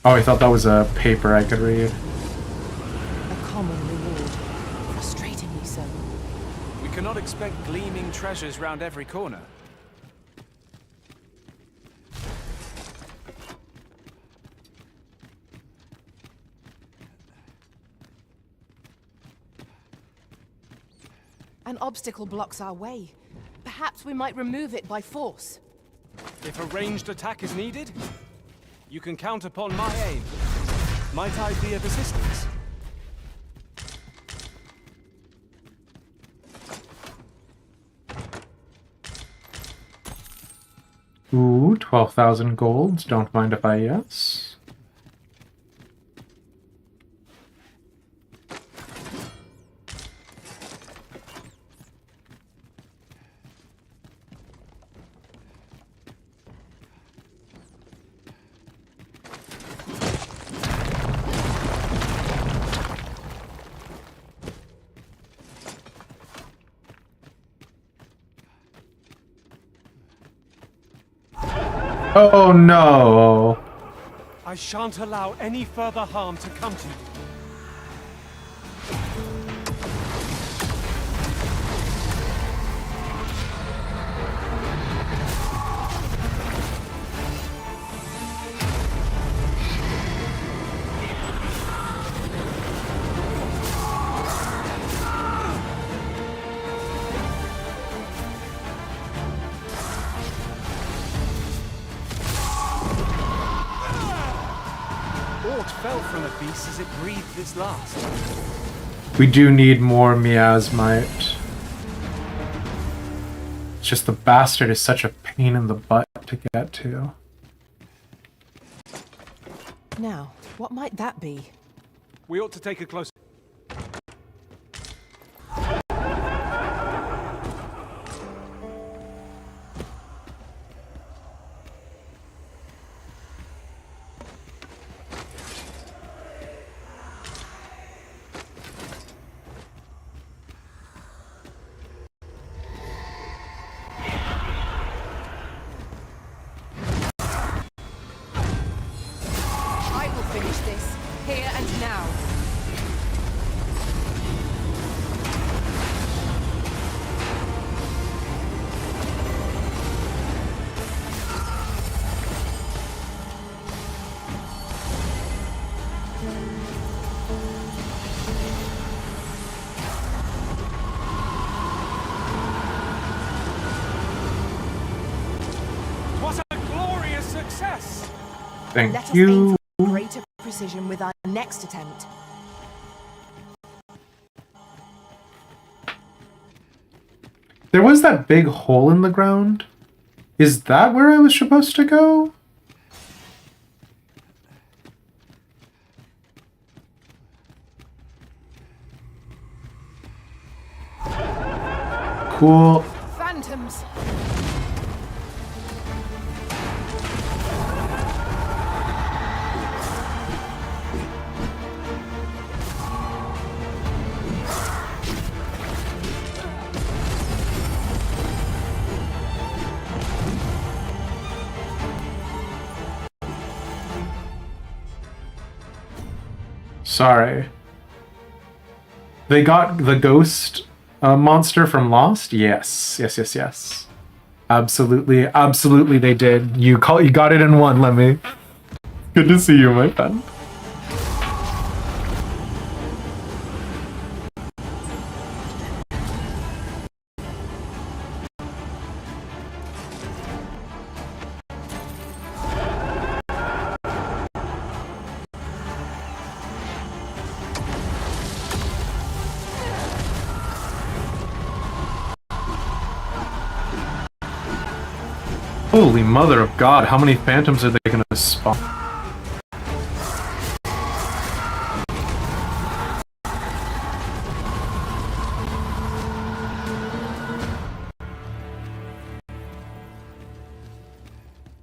Speaker 1: Oh, I thought that was a paper I could read.
Speaker 12: A common reward. Frustratingly so.
Speaker 3: We cannot expect gleaming treasures round every corner.
Speaker 12: An obstacle blocks our way. Perhaps we might remove it by force.
Speaker 3: If a ranged attack is needed, you can count upon my aim. Might I be of assistance?
Speaker 1: Ooh, 12,000 golds. Don't mind if I yes. Oh no!
Speaker 18: I shan't allow any further harm to come to you. Aught fell from the beast as it breathed its last.
Speaker 1: We do need more miasmite. It's just the bastard is such a pain in the butt to get to.
Speaker 12: Now, what might that be?
Speaker 3: We ought to take a closer...
Speaker 12: I will finish this, here and now.
Speaker 3: What a glorious success!
Speaker 1: Thank
Speaker 12: Let us
Speaker 1: you.
Speaker 12: aim for greater precision with our next attempt.
Speaker 1: There was that big hole in the ground. Is that where I was supposed to go? Cool.
Speaker 12: Phantoms!
Speaker 1: Sorry. They got the ghost monster from Lost? Yes. Yes. Absolutely they did. You got it in one, Lemmy. Good to see you, my friend. Holy mother of God, how many phantoms are they gonna spawn?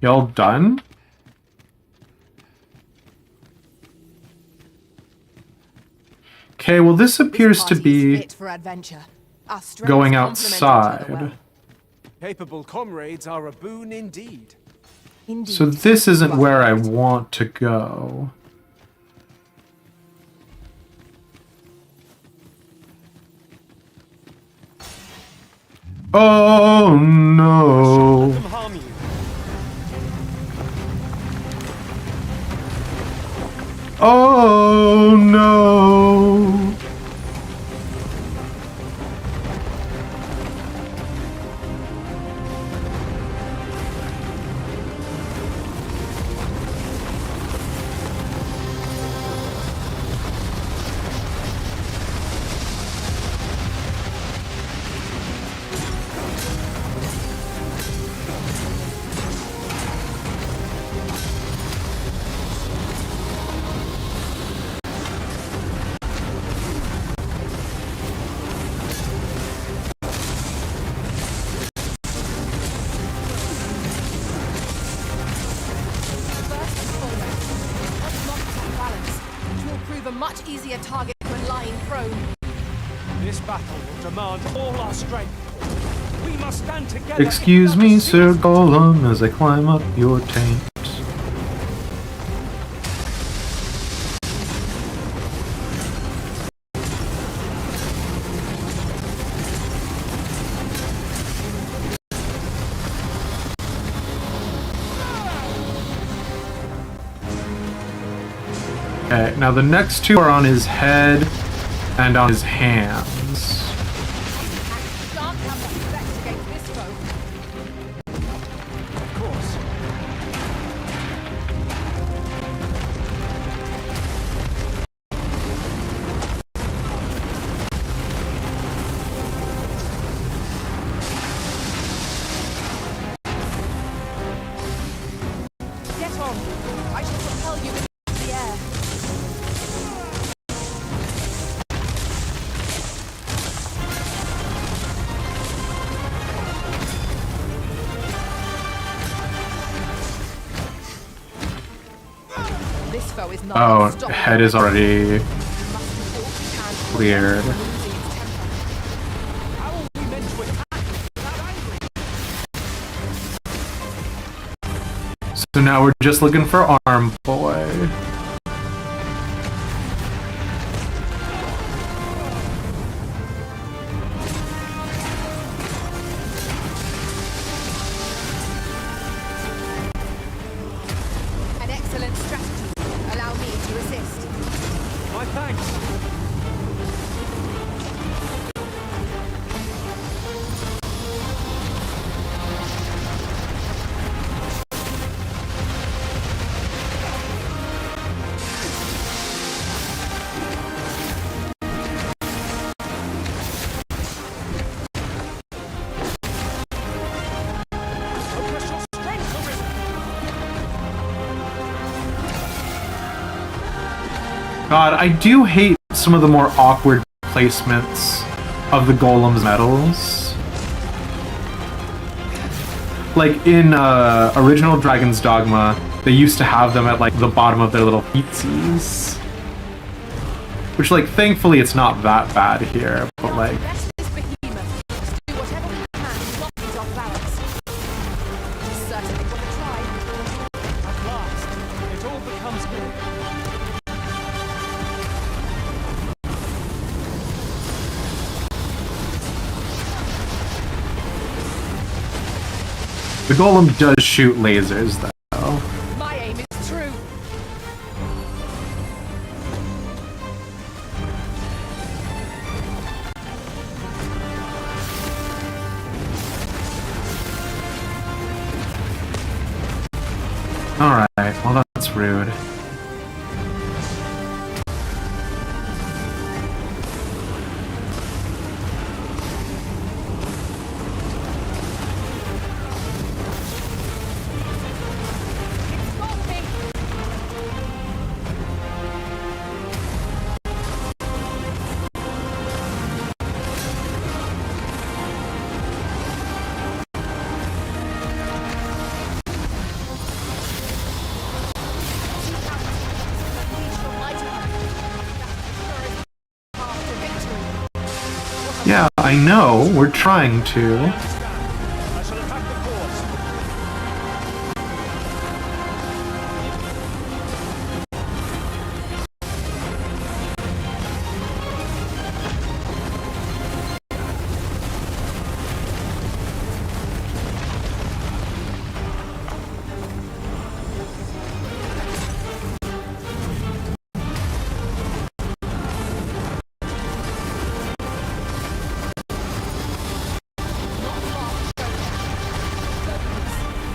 Speaker 1: Y'all done? Okay, well this appears to be
Speaker 12: Fit for adventure. Our strengths
Speaker 1: going
Speaker 12: complement each other
Speaker 1: outside.
Speaker 12: well.
Speaker 18: Capable comrades are a boon indeed.
Speaker 1: So this isn't where I want to go. Oh no.
Speaker 18: Let them harm you.
Speaker 1: Oh no.
Speaker 12: First and foremost, let's lock our balance, which will prove a much easier target when lying prone.
Speaker 11: This battle will demand all our strength. We must stand together.
Speaker 1: Excuse me, Sir Golem, as I climb up your taint. Okay, now the next two are on his head and on his hands.
Speaker 12: Shan't have much effect against this foe.
Speaker 11: Of course.
Speaker 12: Get on. I shall propel you into the air. This foe is not
Speaker 1: Oh,
Speaker 12: unstoppable.
Speaker 1: head is already
Speaker 12: Must do all we can to
Speaker 1: cleared.
Speaker 12: prevent him from losing his temper.
Speaker 11: How are we meant to attack without angry?
Speaker 1: So now we're just looking for Arm Boy.
Speaker 12: An excellent strategy. Allow me to assist.
Speaker 11: My thanks. Focus your strength, Arisen.
Speaker 1: God, I do hate some of the more awkward placements of the Golem's medals. Like in original Dragon's Dogma, they used to have them at like the bottom of their little feetsies. Which, like, thankfully it's not that bad here, but like...
Speaker 12: Rest this behemoth. Let's do whatever we can to knock these off balance. Certainly worth a try.
Speaker 11: At last, it all becomes clear.
Speaker 1: The golem does shoot lasers, though.
Speaker 12: My aim is true.
Speaker 1: Alright, well that's rude. Yeah, I know. We're trying to.
Speaker 11: I shall attack the course.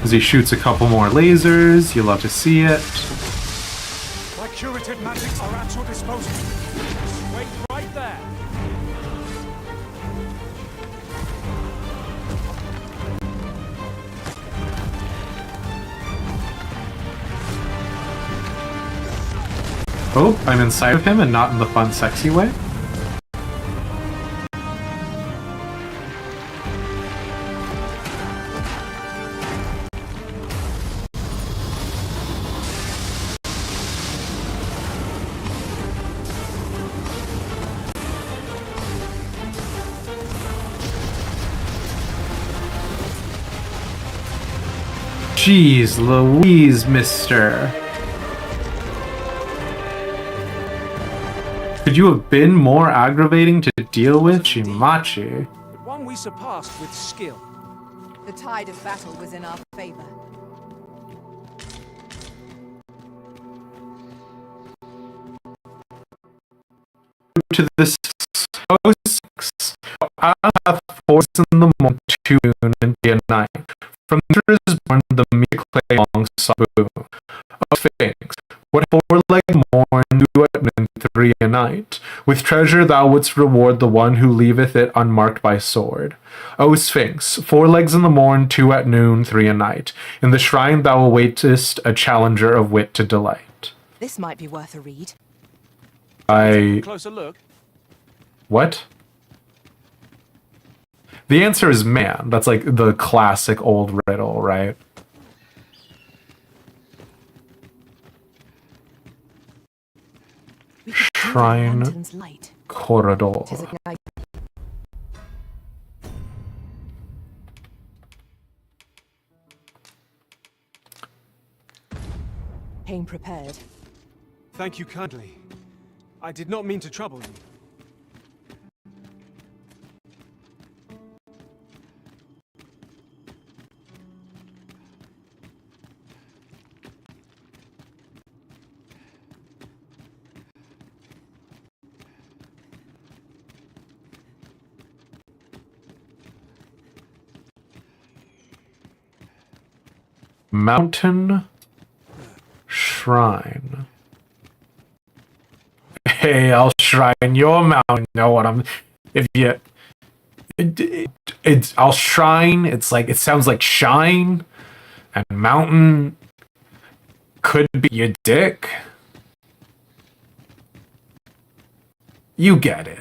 Speaker 1: As he shoots a couple more lasers, you love to see it.
Speaker 11: My curative magics are at your disposal. Wait right there.
Speaker 1: Oh, I'm inside of him and not in the fun, sexy way. Jeez Louise, mister. Could you have been more aggravating to deal with, Shimachi?
Speaker 11: But one we surpassed with skill.
Speaker 12: The tide of battle was in our favor.
Speaker 1: To this house, I have force in the morning, 2 noon and 3 at night. From the is born the mere clay long sabu. O Sphinx, what 4-legged morn, 2 at noon, 3 a night. With treasure thou wouldst reward the one who leaveth it unmarked by sword. O Sphinx, 4 legs in the morn, 2 at noon, 3 a night. In the shrine thou awaitest a challenger of wit to delight.
Speaker 12: This might be worth a read.
Speaker 11: Closer look.
Speaker 1: What? The answer is man. That's like the classic old riddle, right? Shrine corridor.
Speaker 12: Came prepared.
Speaker 18: Thank you kindly. I did not mean to trouble you.
Speaker 1: Mountain Shrine. Hey, I'll shrine your mountain. Know what I'm? If you, it's I'll shrine. It's like it sounds like shine, and mountain could be your dick. You get it.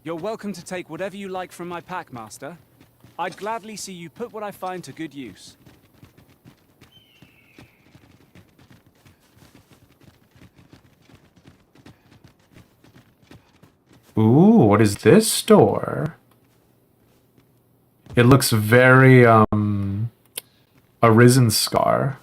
Speaker 3: You're welcome to take whatever you like from my pack, Master. I'd gladly see you put what I find to good use.
Speaker 1: Ooh, what is this door? It looks very, a risen scar.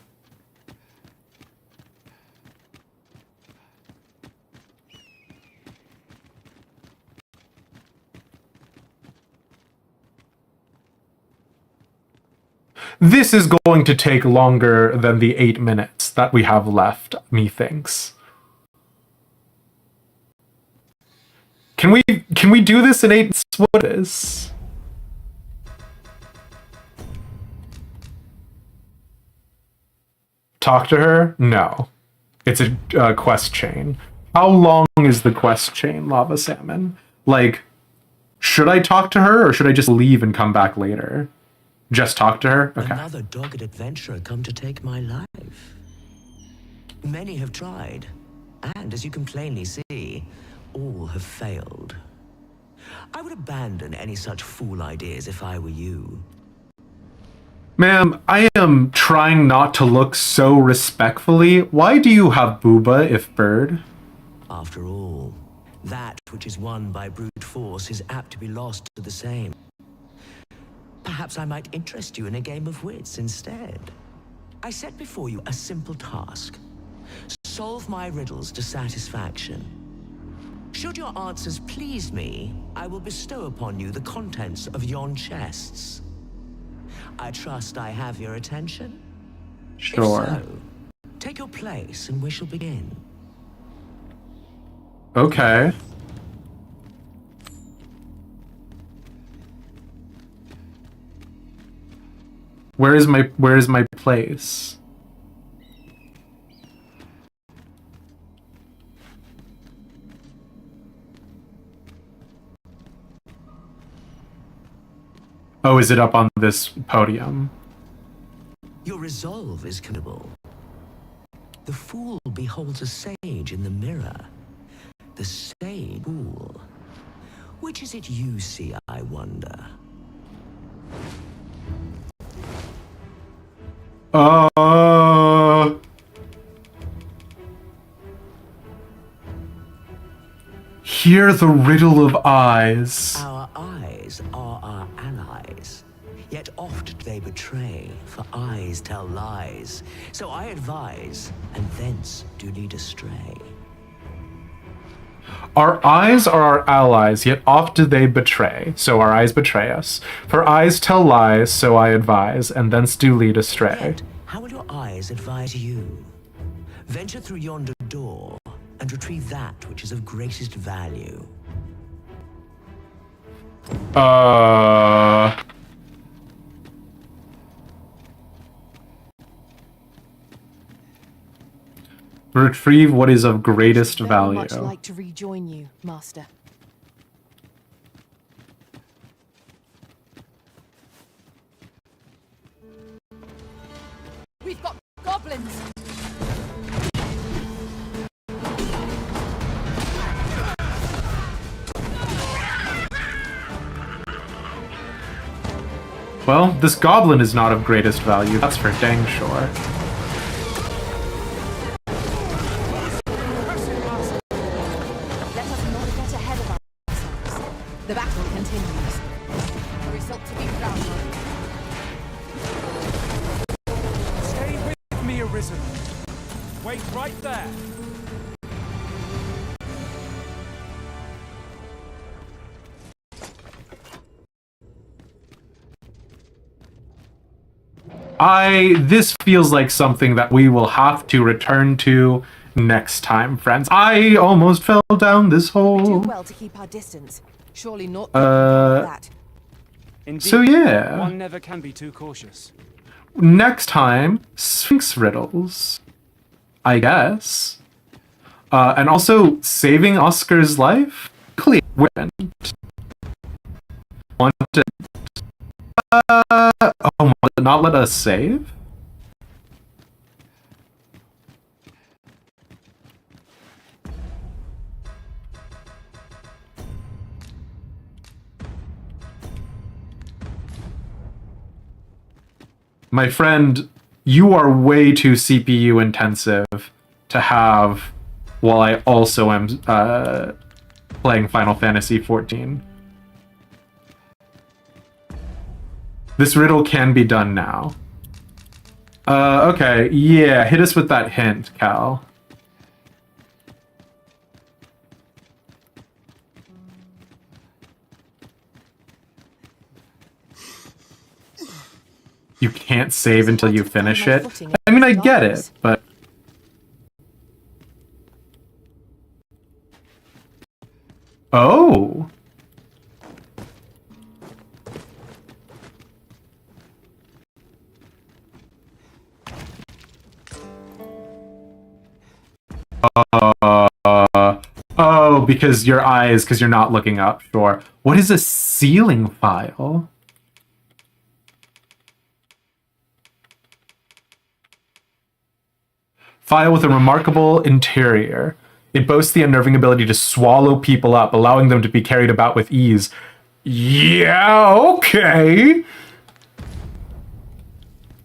Speaker 1: This is going to take longer than the 8 minutes that we have left, methinks. Can we do this in 8 minutes? What is? Talk to her? No. It's a quest chain. How long is the quest chain, Lava Salmon? Like, should I talk to her or should I just leave and come back later? Just talk to her? Okay.
Speaker 19: Another dogged adventurer come to take my life. Many have tried, and as you can plainly see, all have failed. I would abandon any such fool ideas if I were you.
Speaker 1: Ma'am, I am trying not to look so respectfully. Why do you have booba if bird?
Speaker 19: After all, that which is won by brute force is apt to be lost to the same. Perhaps I might interest you in a game of wits instead. I set before you a simple task. Solve my riddles to satisfaction. Should your answers please me, I will bestow upon you the contents of yon chests. I trust I have your attention?
Speaker 1: Sure.
Speaker 19: If so, take your place and we shall begin.
Speaker 1: Okay. Where is my place? Oh, is it up on this podium?
Speaker 19: Your resolve is commendable. The fool beholds a sage in the mirror. The sage fool. Which is it you see, I wonder?
Speaker 1: Hear the riddle of eyes.
Speaker 19: Our eyes are our allies. Yet oft they betray, for eyes tell lies. So I advise, and thence do lead astray.
Speaker 1: Our eyes are our allies, yet oft do they betray, so our eyes betray us. For eyes tell lies, so I advise, and thence do lead astray.
Speaker 19: Yet, how will your eyes advise you? Venture through yonder door, and retrieve that which is of greatest value.
Speaker 1: Retrieve what is of greatest
Speaker 12: Very
Speaker 1: value.
Speaker 12: much like to rejoin you, Master. We've got goblins!
Speaker 1: Well, this goblin is not of greatest value, that's for dang sure.
Speaker 12: The battle continues. A result to be proud of.
Speaker 11: Stay with me, Arisen. Wait right there.
Speaker 1: This feels like something that we will have to return to next time, friends. I almost fell down this
Speaker 12: We
Speaker 1: hole.
Speaker 12: do well to keep our distance. Surely not that.
Speaker 11: Indeed,
Speaker 1: So yeah.
Speaker 11: one never can be too cautious.
Speaker 1: Next time, Sphinx riddles, I guess. And also saving Oscar's life. Clear. Wanted. Oh, not let us save? My friend, you are way too CPU intensive to have while I also am playing Final Fantasy XIV. This riddle can be done now. Okay, yeah, hit us with that hint, Cal. You can't save until you finish
Speaker 12: my
Speaker 1: it.
Speaker 12: footing
Speaker 1: I mean, I
Speaker 12: in
Speaker 1: get it,
Speaker 12: darkness.
Speaker 1: but... Oh! Oh, because your eyes, because you're not looking up. Sure. What is a ceiling file? File with a remarkable interior. It boasts the unnerving ability to swallow people up, allowing them to be carried about with ease. Yeah, okay.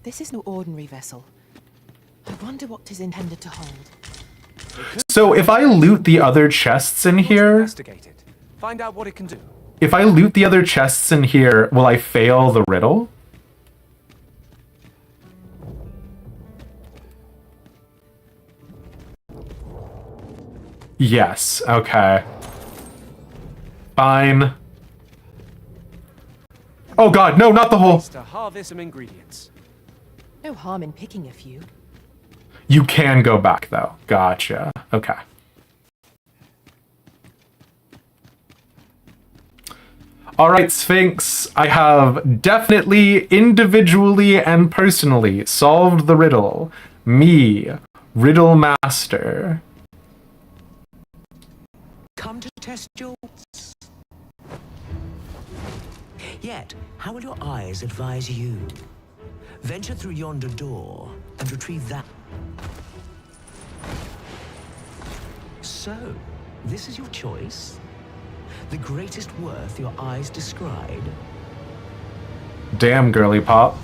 Speaker 12: This is no ordinary vessel. I wonder what 'tis intended to hold.
Speaker 1: So if I loot the other chests in here,
Speaker 11: Investigate it. Find out what it can do.
Speaker 1: if I loot the other chests in here, will I fail the riddle? Yes, okay. Fine. Oh god, no, not the hole.
Speaker 11: To harvest some ingredients.
Speaker 12: No harm in picking a few.
Speaker 1: You can go back though. Gotcha. Okay. All right, Sphinx, I have definitely, individually, and personally solved the riddle. Me, Riddle Master.
Speaker 19: Come to test your wits. Yet, how will your eyes advise you? Venture through yonder door and retrieve that. So, this is your choice? The greatest worth your eyes descried?
Speaker 1: Damn, girly pop.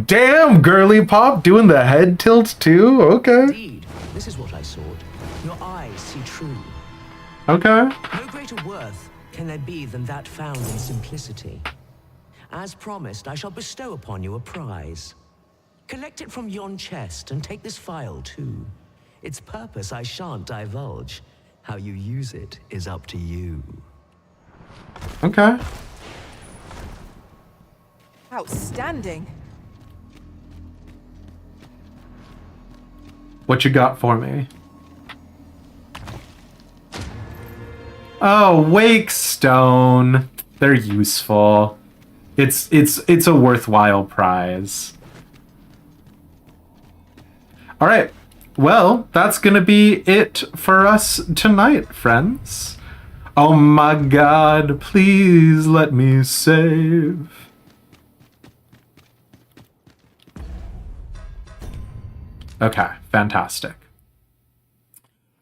Speaker 1: Damn, girly pop, doing the head tilt too? Okay.
Speaker 19: Indeed, this is what I sought. Your eyes see true.
Speaker 1: Okay.
Speaker 19: No greater worth can there be than that found in simplicity. As promised, I shall bestow upon you a prize. Collect it from yon chest and take this file too. Its purpose I shan't divulge. How you use it is up to you.
Speaker 1: Okay.
Speaker 12: Outstanding.
Speaker 1: What you got for me? Oh, wake stone. They're useful. It's a worthwhile prize. All right. Well, that's gonna be it for us tonight, friends. Oh my god, please let me save. Okay, fantastic.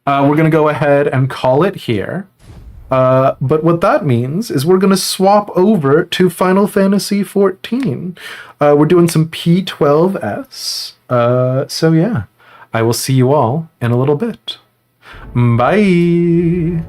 Speaker 1: We're gonna go ahead and call it here. But what that means is we're gonna swap over to Final Fantasy XIV. We're doing some P12S. So yeah. I will see you all in a little bit. Bye!